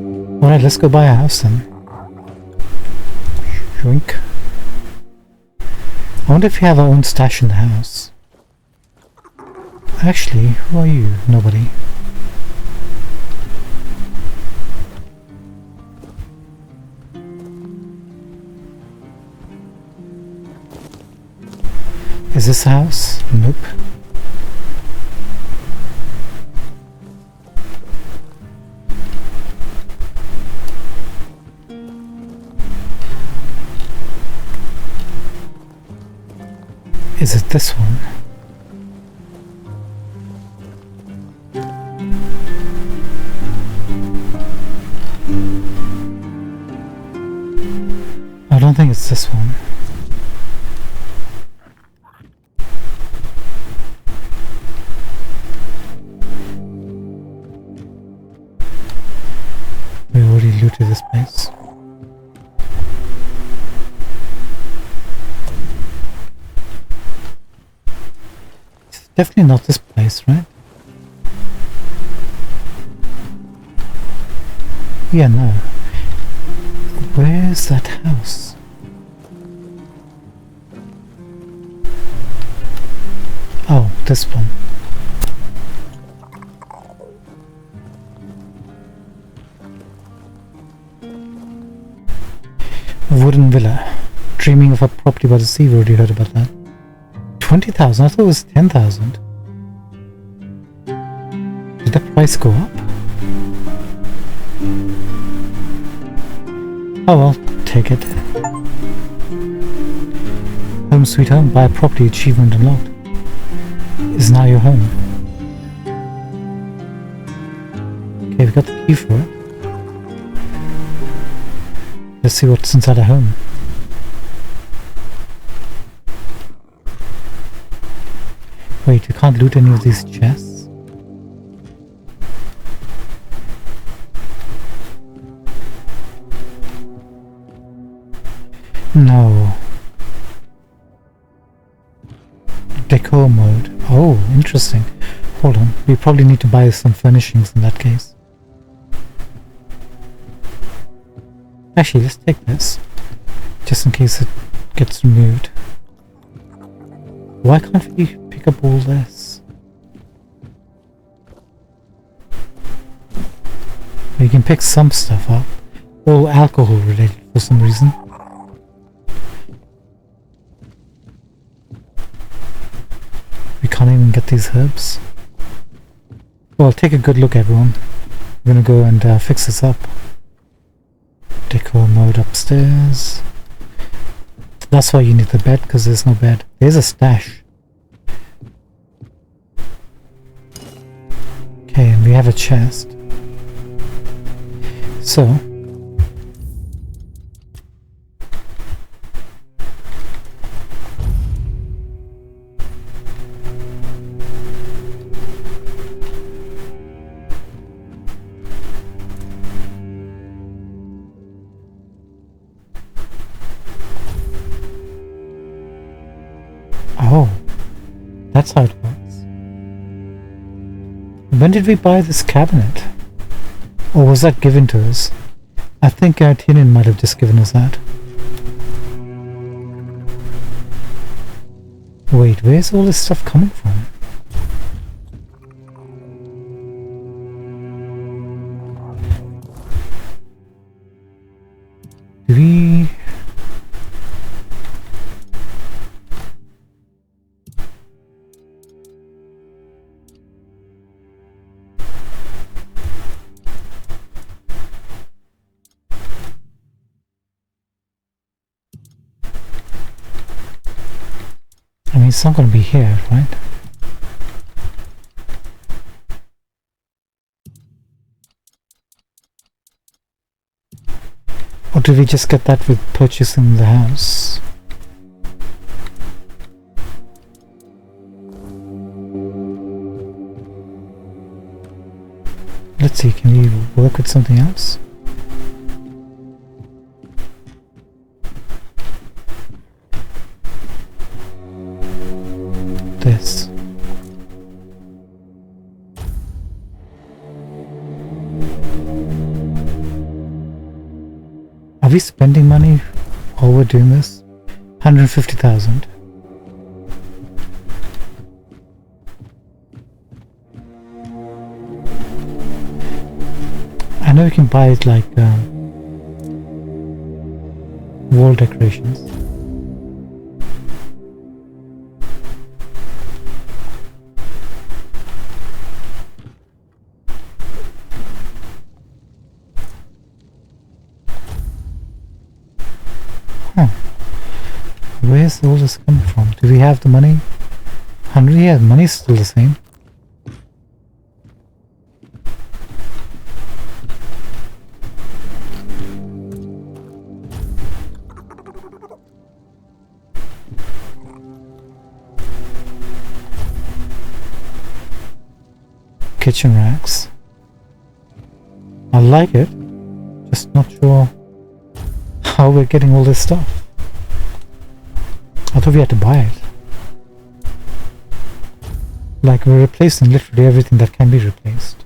Alright, let's go buy a house then. Yoink. I wonder if we have our own stash in the house. Actually, who are you? Nobody. Is this a house? Nope. Is it this one? I don't think it's this one. We already looted this place. It's definitely not this place, right? Yeah, no. Where's that house? Oh, this one. A wooden villa. Dreaming of a property by the sea. We already heard about that. 20,000? I thought it was 10,000. Did the price go up? Oh well, take it. Home sweet home. Buy a property. Achievement unlocked. Is now your home. Okay, we got the key for it. Let's see what's inside our home. Wait, you can't loot any of these chests? No. Decor mode. Oh, interesting. Hold on. We probably need to buy some furnishings in that case. Actually, let's take this. Just in case it gets removed. Why can't we pick up all this? We can pick some stuff up. All alcohol related for some reason. We can't even get these herbs. Well, take a good look, everyone. We're gonna go and fix this up. Decor mode upstairs. That's why you need the bed, because there's no bed. There's a stash. Okay, and we have a chest. So oh, that's how it works. When did we buy this cabinet? Or was that given to us? I think Tinian might have just given us that. Wait, where's all this stuff coming from? Do we... I mean, it's not going to be here, right? Or did we just get that with purchasing the house? Let's see, can we work with something else? This. Are we spending money? while we're doing this. 150,000. I know you can buy it like wall decorations. Huh. Where's all this coming from? Do we have the money? 100? Yeah, the money's still the same. Kitchen racks. I like it, just not sure how we're getting all this stuff. I thought we had to buy it. Like, we're replacing literally everything that can be replaced.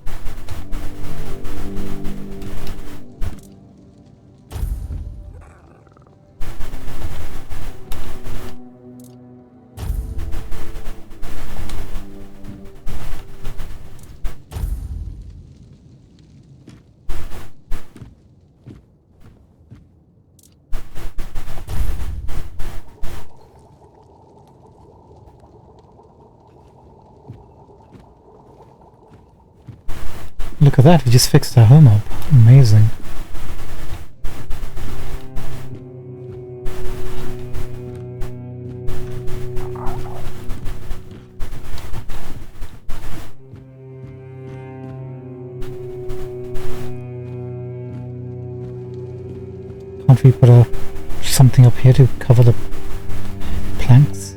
Look at that, we just fixed our home up. Amazing. Can't we put something up here to cover the planks?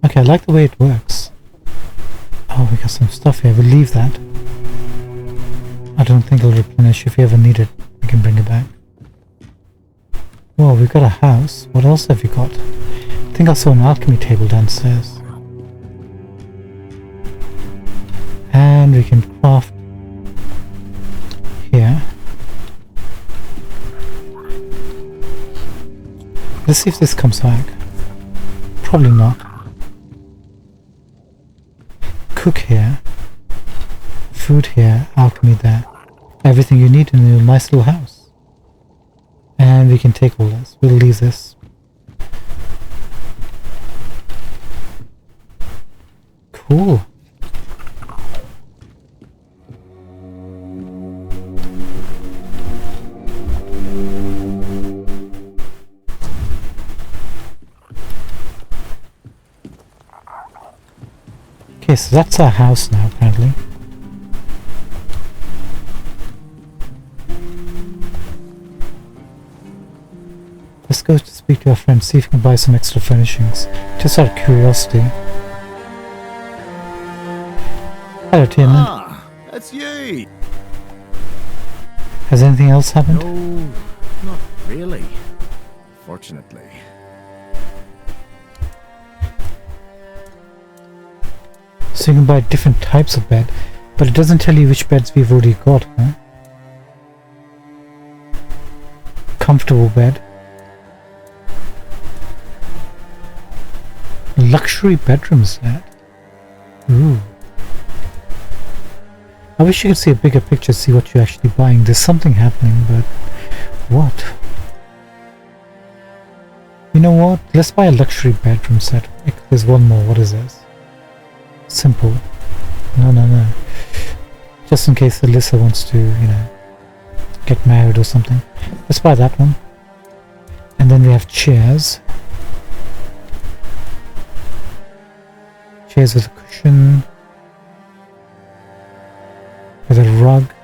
Okay, I like the way it works. Oh, we got some stuff here. We'll leave that. I don't think it'll replenish. If you ever need it, we can bring it back. Whoa, we've got a house. What else have we got? I think I saw an alchemy table downstairs. And we can craft here. Let's see if this comes back. Probably not. Cook here, food here, alchemy there, everything you need in a nice little house. And we can take all this. We'll leave this. Cool. Okay, so that's our house now, apparently. Let's go to speak to our friend, see if we can buy some extra furnishings. Just out of curiosity. Hello, Tiernan. Ah, that's you! Has anything else happened? No, not really. Fortunately. So you can buy different types of bed, but it doesn't tell you which beds we've already got, huh? Comfortable bed. Luxury bedrooms there. Ooh. I wish you could see a bigger picture, see what you're actually buying. There's something happening, but what? You know what? Let's buy a luxury bedroom set. There's one more. What is this? Simple. No. Just in case Alyssa wants to, get married or something. Let's buy that one. And then we have chairs. Chairs with a cushion. With a rug.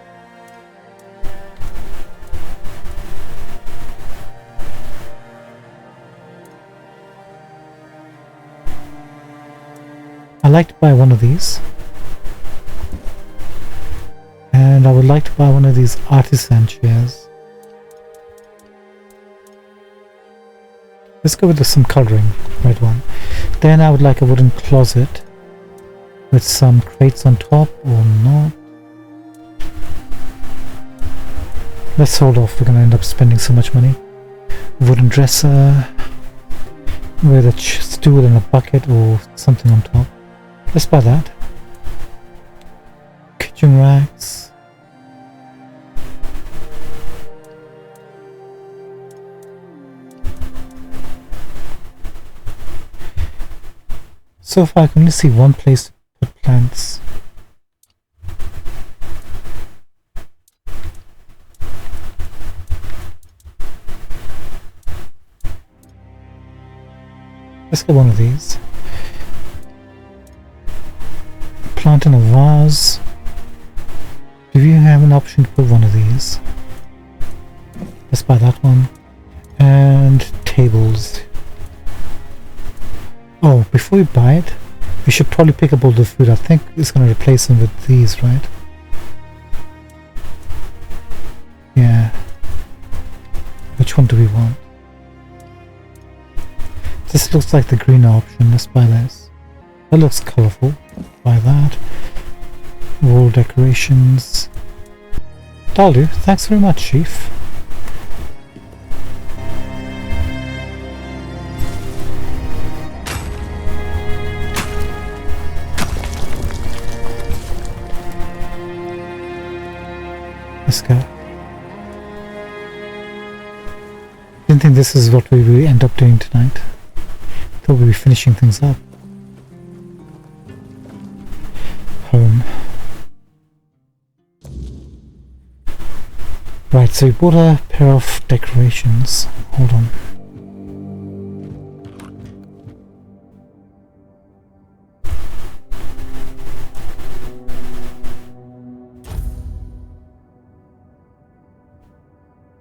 I like to buy one of these. And I would like to buy one of these artisan chairs. Let's go with some colouring, red one. Then I would like a wooden closet with some crates on top or not. Let's hold off, we're going to end up spending so much money. Wooden dresser with a stool and a bucket or something on top. Let's buy that. Kitchen racks. So far I can only see one place to put plants. Let's get one of these. Plant in a vase. Do you have an option to put one of these? Let's buy that one. And tables. Oh, before we buy it, we should probably pick up all the food. I think it's going to replace them with these, right? Yeah. Which one do we want? This looks like the green option. Let's buy this. That looks colourful. Buy that. Wall decorations. That'll do. Thanks very much, Chief. Let's go. Didn't think this is what we will end up doing tonight. Thought we'd be finishing things up. Home. Right, so we bought a pair of decorations. Hold on.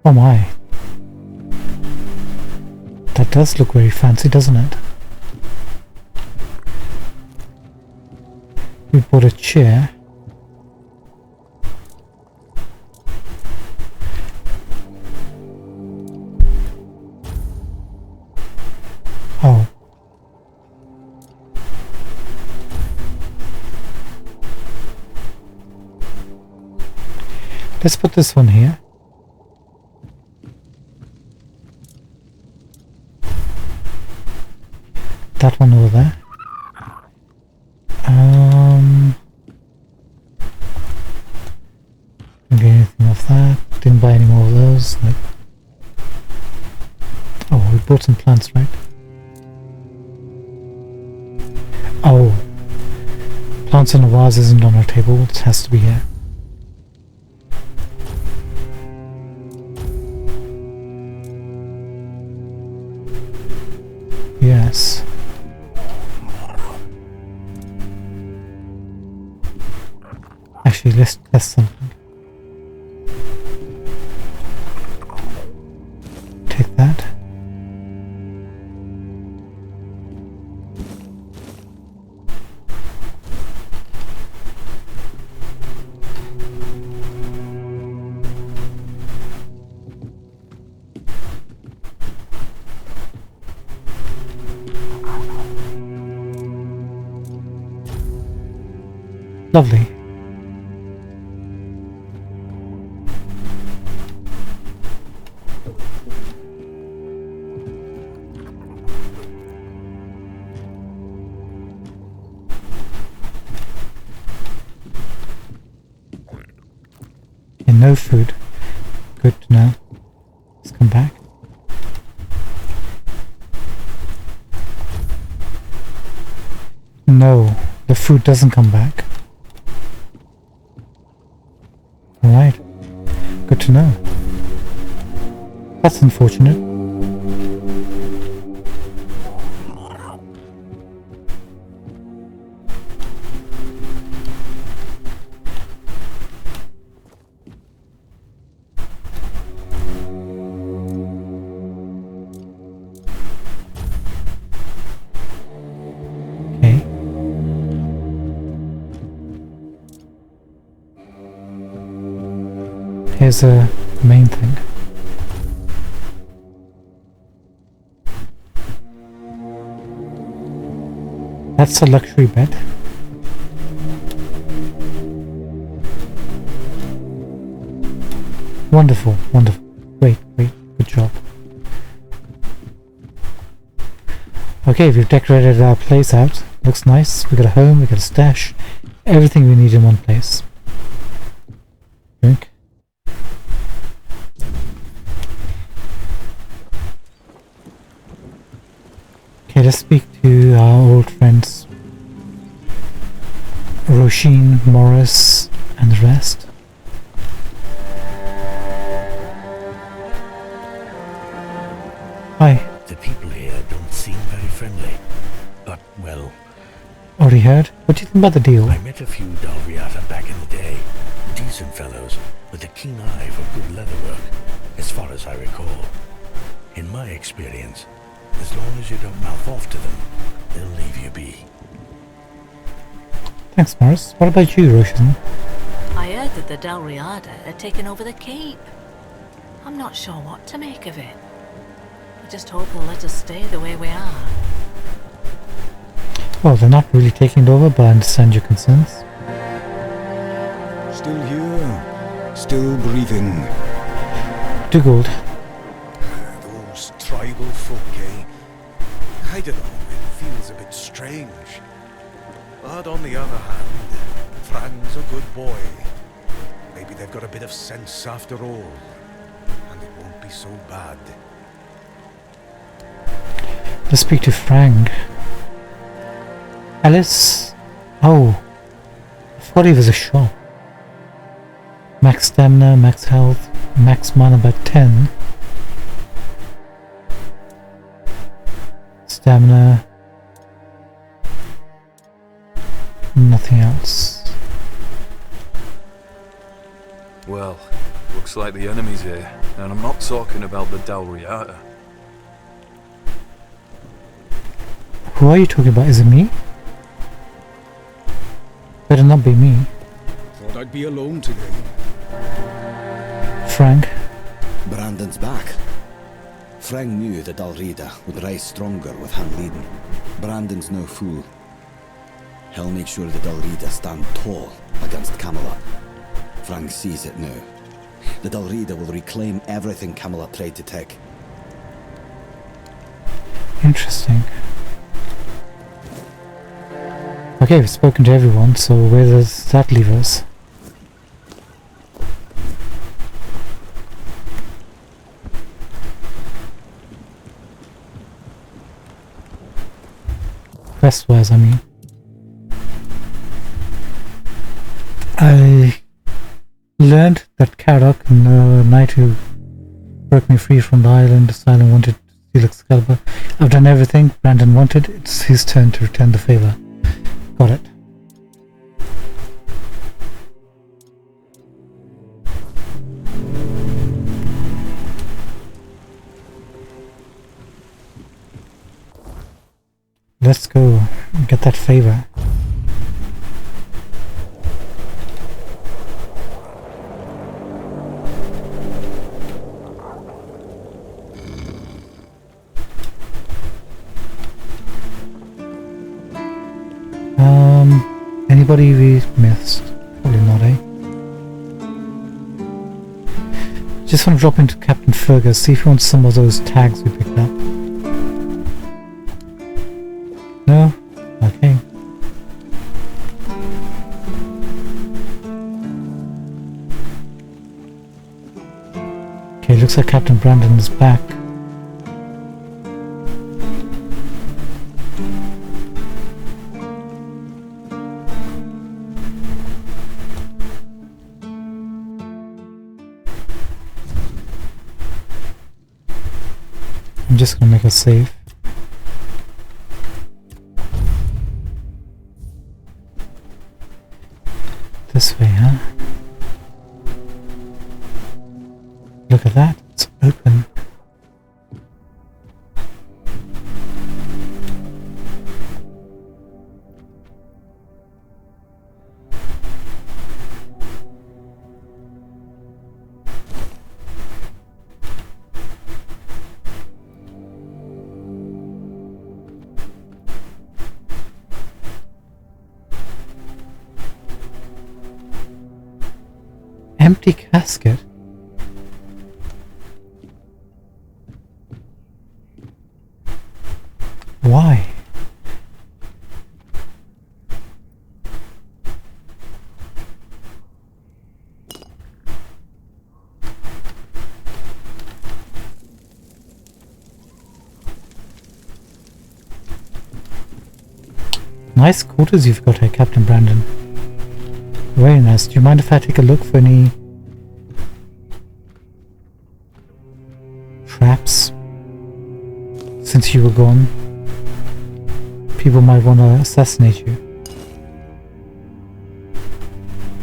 Oh my. That does look very fancy, doesn't it? We bought a chair. Oh. Let's put this one here. That one over there. Didn't get anything off that. Didn't buy any more of those. Like, oh, we bought some plants, right? Oh, plants in a vase isn't on our table. It has to be here. Yes. Actually, let's test something. Take that. Lovely. And no food. Good to know. Let's come back. No, the food doesn't come back. Alright. Good to know. That's unfortunate. Here's a main thing. That's a luxury bed. Wonderful, wonderful. Great, great, good job. Okay, we've decorated our place out. Looks nice. We got a home, we got a stash. Everything we need in one place. Drink. Okay, let's speak to our old friends. Roshin, Morris, and the rest. Hi. The people here don't seem very friendly. But, well... Already heard? What do you think about the deal? I met a few Dalriata back in the day. Decent fellows, with a keen eye for good leatherwork, as far as I recall. In my experience, as long as you don't mouth off to them, they'll leave you be. Thanks, Morris. What about you, Roshan? I heard that the Dalriada had taken over the keep. I'm not sure what to make of it. I just hope they'll let us stay the way we are. Well, they're not really taking it over, but I understand your concerns. Still here, still breathing. Dugald. Those tribal folk, eh? I don't know, it feels a bit strange. But on the other hand, Frang's a good boy. Maybe they've got a bit of sense after all. And it won't be so bad. Let's speak to Frank. Alice? Oh. I thought he was a shop. Max stamina, max health, max mana by 10. Stamina. Nothing else. Well, looks like the enemy's here, and I'm not talking about the Dalriata. Who are you talking about? Is it me? Better not be me. Thought I'd be alone today. Frank. Brandon's back. Frank knew that Dalrida would rise stronger with Han leading. Brandon's no fool. He'll make sure the Dalrida stand tall against Camelot. Frank sees it now. The Dalrida will reclaim everything Camelot tried to take. Interesting. Okay, we've spoken to everyone, so where does that leave us? Quest-wise, I mean. I learned that Karok, the knight who broke me free from the island, asylum, wanted to steal Excalibur. I've done everything Brandon wanted. It's his turn to return the favor. Got it. Let's go get that favor. Anybody we missed? Probably not, eh? Just want to drop into Captain Fergus, see if he wants some of those tags we picked up. No? Okay. Okay, looks like Captain Brandon is back. I'm just gonna make a save. This way, huh? Look at that, it's open. empty casket. Why? Nice quarters you've got here, Captain Brandon. Very nice. Do you mind if I take a look for any traps? Since you were gone, people might want to assassinate you.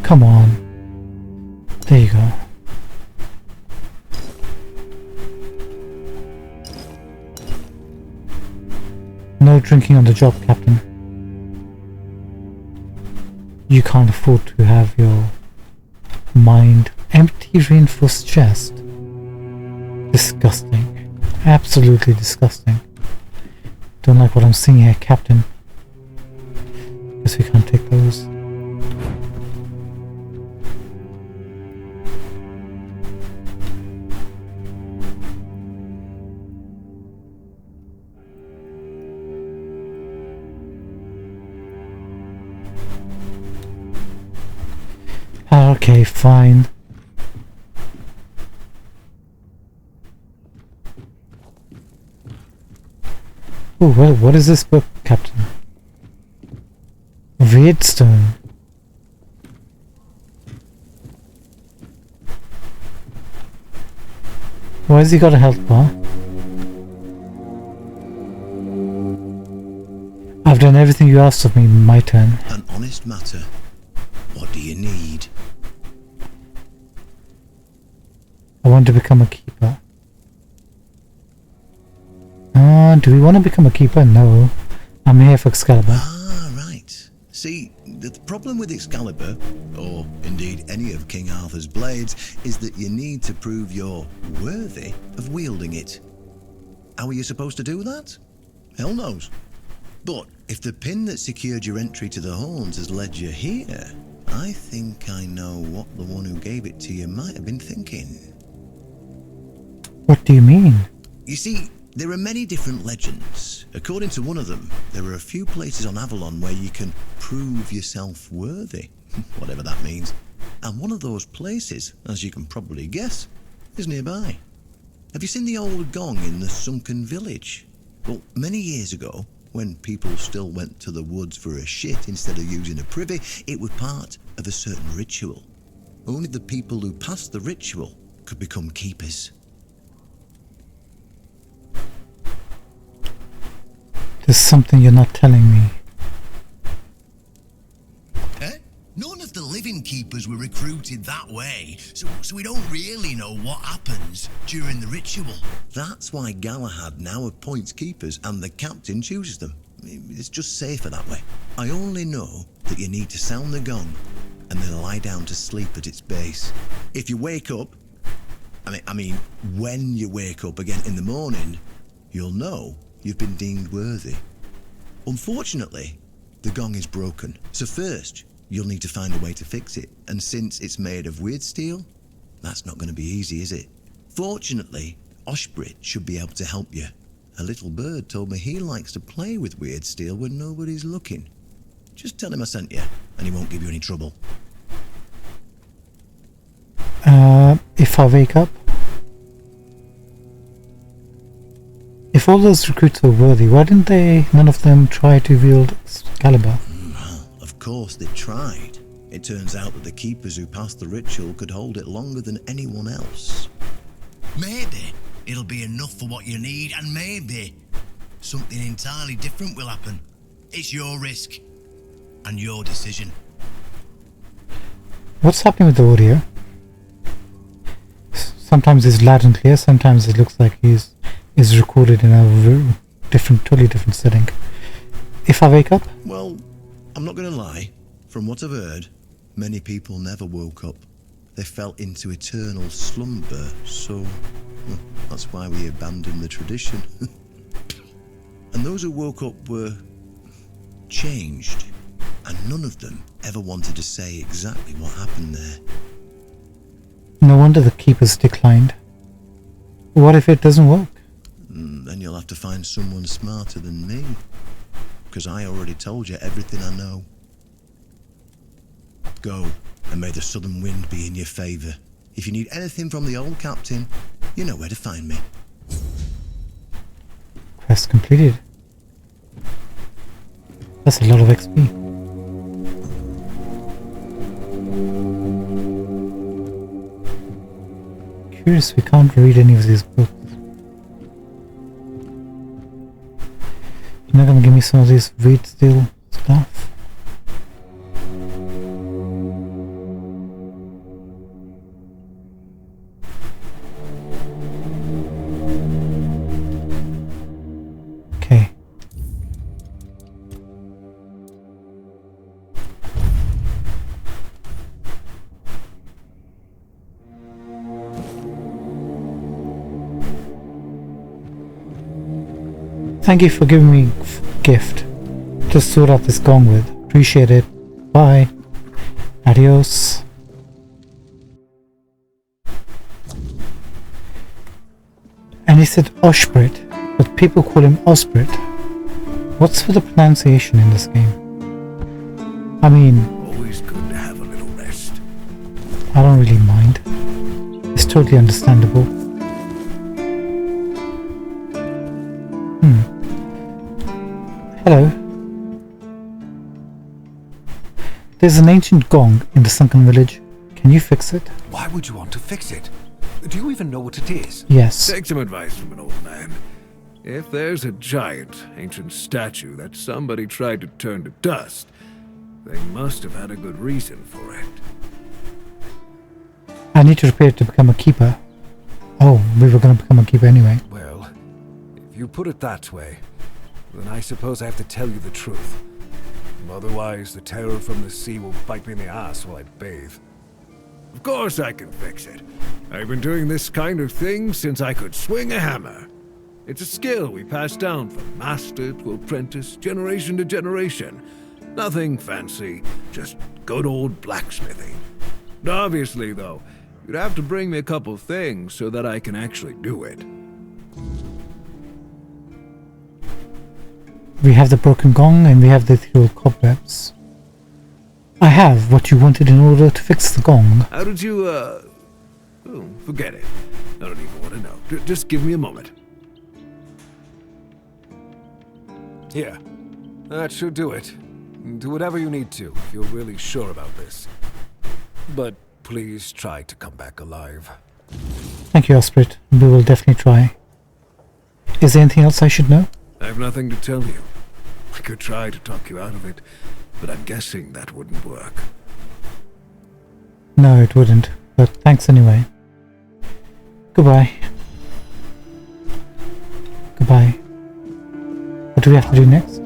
Come on. There you go. No drinking on the job, Captain. You can't afford to have your mind empty reinforced chest. Disgusting. Absolutely disgusting. Don't like what I'm seeing here, Captain. Guess we can't take those. Okay, fine. Oh, well, what is this book, Captain? Redstone. Why has he got a health bar? I've done everything you asked of me, my turn. An honest matter. What do you need? I want to become a keeper. Do we want to become a keeper? No. I'm here for Excalibur. Ah, right. See, the problem with Excalibur, or indeed any of King Arthur's blades, is that you need to prove you're worthy of wielding it. How are you supposed to do that? Hell knows. But if the pin that secured your entry to the horns has led you here, I think I know what the one who gave it to you might have been thinking. What do you mean? You see, there are many different legends. According to one of them, there are a few places on Avalon where you can prove yourself worthy, whatever that means. And one of those places, as you can probably guess, is nearby. Have you seen the old gong in the sunken village? Well, many years ago, when people still went to the woods for a shit instead of using a privy, it was part of a certain ritual. Only the people who passed the ritual could become keepers. There's something you're not telling me. None of the living keepers were recruited that way, so we don't really know what happens during the ritual. That's why Galahad now appoints keepers and the captain chooses them. It's just safer that way. I only know that you need to sound the gong and then lie down to sleep at its base. If you wake up, I mean, when you wake up again in the morning, you'll know you've been deemed worthy. Unfortunately, the gong is broken, so first you'll need to find a way to fix it, and since it's made of weird steel, that's not going to be easy, is it? Fortunately, Oshbrit should be able to help you. A little bird told me he likes to play with weird steel when nobody's looking. Just tell him I sent you, and he won't give you any trouble. If I wake up? If all those recruits were worthy, why didn't none of them try to wield Excalibur? Well, of course they tried. It turns out that the keepers who passed the ritual could hold it longer than anyone else. Maybe it'll be enough for what you need, and maybe something entirely different will happen. It's your risk and your decision. What's happening with the audio? Sometimes it's loud and clear, sometimes it looks like is recorded in a totally different setting. If I wake up? Well, I'm not going to lie. From what I've heard, many people never woke up. They fell into eternal slumber, so that's why we abandoned the tradition. And those who woke up were changed, and none of them ever wanted to say exactly what happened there. No wonder the keepers declined. What if it doesn't work? Then you'll have to find someone smarter than me. Because I already told you everything I know. Go, and may the southern wind be in your favour. If you need anything from the old captain, you know where to find me. Quest completed. That's a lot of XP. Curious we can't read any of these books. You're not gonna give me some of this read still stuff? Okay. Thank you for giving me a gift to sort out this gong with. Appreciate it. Bye. Adios. And he said Oshbrit, but people call him Osbrit. What's with the pronunciation in this game? I mean, Always good to have a little rest. I don't really mind. It's totally understandable. Hello. There's an ancient gong in the sunken village. Can you fix it? Why would you want to fix it? Do you even know what it is? Yes. Take some advice from an old man. If there's a giant, ancient statue that somebody tried to turn to dust, they must have had a good reason for it. I need to repair it to become a keeper. Oh, we were going to become a keeper anyway. Well, if you put it that way, then I suppose I have to tell you the truth. Otherwise, the terror from the sea will bite me in the ass while I bathe. Of course I can fix it. I've been doing this kind of thing since I could swing a hammer. It's a skill we pass down from master to apprentice, generation to generation. Nothing fancy, just good old blacksmithing. Obviously, though, you'd have to bring me a couple things so that I can actually do it. We have the broken gong and we have the ethereal cobwebs. I have what you wanted in order to fix the gong. How did you, Oh, forget it. I don't even want to know. Just give me a moment. Here. That should do it. Do whatever you need to, if you're really sure about this. But please try to come back alive. Thank you, Osbrit. We will definitely try. Is there anything else I should know? I have nothing to tell you. I could try to talk you out of it, but I'm guessing that wouldn't work. No, it wouldn't. But thanks anyway. Goodbye. Goodbye. What do we have to do next?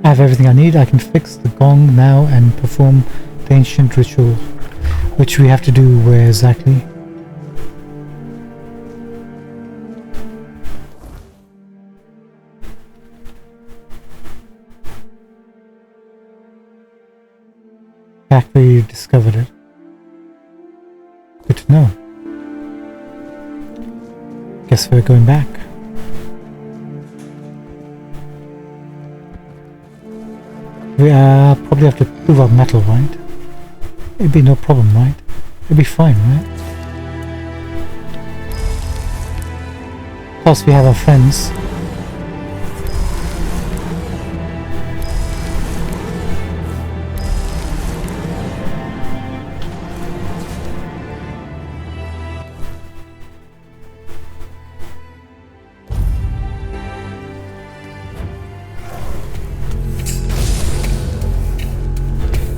I have everything I need. I can fix the gong now and perform the ancient ritual. Which we have to do where exactly? Back where you discovered it. Good to know. Guess we're going back. We probably have to prove our metal, right? It'd be no problem, right? It'd be fine, right? Plus we have our friends.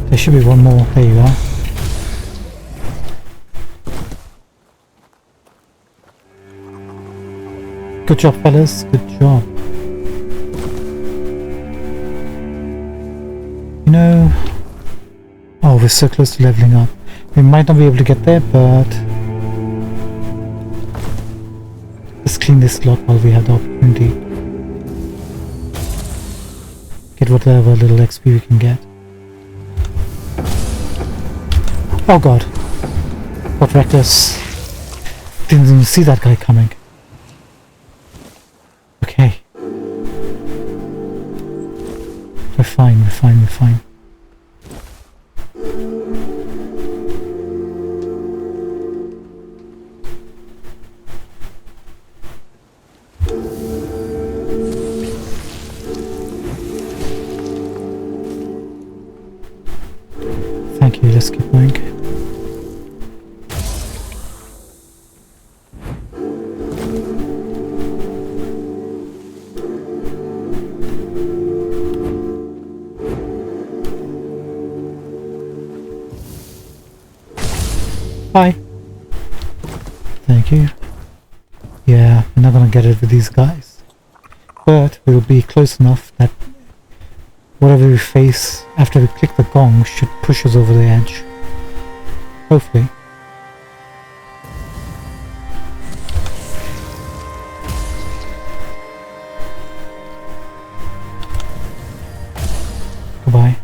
There should be one more. There you are. Good job, fellas. Good job. You know... Oh, we're so close to leveling up. We might not be able to get there, but... Let's clean this lot while we have the opportunity. Get whatever little XP we can get. Oh god. What reckless. Didn't even see that guy coming. Okay. We're fine, we're fine, we're fine. Thank you, let's keep going. Bye. Thank you. Yeah, we're not gonna get it with these guys. But we'll be close enough that whatever we face after we click the gong should push us over the edge. Hopefully. Goodbye.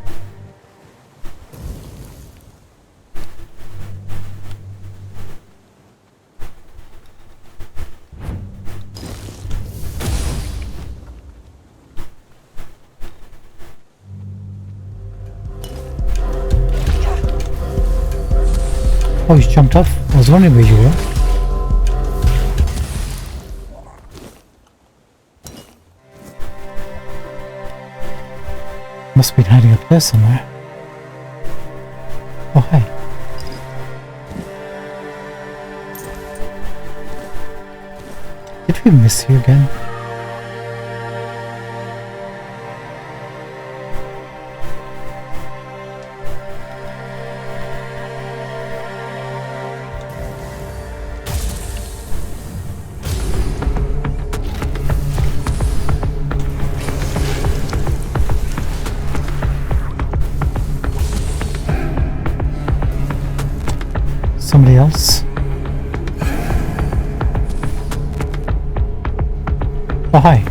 Oh, he's jumped off. I was wondering where you were. Must have been hiding up there somewhere. Oh, hi. Did we miss you again? Somebody else? Oh, hi.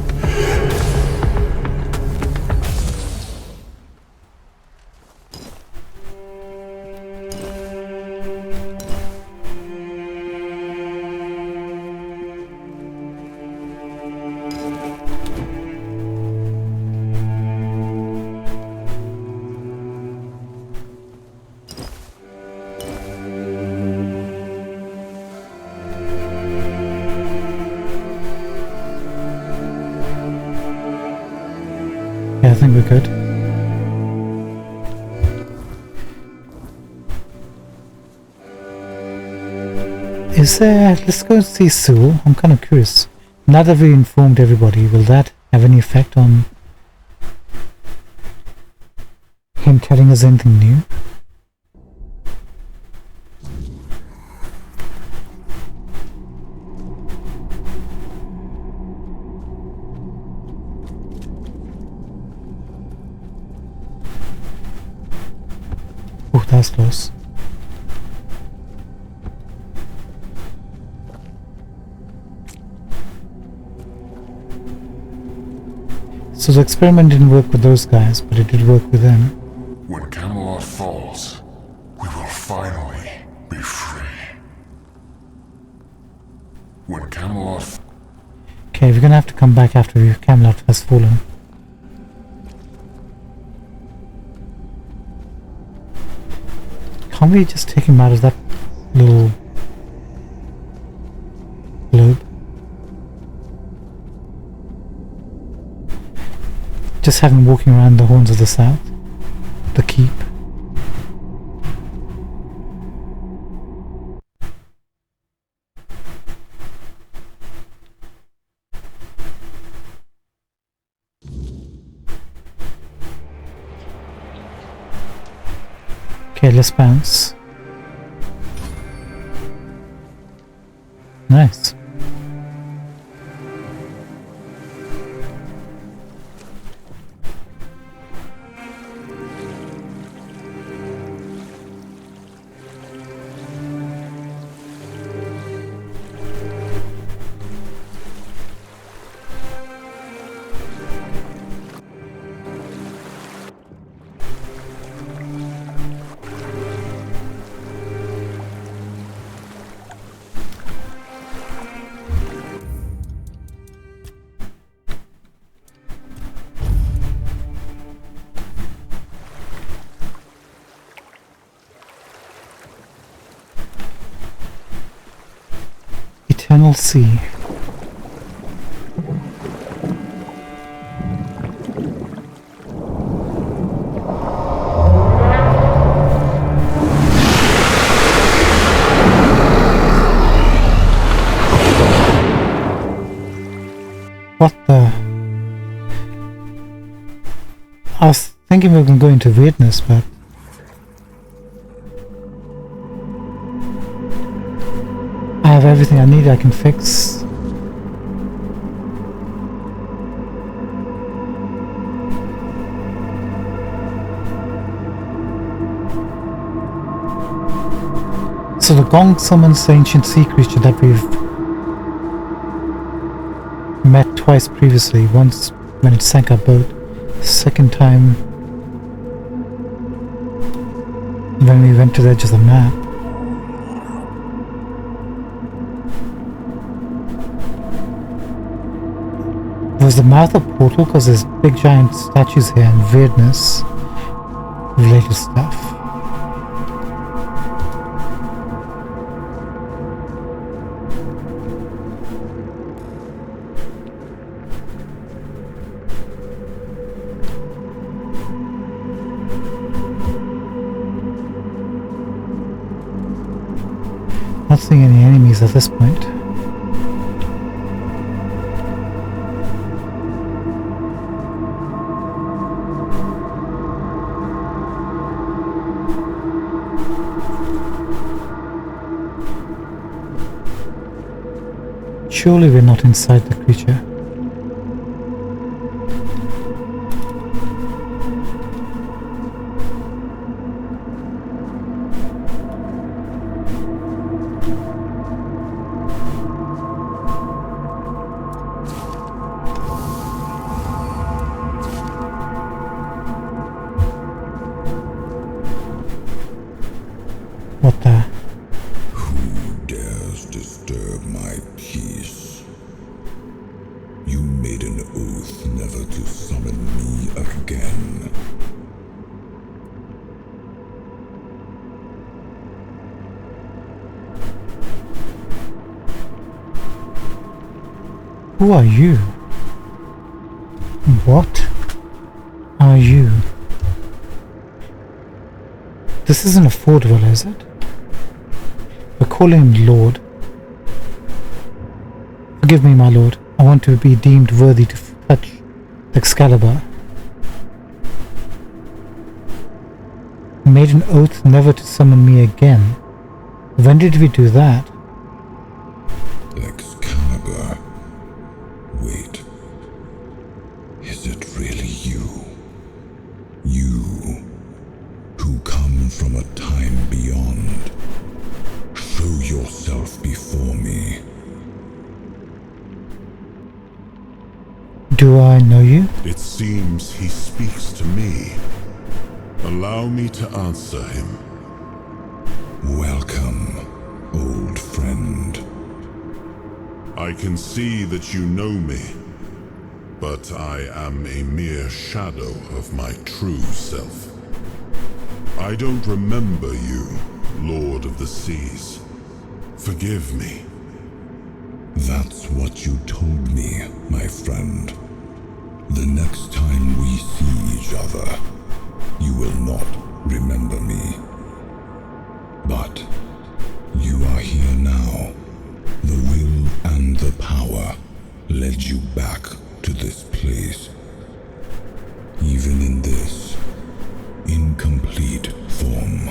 Yeah, I think we're good. Is there... let's go and see Sewell. I'm kind of curious. Now that we informed everybody, will that have any effect on him telling us anything new? Oh, that's close. So the experiment didn't work with those guys, but it did work with them. When Camelot falls, we will finally be free. When Camelot... Okay, we're gonna have to come back after Camelot has fallen. Can't we just take him out of that little globe? Just have him walking around the Horns of the South, the keep. Okay, let's bounce. Nice. Eternal Sea. What the? I was thinking we were going to go into weirdness, but I have everything I need I can fix. So the gong summons the ancient sea creature that we've met twice previously, once when it sank our boat, the second time when we went to the edge of the map. Was the mouth a portal because there's big giant statues here and weirdness related stuff? Not seeing any enemies at this point. Surely we're not inside the creature. What the? Who dares disturb my peace? You made an oath never to summon me again. Who are you? What are you? This isn't a Ford dweller, is it? We're calling him Lord. Forgive me, my lord. I want to be deemed worthy to touch the Excalibur. He made an oath never to summon me again. When did we do that? Excalibur. Wait. Is it really you? You, who come from a time beyond. Show yourself before me. Do I know you? It seems he speaks to me. Allow me to answer him. Welcome, old friend. I can see that you know me, but I am a mere shadow of my true self. I don't remember you, Lord of the Seas. Forgive me. That's what you told me, my friend. The next time we see each other, you will not remember me. But you are here now. The will and the power led you back to this place. Even in this incomplete form.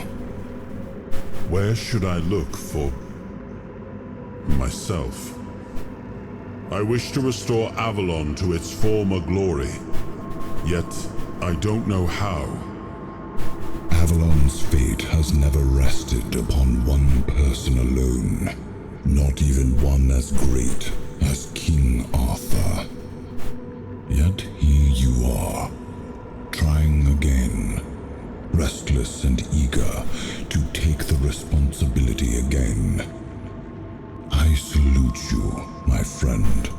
Where should I look for myself? I wish to restore Avalon to its former glory, yet I don't know how. Avalon's fate has never rested upon one person alone, not even one as great as King Arthur. Yet here you are, trying again, restless and eager to take the responsibility again. I salute you, my friend.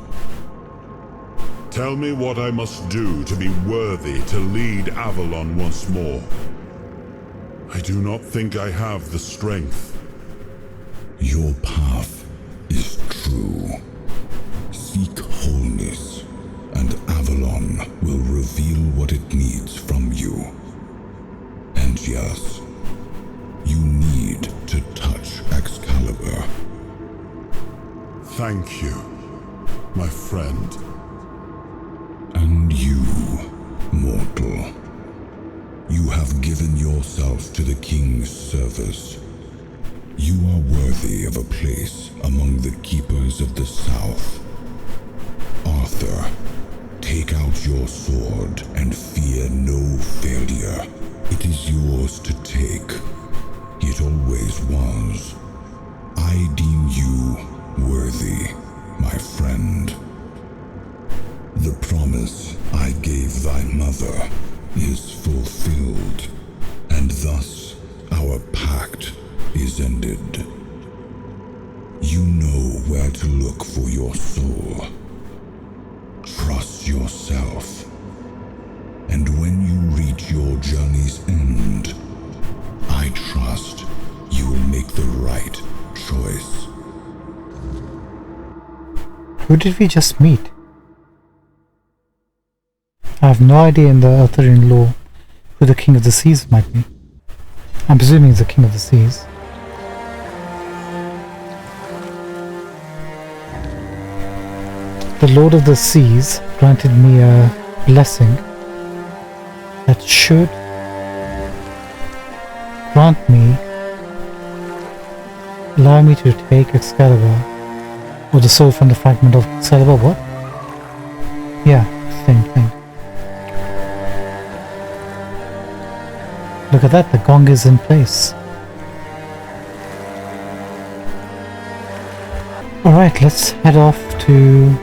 Tell me what I must do to be worthy to lead Avalon once more. I do not think I have the strength. Your path is true. it needs from you. And yes, you need to touch Excalibur. Thank you, my friend. And you, mortal. You have given yourself to the King's service. You are worthy of a place among the keepers of the South. Arthur, take out your sword and fear no failure. It is yours to take. It always was. I deem you worthy, my friend. The promise I gave thy mother is fulfilled, and thus our pact is ended. You know where to look for your soul. Trust yourself, and when you reach your journey's end, I trust you will make the right choice. Who did we just meet? I have no idea in the Arthurian lore who the King of the Seas might be. I'm presuming he's the King of the Seas. The Lord of the Seas granted me a blessing that should allow me to take Excalibur, or the soul from the fragment of Excalibur. What? Yeah, same thing. Look at that, the gong is in place. Alright, let's head off to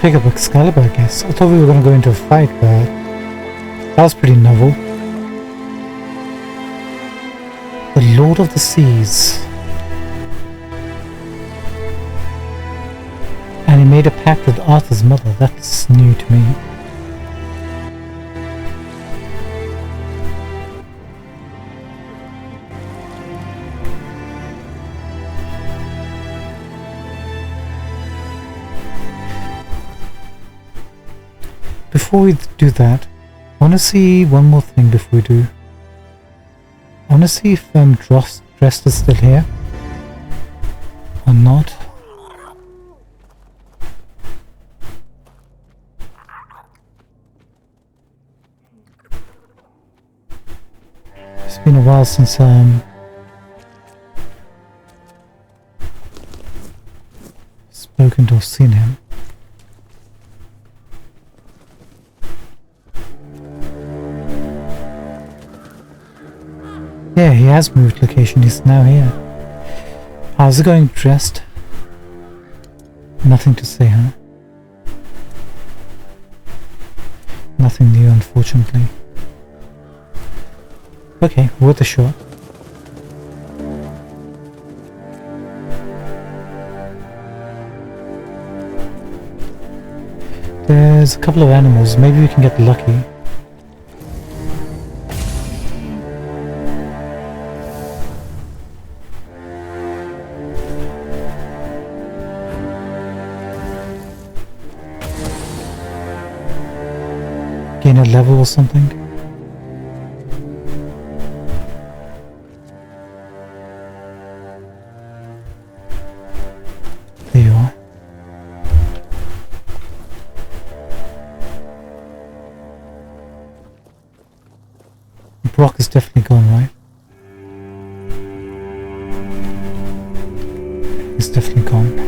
pick up Excalibur, I guess. I thought we were going to go into a fight, but that was pretty novel. The Lord of the Seas. And he made a pact with Arthur's mother. That's new to me. Before we do that, I want to see one more thing before we do. I want to see if Drest is still here or not. It's been a while since spoken to or seen him. Yeah, he has moved location, he's now here. How's it going, Drest? Nothing to say, huh? Nothing new, unfortunately. Okay, worth a shot. There's a couple of animals, maybe we can get lucky. Gain a level or something. There you are. Brock is definitely gone, right? He's definitely gone.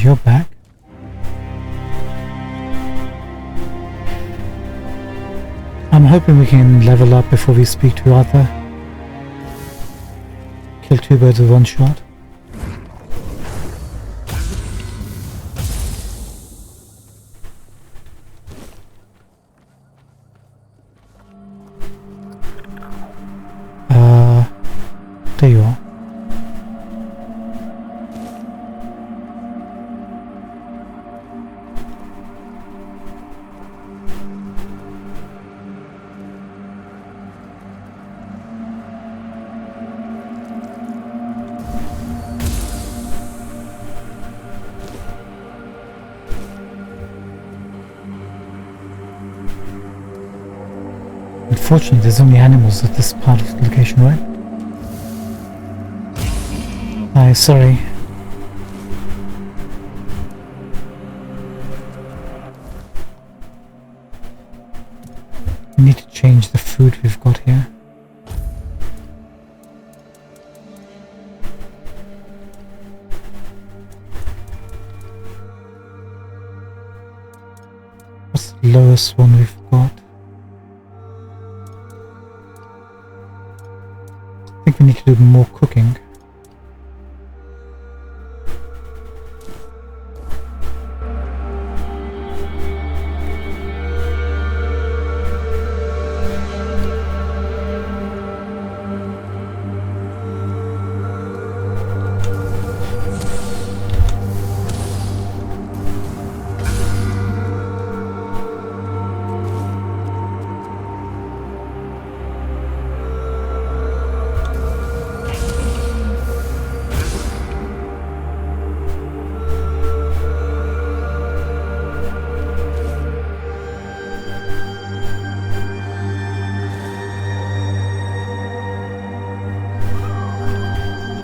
You're back. I'm hoping we can level up before we speak to Arthur. Kill two birds with one shot. There you are. Unfortunately, there's only animals at this part of the location, right? Hi, sorry. We need to change the food we've got here. What's the lowest one we've got? I think we need to do more cooking.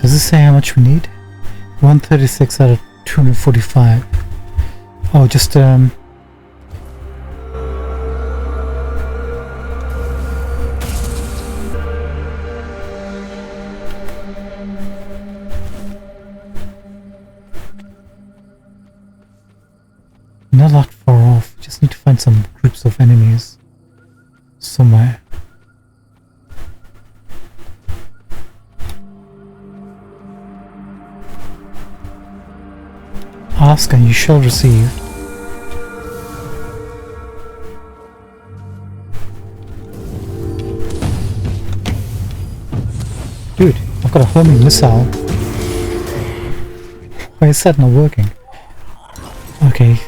Does it say how much we need? 136 out of 245. Oh, just not that far off. Just need to find some groups of enemies somewhere. Ask and you shall receive. Dude, I've got a homing missile. Why is that not working? Okay.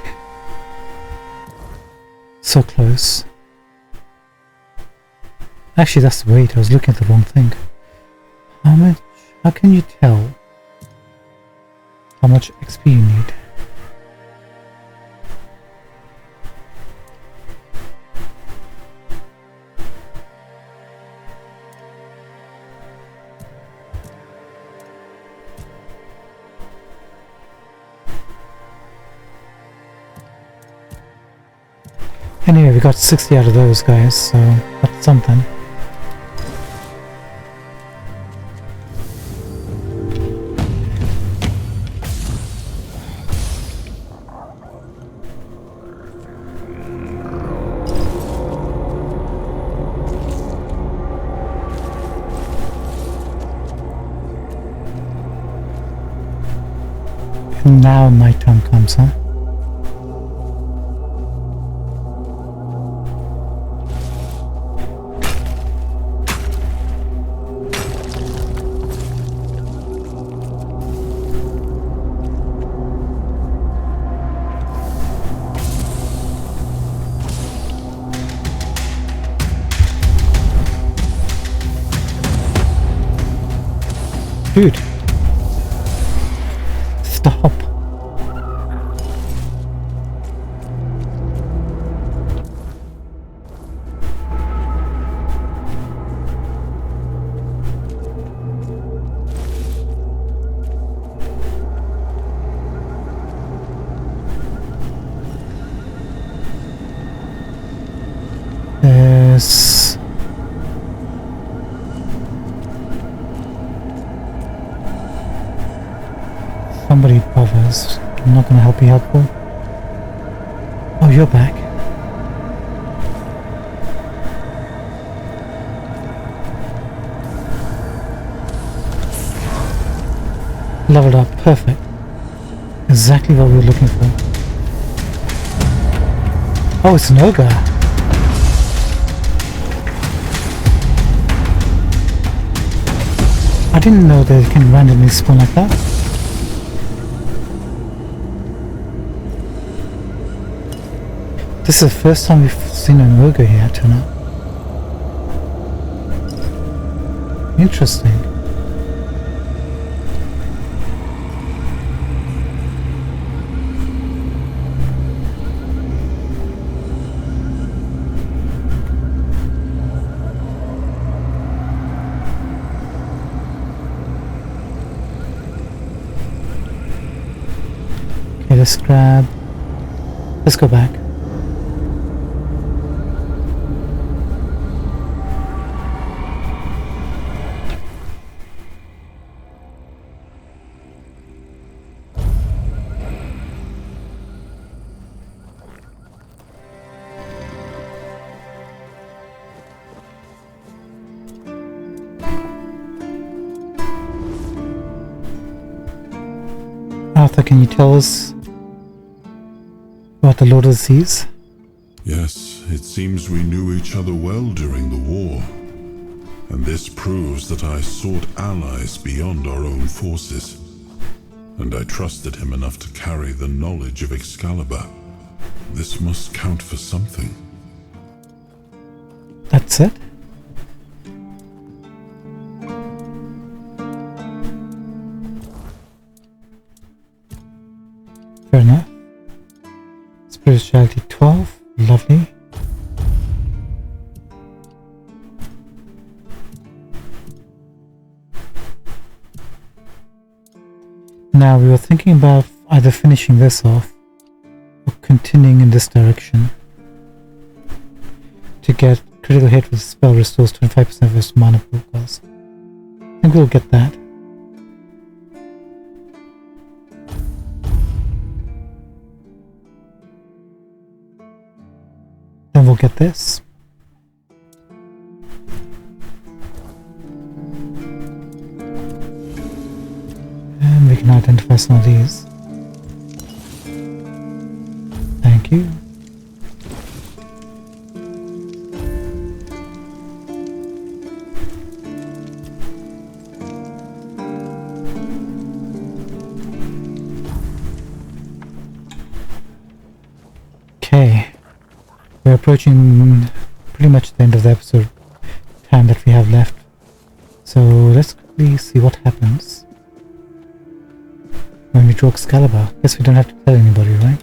So close. Actually, that's the weight. I was looking at the wrong thing. How much? How can you tell how much XP you need? Anyway, we got 60 out of those guys, so that's something. And now nighttime comes, huh? Dude, stop. There's somebody bothers. I'm not gonna help you out, boy. Oh, you're back. Leveled up, perfect. Exactly what we were looking for. Oh, it's an ogre. I didn't know they can randomly spawn like that. This is the first time we've seen an ogre here turn up. Interesting. Let's grab... Let's go back. Arthur, can you tell us about the Lord of the Seas? Yes, it seems we knew each other well during the war. And this proves that I sought allies beyond our own forces. And I trusted him enough to carry the knowledge of Excalibur. This must count for something. That's it? Fair enough. Spirituality 12, lovely. Now we were thinking about either finishing this off or continuing in this direction to get critical hit with spell restores 25% of its mana pool cost. I think we'll get that. Then we'll get this. And we can identify some of these. Thank you. Okay. We're approaching pretty much the end of the episode time that we have left. So let's quickly see what happens when we draw Excalibur. Guess we don't have to tell anybody, right?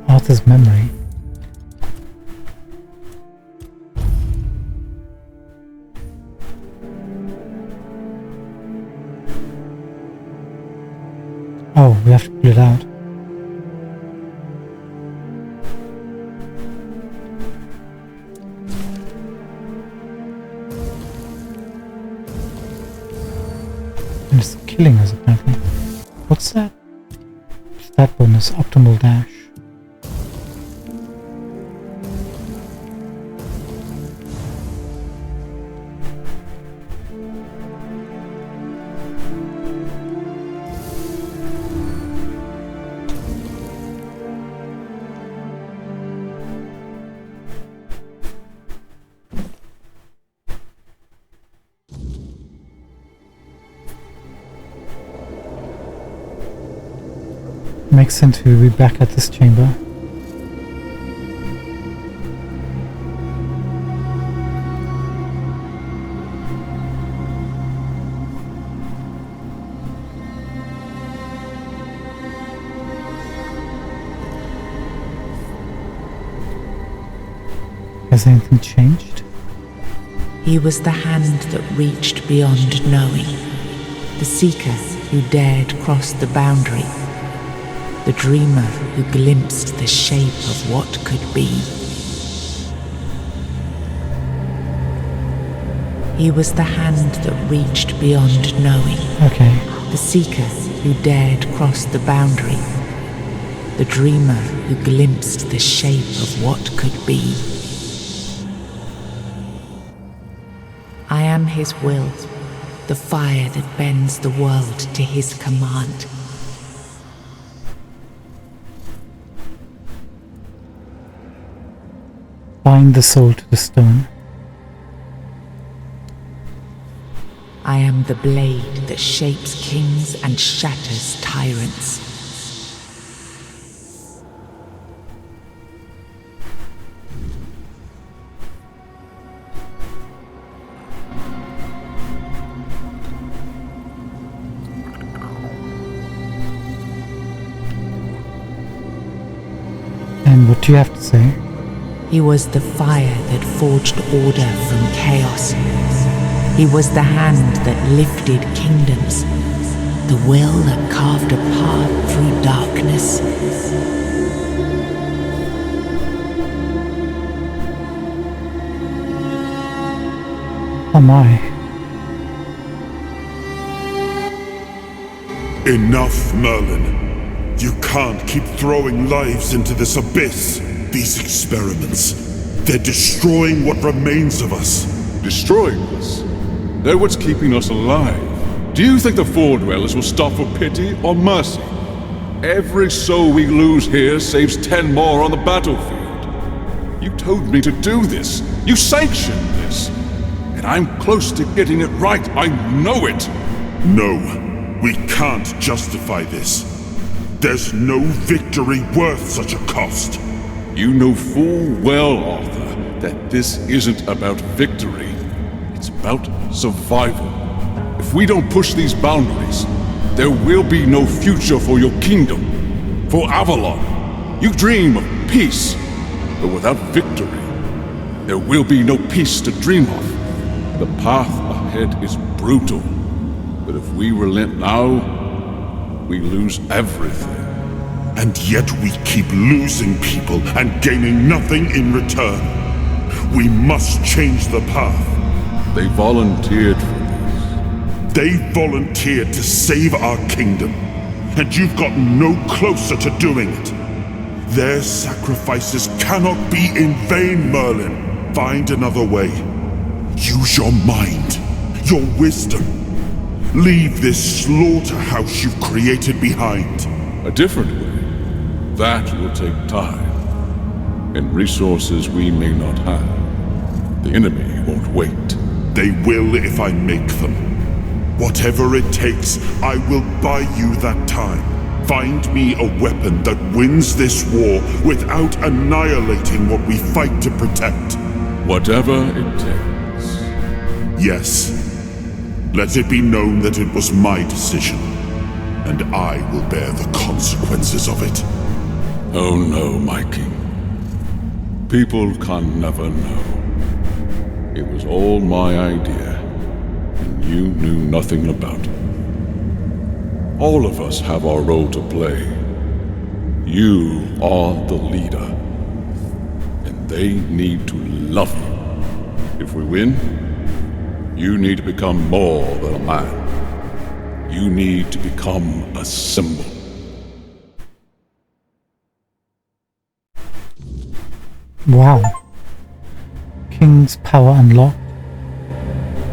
Arthur's memory. Oh, we have to pull it out. And it's killing us apparently. What's that? Stat bonus, optimal dash. Makes sense we'll be back at this chamber. Has anything changed? He was the hand that reached beyond knowing, the seeker who dared cross the boundary, the dreamer who glimpsed the shape of what could be. He was the hand that reached beyond knowing. Okay. The seeker who dared cross the boundary, the dreamer who glimpsed the shape of what could be. I am his will, the fire that bends the world to his command. Bind the soul to the stone. I am the blade that shapes kings and shatters tyrants. And what do you have to say? He was the fire that forged order from chaos. He was the hand that lifted kingdoms, the will that carved a path through darkness. Oh my. Enough, Merlin. You can't keep throwing lives into this abyss. These experiments, they're destroying what remains of us. Destroying us? They're what's keeping us alive. Do you think the Four Dwellers will stop for pity or mercy? Every soul we lose here saves 10 more on the battlefield. You told me to do this. You sanctioned this. And I'm close to getting it right. I know it. No, we can't justify this. There's no victory worth such a cost. You know full well, Arthur, that this isn't about victory. It's about survival. If we don't push these boundaries, there will be no future for your kingdom, for Avalon. You dream of peace, but without victory, there will be no peace to dream of. The path ahead is brutal, but if we relent now, we lose everything. And yet we keep losing people and gaining nothing in return. We must change the path. They volunteered for this. They volunteered to save our kingdom, and you've gotten no closer to doing it. Their sacrifices cannot be in vain, Merlin. Find another way. Use your mind, your wisdom. Leave this slaughterhouse you've created behind. A different way. That will take time, and resources we may not have. The enemy won't wait. They will if I make them. Whatever it takes, I will buy you that time. Find me a weapon that wins this war without annihilating what we fight to protect. Whatever it takes. Yes. Let it be known that it was my decision, and I will bear the consequences of it. Oh no, my king. People can never know. It was all my idea, and you knew nothing about it. All of us have our role to play. You are the leader, and they need to love you. If we win, you need to become more than a man. You need to become a symbol. Wow. King's power unlocked.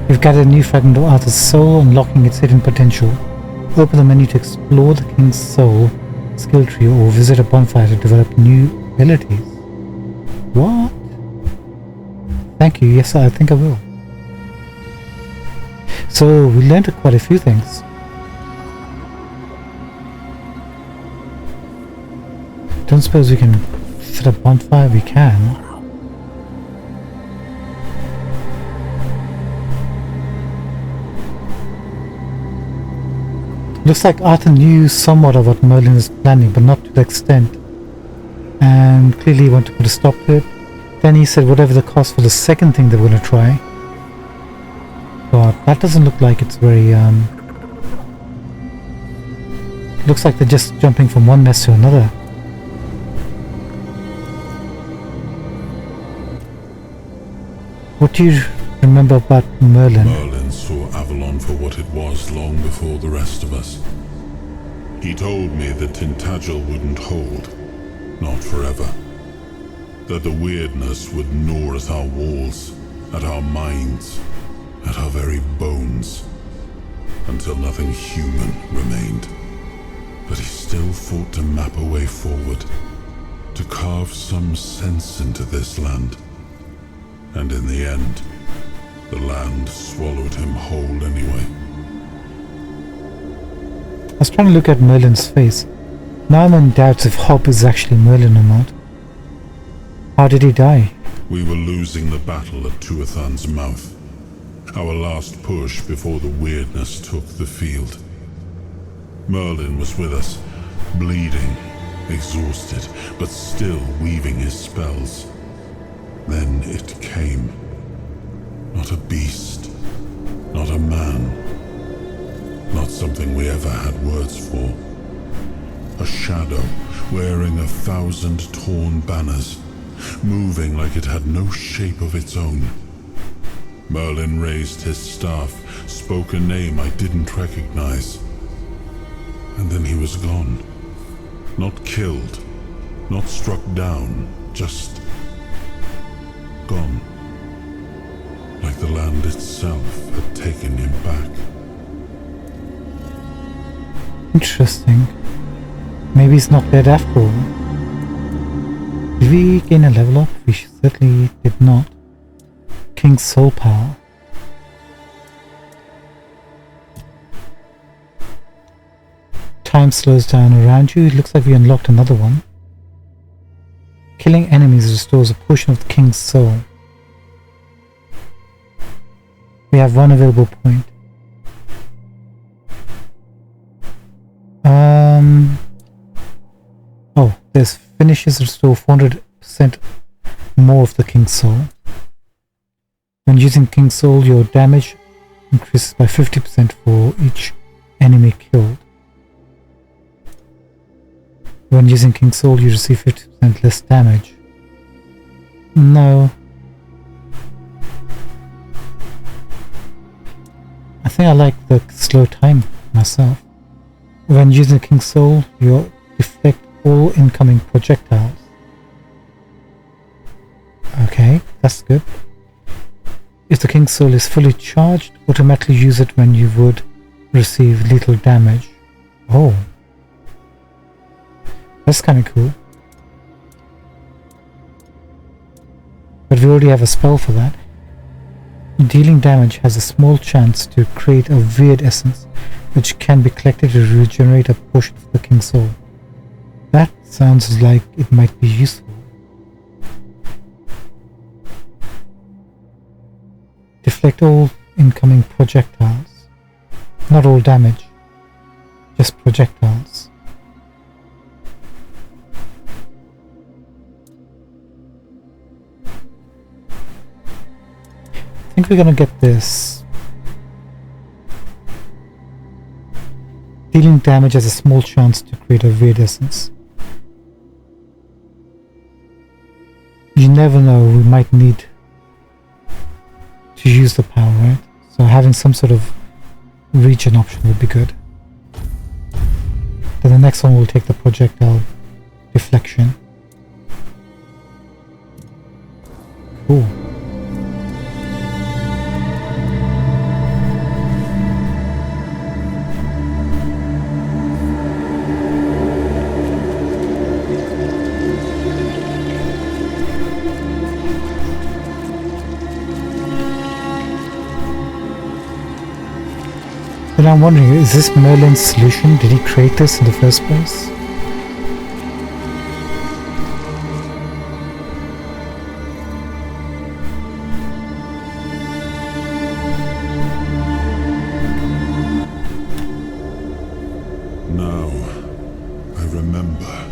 You've gathered a new fragment of Arthur's soul, unlocking its hidden potential. Open the menu to explore the King's soul skill tree or visit a bonfire to develop new abilities. What? Thank you. Yes, I think I will. So we learned quite a few things. Don't suppose we can set a bonfire? We can. Looks like Arthur knew somewhat of what Merlin is planning, but not to the extent. And clearly he wanted to put a stop to it. Then he said whatever the cost for the second thing they were going to try. God, that doesn't look like it's very, looks like they're just jumping from one mess to another. What do you remember about Merlin? Merlin saw Avalon for what it was long before the rest of us. He told me that Tintagel wouldn't hold, not forever. That the weirdness would gnaw at our walls, at our minds, at our very bones, until nothing human remained. But he still fought to map a way forward, to carve some sense into this land. And in the end, the land swallowed him whole anyway. I was trying to look at Merlin's face. Now I'm in doubts if Hob is actually Merlin or not. How did he die? We were losing the battle at Tuathan's mouth. Our last push before the weirdness took the field. Merlin was with us, bleeding, exhausted, but still weaving his spells. Then it came. Not a beast, not a man. Not something we ever had words for. A shadow wearing 1,000 torn banners, moving like it had no shape of its own. Merlin raised his staff, spoke a name I didn't recognize. And then he was gone. Not killed, not struck down, just gone. Like the land itself had taken him back. Interesting. Maybe he's not dead after all. Did we gain a level up? We certainly did not. King's Soul Power. Time slows down around you. It looks like we unlocked another one. Killing enemies restores a portion of the King's Soul. We have one available point. Oh, this finishes restore 400% more of the King's Soul. When using King's Soul, your damage increases by 50% for each enemy killed. When using King's Soul, you receive 50% less damage. No. I think I like the slow time myself. When using King's Soul, you deflect all incoming projectiles. Okay, that's good. If the King's Soul is fully charged, automatically use it when you would receive lethal damage. Oh. That's kind of cool. But we already have a spell for that. Dealing damage has a small chance to create a weird essence, which can be collected to regenerate a portion of the King's Soul. That sounds like it might be useful. Deflect all incoming projectiles. Not all damage, just projectiles. I think we're gonna get this. Dealing damage has a small chance to create a weird essence. You never know, we might need to use the power, right? So having some sort of regen option would be good. Then the next one will take the projectile deflection. Cool. Then I'm wondering, is this Merlin's solution? Did he create this in the first place? Now, I remember.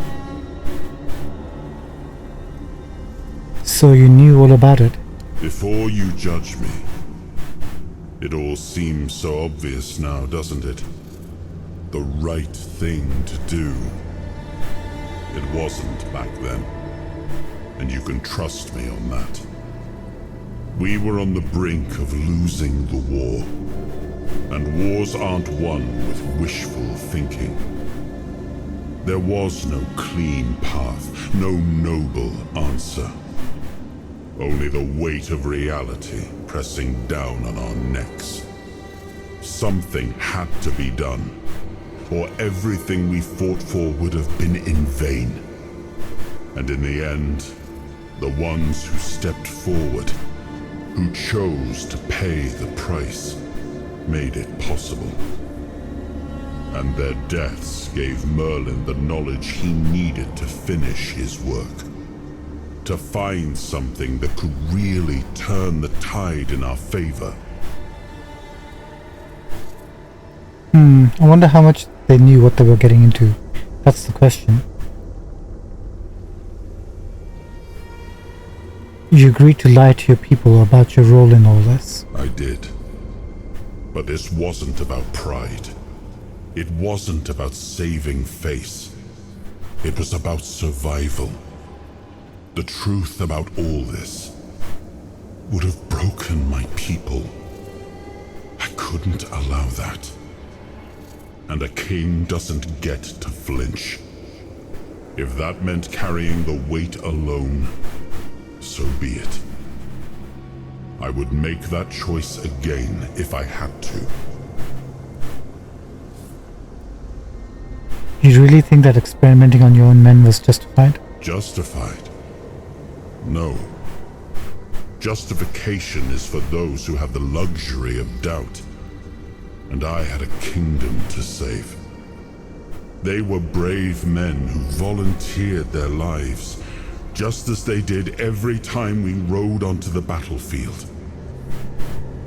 So you knew all about it? Before you judge me, it all seems so obvious now, doesn't it? The right thing to do. It wasn't back then, and you can trust me on that. We were on the brink of losing the war, and wars aren't won with wishful thinking. There was no clean path, no noble answer. Only the weight of reality pressing down on our necks. Something had to be done, or everything we fought for would have been in vain. And in the end, the ones who stepped forward, who chose to pay the price, made it possible. And their deaths gave Merlin the knowledge he needed to finish his work. To find something that could really turn the tide in our favor. I wonder how much they knew what they were getting into. That's the question. You agreed to lie to your people about your role in all this. I did. But this wasn't about pride. It wasn't about saving face. It was about survival. The truth about all this would have broken my people. I couldn't allow that. And a king doesn't get to flinch. If that meant carrying the weight alone, so be it. I would make that choice again if I had to. You really think that experimenting on your own men was justified? Justified? No. Justification is for those who have the luxury of doubt. And I had a kingdom to save. They were brave men who volunteered their lives, just as they did every time we rode onto the battlefield.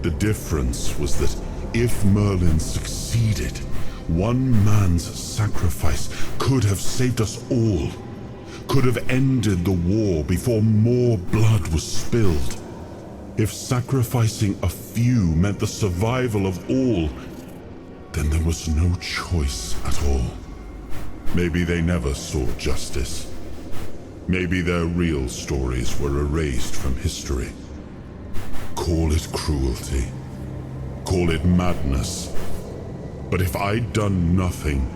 The difference was that if Merlin succeeded, one man's sacrifice could have saved us all, could have ended the war before more blood was spilled. If sacrificing a few meant the survival of all, then there was no choice at all. Maybe they never saw justice. Maybe their real stories were erased from history. Call it cruelty. Call it madness. But if I'd done nothing,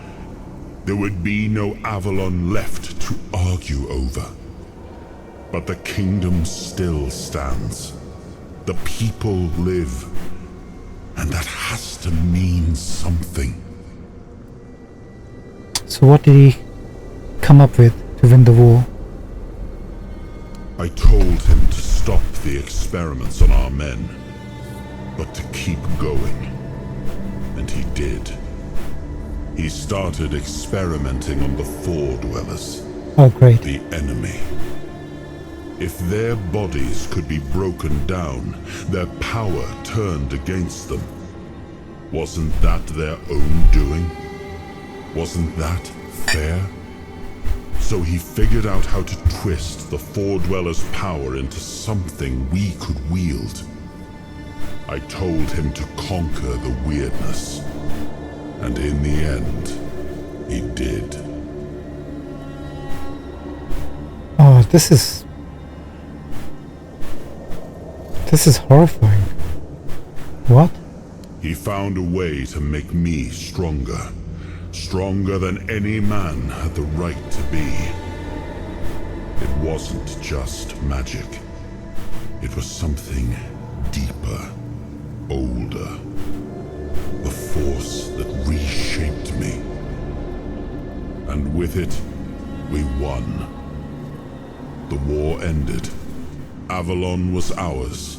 there would be no Avalon left to argue over. But the kingdom still stands. The people live. And that has to mean something. So what did he come up with to win the war? I told him to stop the experiments on our men, but to keep going. And he did. He started experimenting on the Four Dwellers. Oh, great. The enemy. If their bodies could be broken down, their power turned against them, wasn't that their own doing? Wasn't that fair? So he figured out how to twist the Four Dwellers' power into something we could wield. I told him to conquer the weirdness. And in the end, he did. Oh, this is horrifying. What? He found a way to make me stronger. Stronger than any man had the right to be. It wasn't just magic. It was something deeper, older. A force that reshaped me. And with it, we won. The war ended. Avalon was ours.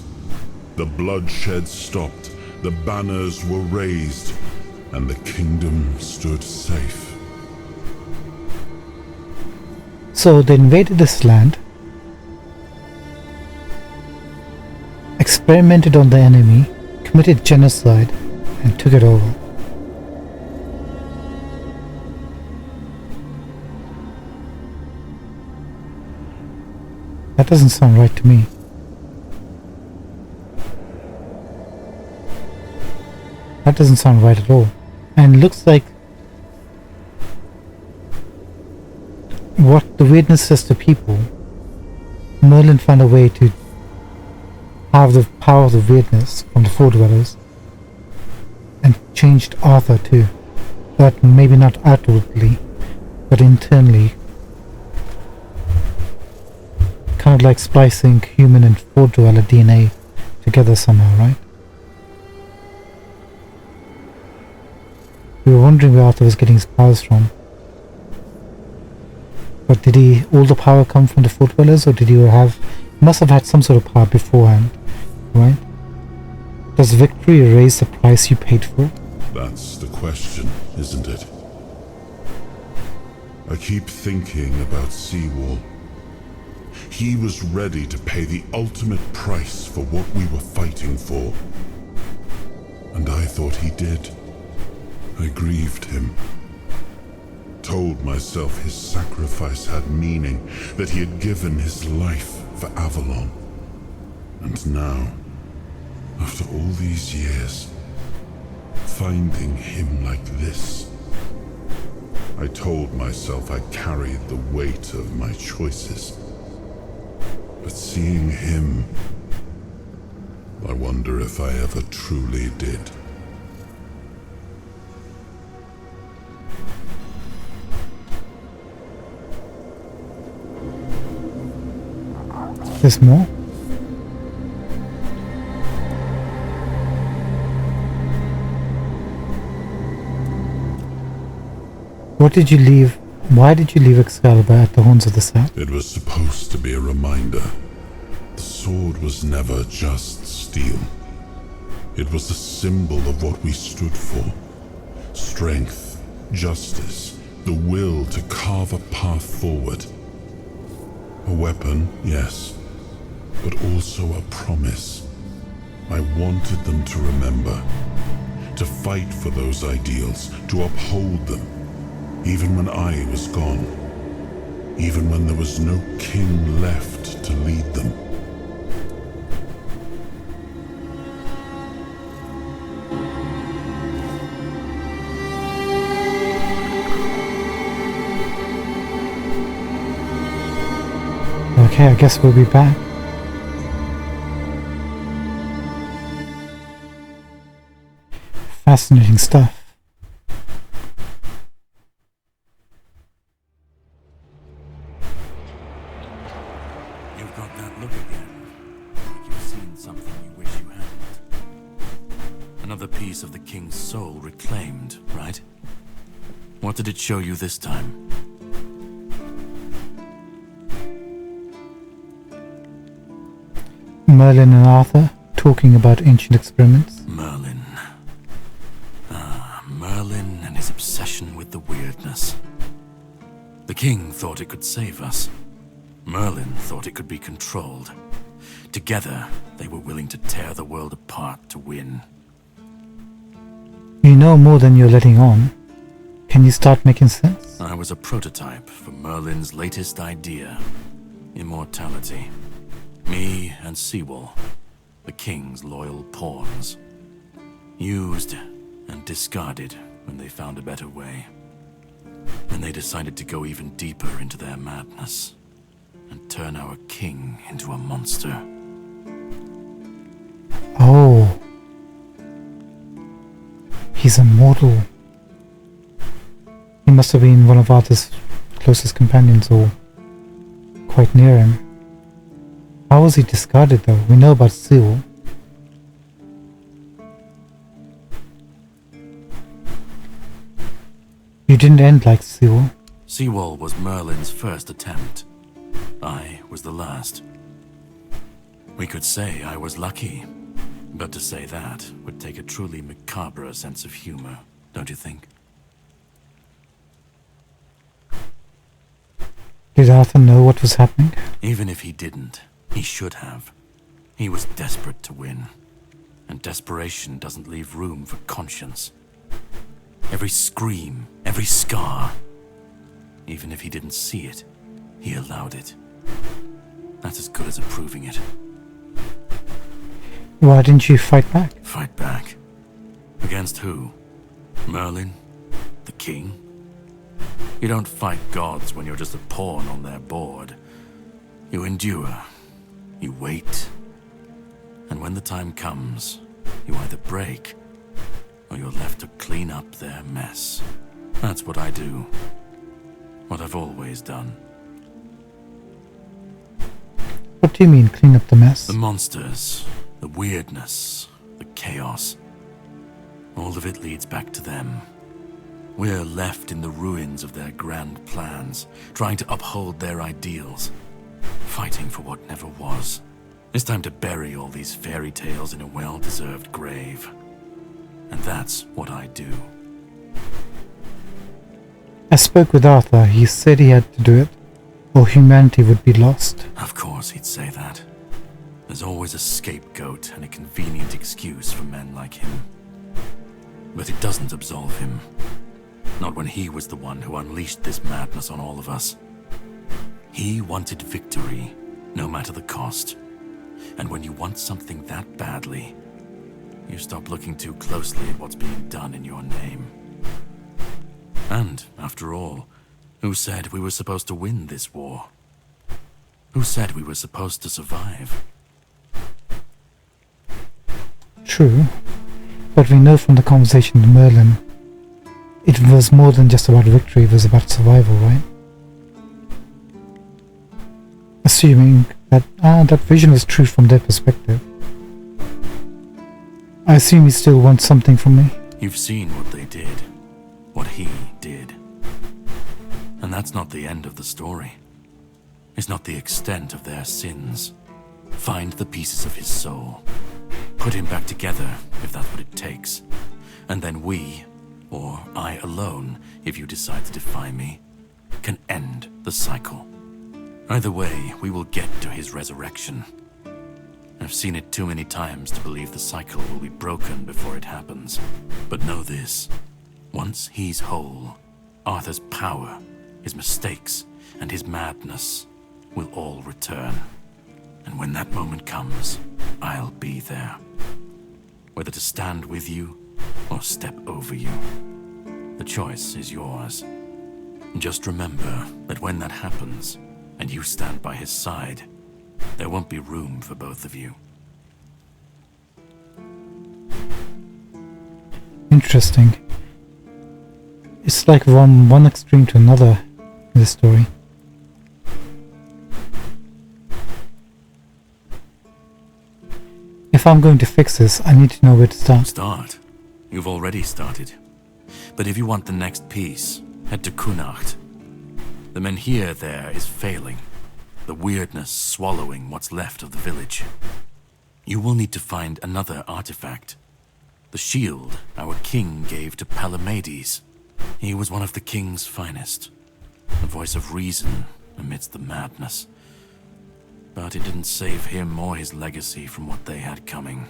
The bloodshed stopped. The banners were raised. And the kingdom stood safe. So they invaded this land, experimented on the enemy, committed genocide, and took it over. That doesn't sound right to me. That doesn't sound right at all. And looks like what the weirdness says to people, Merlin found a way to have the power of the weirdness from the Four Dwellers and changed Arthur too. But maybe not outwardly, but internally. Kind of like splicing human and Four Dweller DNA together somehow, right? We were wondering where Arthur was getting his powers from. But did all the power come from the Four Dwellers, or did he must have had some sort of power beforehand, right? Does victory erase the price you paid for it? That's the question, isn't it? I keep thinking about Seawall. He was ready to pay the ultimate price for what we were fighting for. And I thought he did. I grieved him. Told myself his sacrifice had meaning, that he had given his life for Avalon. And now, after all these years, finding him like this, I told myself I carried the weight of my choices. But seeing him, I wonder if I ever truly did. There's more? What did you leave? Why did you leave Excalibur at the Horns of the South? It was supposed to be a reminder. The sword was never just steel. It was a symbol of what we stood for. Strength, justice, the will to carve a path forward. A weapon, yes, but also a promise. I wanted them to remember, to fight for those ideals, to uphold them, even when I was gone, even when there was no king left to lead them. Okay, I guess we'll be back. Fascinating stuff. You've got that look again. Like you've seen something you wish you hadn't. Another piece of the king's soul reclaimed, right? What did it show you this time? Merlin and Arthur talking about ancient experiments. Merlin. Merlin and his obsession with the weirdness. The king thought it could save us. Merlin thought it could be controlled. Together, they were willing to tear the world apart to win. You know more than you're letting on. Can you start making sense? I was a prototype for Merlin's latest idea. Immortality. Me and Sewell, the king's loyal pawns. Used and discarded when they found a better way. Then they decided to go even deeper into their madness and turn our king into a monster. Oh. He's immortal. He must have been one of Arthur's closest companions or quite near him. How was he discarded though? We know about Sewell. You didn't end like Sewell. Sewell was Merlin's first attempt. I was the last. We could say I was lucky, but to say that would take a truly macabre sense of humor, don't you think? Did Arthur know what was happening? Even if he didn't, he should have. He was desperate to win, and desperation doesn't leave room for conscience. Every scream, every scar, even if he didn't see it, he allowed it. That's as good as approving it. Why didn't you fight back? Fight back? Against who? Merlin? The king? You don't fight gods when you're just a pawn on their board. You endure. You wait. And when the time comes, you either break, or you're left to clean up their mess. That's what I do. What I've always done. What do you mean, clean up the mess? The monsters, the weirdness, the chaos. All of it leads back to them. We're left in the ruins of their grand plans, trying to uphold their ideals, fighting for what never was. It's time to bury all these fairy tales in a well-deserved grave. And that's what I do. I spoke with Arthur. He said he had to do it, or humanity would be lost. Of course he'd say that. There's always a scapegoat and a convenient excuse for men like him. But it doesn't absolve him. Not when he was the one who unleashed this madness on all of us. He wanted victory, no matter the cost. And when you want something that badly, you stop looking too closely at what's being done in your name. And, after all, who said we were supposed to win this war? Who said we were supposed to survive? True, but we know from the conversation with Merlin, it was more than just about victory, it was about survival, right? Assuming that that vision was true from their perspective. I assume he still wants something from me. You've seen what they did. What he did. And that's not the end of the story. It's not the extent of their sins. Find the pieces of his soul. Put him back together, if that's what it takes. And then we, or I alone, if you decide to defy me, can end the cycle. Either way, we will get to his resurrection. I've seen it too many times to believe the cycle will be broken before it happens. But know this. Once he's whole, Arthur's power, his mistakes, and his madness will all return. And when that moment comes, I'll be there. Whether to stand with you or step over you. The choice is yours. Just remember that when that happens, and you stand by his side, there won't be room for both of you. Interesting. It's like from one extreme to another in this story. If I'm going to fix this, I need to know where to start. Start? You've already started. But if you want the next piece, head to Kunacht. The menhir there is failing. The weirdness swallowing what's left of the village. You will need to find another artifact. The shield our king gave to Palamedes. He was one of the king's finest. A voice of reason amidst the madness. But it didn't save him or his legacy from what they had coming.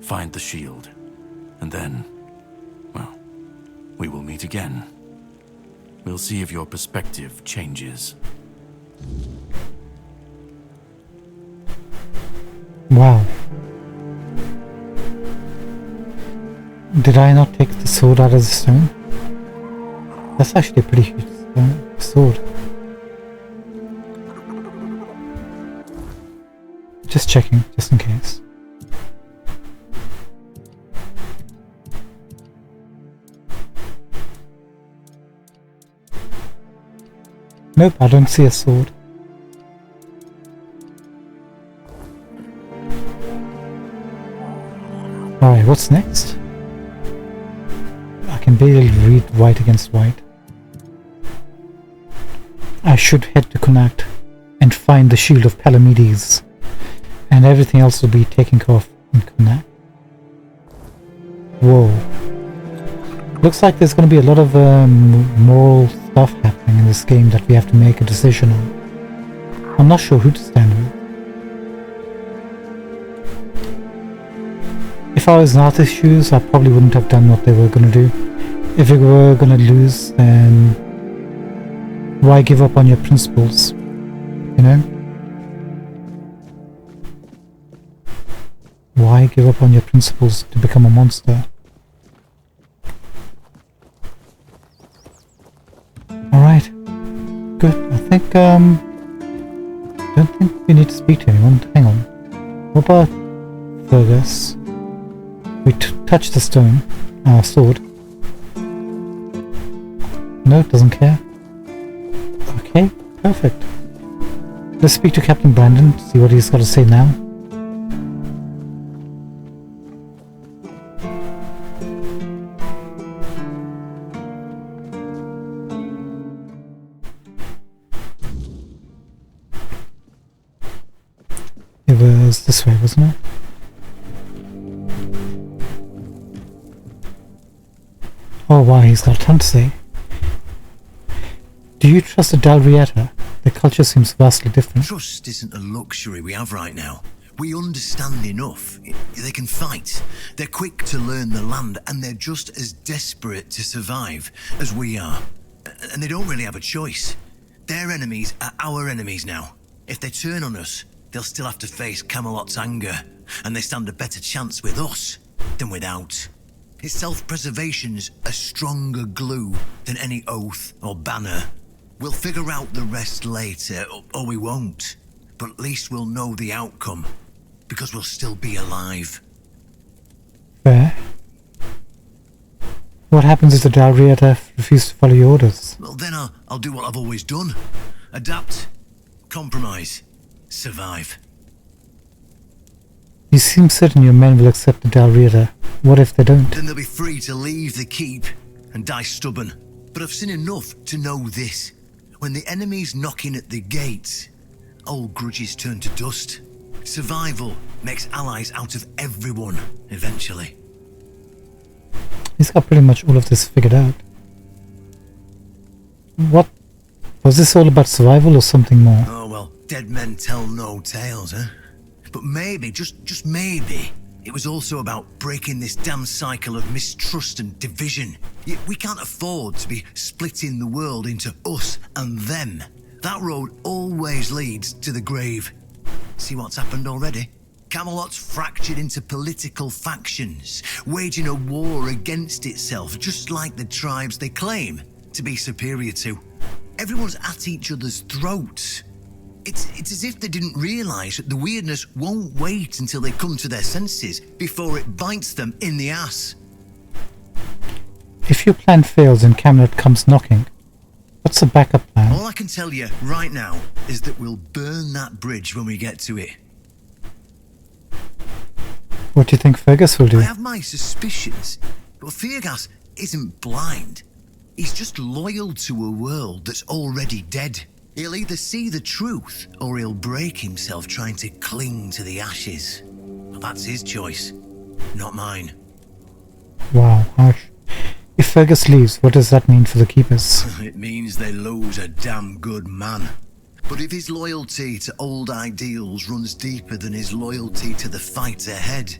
Find the shield. And then, well, we will meet again. We'll see if your perspective changes. Wow. Did I not take the sword out of the stone? That's actually a pretty huge sword. Just checking, just in case. Nope, I don't see a sword. Alright, what's next? I can barely read white against white. I should head to Connacht and find the shield of Palamedes, and everything else will be taken care of in Connacht. Whoa. Looks like there's going to be a lot of moral stuff happening in this game that we have to make a decision on. I'm not sure who to stand with. If I was in Arthur's shoes, I probably wouldn't have done what they were going to do. If we were going to lose, then why give up on your principles? You know? Why give up on your principles to become a monster? Alright. Good. I think, don't think we need to speak to anyone. Hang on. What about Fergus? We touch the stone, sword. No, it doesn't care. Okay, perfect. Let's speak to Captain Brandon, see what he's got to say now. It was this way, wasn't it? Oh wow, he's got a ton to say. Do you trust the Dalrieta? The culture seems vastly different. Trust isn't a luxury we have right now. We understand enough. They can fight. They're quick to learn the land, and they're just as desperate to survive as we are. And they don't really have a choice. Their enemies are our enemies now. If they turn on us, they'll still have to face Camelot's anger, and they stand a better chance with us than without. His self-preservation's a stronger glue than any oath or banner. We'll figure out the rest later, or we won't. But at least we'll know the outcome, because we'll still be alive. Fair. What happens if the Dalriata refuse to follow your orders? Well, then I'll do what I've always done. Adapt, compromise, survive. You seem certain your men will accept the Dalriata. What if they don't? Then they'll be free to leave the keep and die stubborn. But I've seen enough to know this. When the enemy's knocking at the gates, old grudges turn to dust. Survival makes allies out of everyone, eventually. He's got pretty much all of this figured out. What? Was this all about survival or something more? Oh, well, dead men tell no tales, huh? But maybe, just maybe, it was also about breaking this damn cycle of mistrust and division. We can't afford to be splitting the world into us and them. That road always leads to the grave. See what's happened already? Camelot's fractured into political factions, waging a war against itself, just like the tribes they claim to be superior to. Everyone's at each other's throats. It's as if they didn't realise that the weirdness won't wait until they come to their senses before it bites them in the ass. If your plan fails and Camelot comes knocking, what's the backup plan? All I can tell you right now is that we'll burn that bridge when we get to it. What do you think Fergus will do? I have my suspicions, but Fergus isn't blind. He's just loyal to a world that's already dead. He'll either see the truth, or he'll break himself trying to cling to the ashes. Well, that's his choice, not mine. Wow, harsh. If Fergus leaves, what does that mean for the Keepers? It means they lose a damn good man. But if his loyalty to old ideals runs deeper than his loyalty to the fight ahead,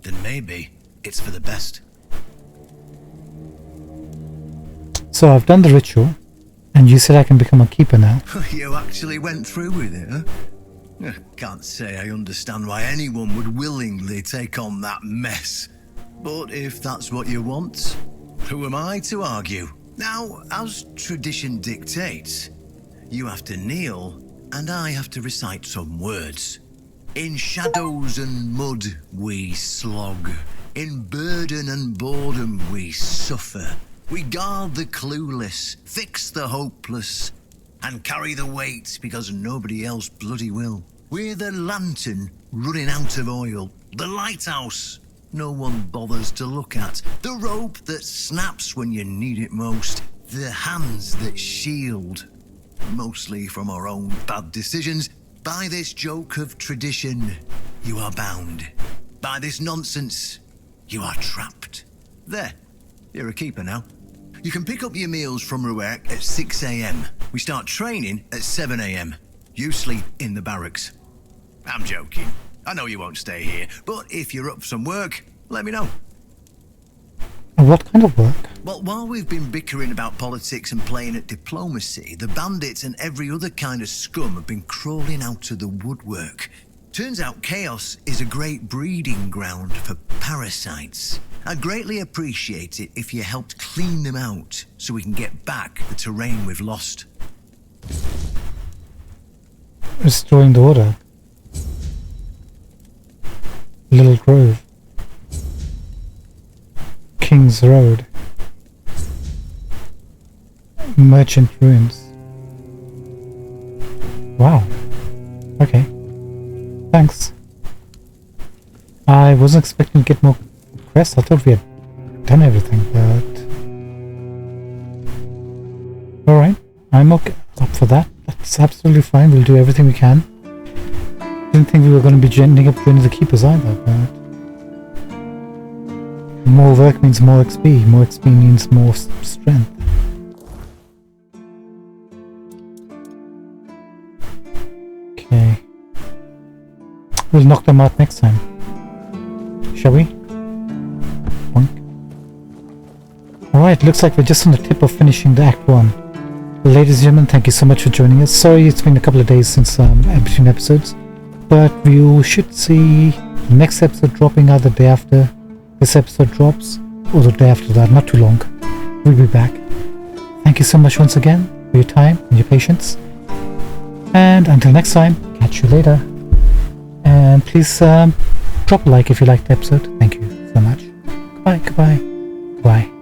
then maybe it's for the best. So I've done the ritual, and you said I can become a Keeper now. You actually went through with it, huh? Can't say I understand why anyone would willingly take on that mess. But if that's what you want, who am I to argue? Now, as tradition dictates, you have to kneel, and I have to recite some words. In shadows and mud we slog. In burden and boredom we suffer. We guard the clueless, fix the hopeless, and carry the weight because nobody else bloody will. We're the lantern running out of oil, the lighthouse no one bothers to look at, the rope that snaps when you need it most, the hands that shield, mostly from our own bad decisions. By this joke of tradition, you are bound. By this nonsense, you are trapped. There, you're a Keeper now. You can pick up your meals from Ruark at 6 AM. We start training at 7 AM. You sleep in the barracks. I'm joking. I know you won't stay here, but if you're up for some work, let me know. What kind of work? Well, while we've been bickering about politics and playing at diplomacy, the bandits and every other kind of scum have been crawling out of the woodwork. Turns out chaos is a great breeding ground for parasites. I'd greatly appreciate it if you helped clean them out so we can get back the terrain we've lost. Restoring the order. Little Grove. King's Road. Merchant Ruins. Wow. Okay. Thanks. I wasn't expecting to get more quests. I thought we had done everything, but... Alright, I'm okay up for that. That's absolutely fine. We'll do everything we can. Didn't think we were going to be ending up joining the Keepers either, but... More work means more XP. More XP means more strength. Okay. We'll knock them out next time. Shall we? Alright, looks like we're just on the tip of finishing the Act 1. Ladies and gentlemen, thank you so much for joining us. Sorry it's been a couple of days since between episodes, but you should see the next episode dropping out the day after this episode drops. or the day after that, not too long. We'll be back. Thank you so much once again for your time and your patience. And until next time, catch you later. And please drop a like if you liked the episode. Thank you so much. Goodbye, goodbye, goodbye.